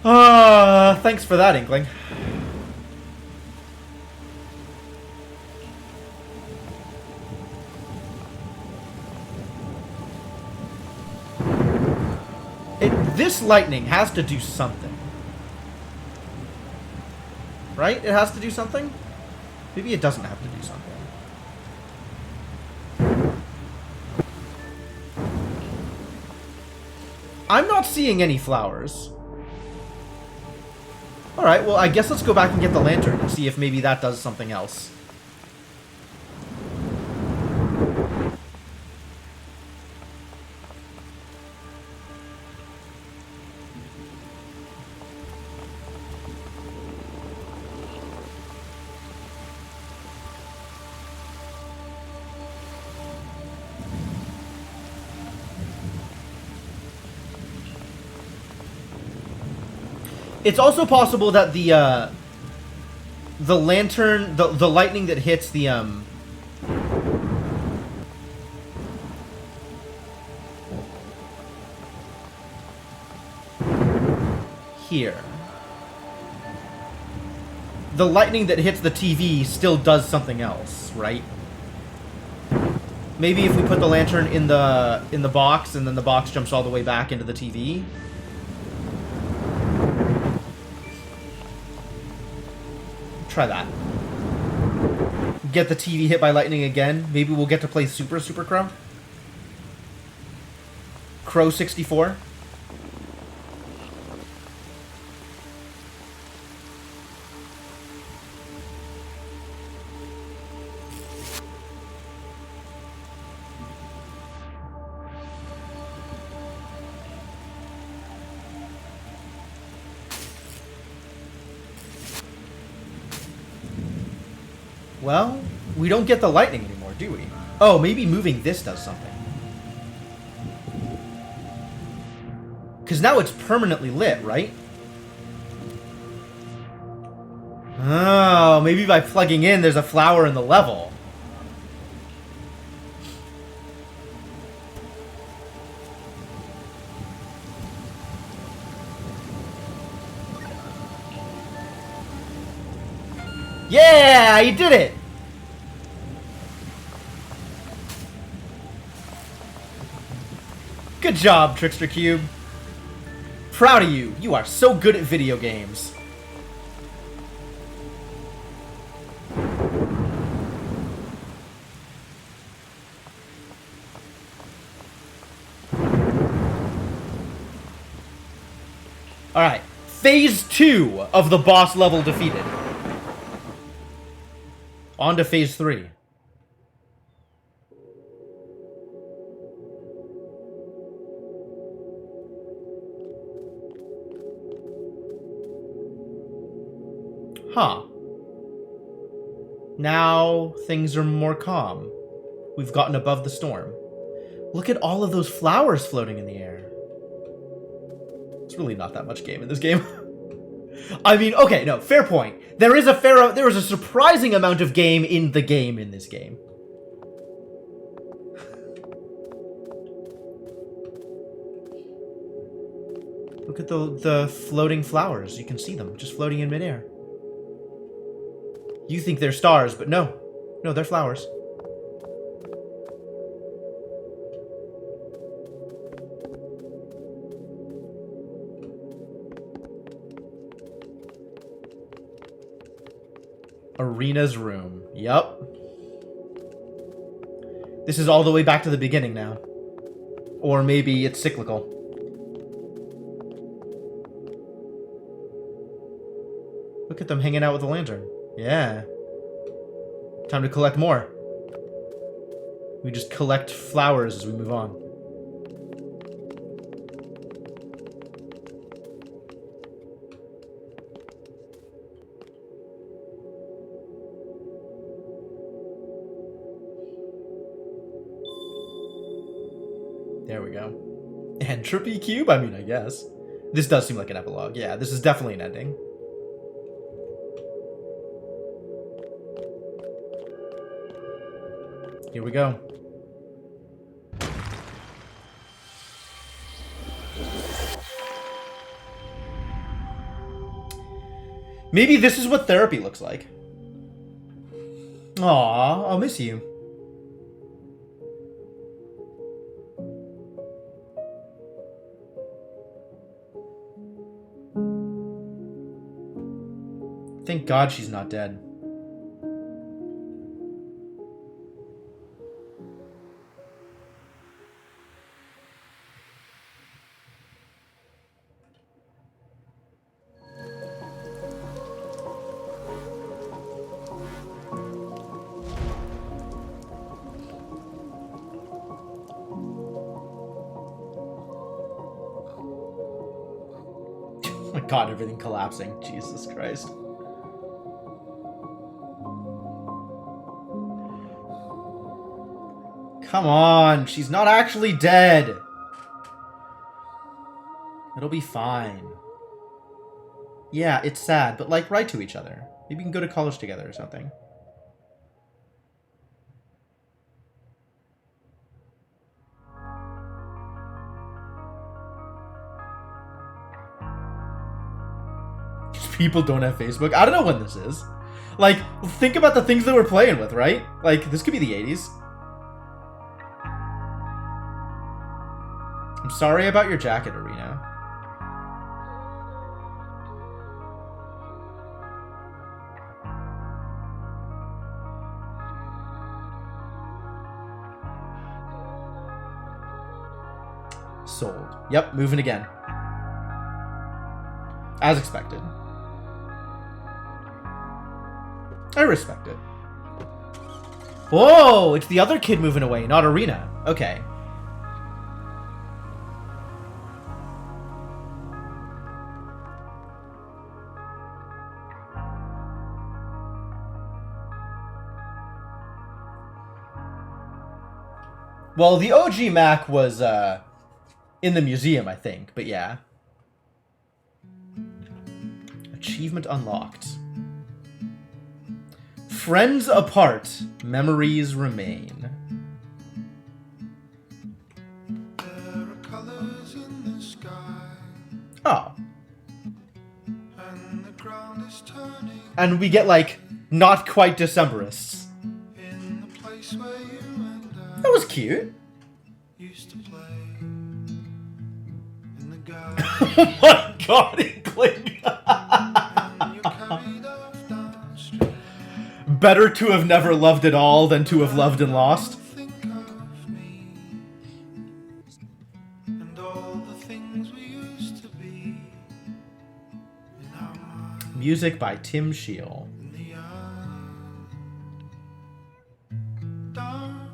Thanks for that, Inkling. This lightning has to do something. Right? It has to do something? Maybe it doesn't have to do something. I'm not seeing any flowers. Alright, well, I guess let's go back and get the lantern and see if maybe that does something else. It's also possible that the lantern, the lightning that hits the here. The lightning that hits the TV still does something else, right? Maybe if we put the lantern in the box and then the box jumps all the way back into the TV. Try that. Get the TV hit by lightning again. Maybe we'll get to play Super Crow. Crow 64. Well, we don't get the lightning anymore, do we? Oh, maybe moving this does something. Because now it's permanently lit, right? Oh, maybe by plugging in, there's a flower in the level. Yeah, you did it! Good job, Trickster Cube. Proud of you. You are so good at video games. Alright. Phase 2 of the boss level defeated. On to Phase 3. Huh. Now things are more calm. We've gotten above the storm. Look at all of those flowers floating in the air. It's really not that much game in this game. I mean, okay, no, fair point. There is a surprising amount of game in this game. Look at the floating flowers. You can see them just floating in midair. You think they're stars, but no. No, they're flowers. Arena's room. Yup. This is all the way back to the beginning now. Or maybe it's cyclical. Look at them hanging out with the lantern. Yeah. Time to collect more. We just collect flowers as we move on. There we go. Entropy Cube? I mean, I guess. This does seem like an epilogue. Yeah, this is definitely an ending. Here we go. Maybe this is what therapy looks like. Aw, I'll miss you. Thank God she's not dead. Oh my God, everything collapsing. Jesus Christ. Come on, she's not actually dead. It'll be fine. Yeah, it's sad, but like, write to each other. Maybe we can go to college together or something. People don't have Facebook. I don't know when this is. Like, think about the things that we're playing with, right? Like, this could be the 80s. I'm sorry about your jacket, Arena. Sold. Yep, moving again. As expected. I respect it. Whoa, it's the other kid moving away, not Arena. Okay. Well, the OG Mac was in the museum, I think, but yeah. Achievement unlocked. Friends apart, memories remain. There are colors in the sky, Oh. and the ground is turning. turning And we get, like, not quite Decemberists. in the place where you and I That was cute. used to play. In the garden, Oh my god, Inkling. and you carried off downstream. Better to have never loved at all than to have loved and lost. Think of me and all the things we used to be in our mind. Music by Tim Scheel. In the dawn,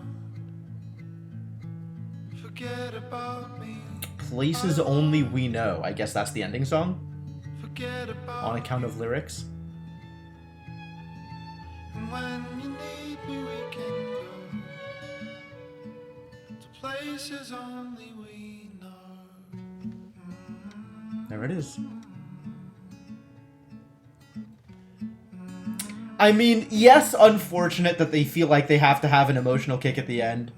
forget about me. Places Only We Know. I guess that's the ending song. Forget about On account of lyrics. and when you need me, we can go to places only we know. There it is. I mean, yes, unfortunate that they feel like they have to have an emotional kick at the end,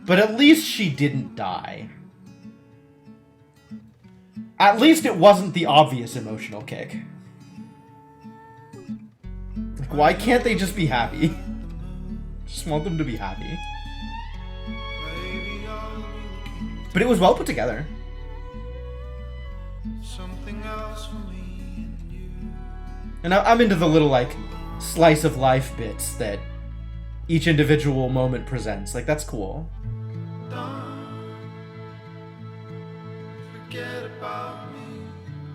but at least she didn't die. At least it wasn't the obvious emotional kick. Like, why can't they just be happy? Just want them to be happy. Maybe I'll be looking But it was well put together. for something else for me and you. And I'm into the little, like, slice of life bits that each individual moment presents. Like, that's cool. Don't forget about me.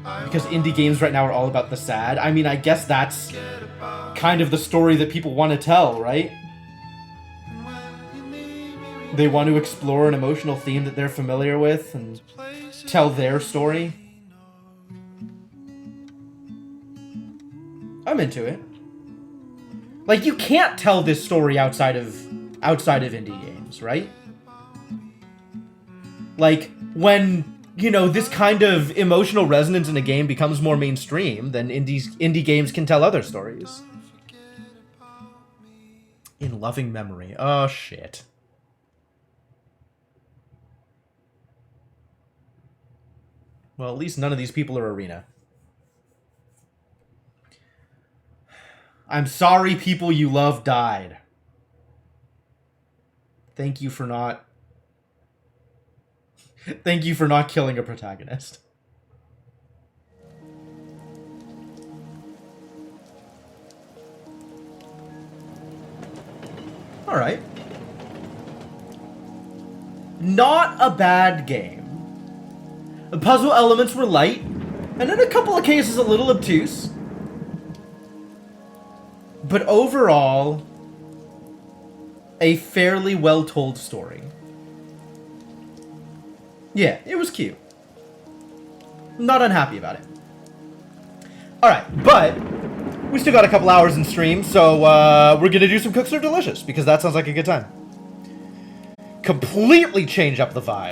I Because indie games right now are all about the sad. I mean, I guess that's forget about kind of the story that people want to tell, right? and when you need me, we They want to explore an emotional theme that they're familiar with and places tell their story. we know. I'm into it. Like, you can't tell this story outside of indie games, right? Like, when, you know, this kind of emotional resonance in a game becomes more mainstream, then indie games can tell other stories. Forget about me. In loving memory. Oh, shit. Well, at least none of these people are Arena. I'm sorry people you love died. Thank you for not... Thank you for not killing a protagonist. Alright. Not a bad game. The puzzle elements were light, and in a couple of cases a little obtuse. But overall, a fairly well-told story. Yeah, it was cute. Not unhappy about it. Alright, but we still got a couple hours in stream, so we're gonna do some Cook Serve Delicious, because that sounds like a good time. Completely change up the vibe.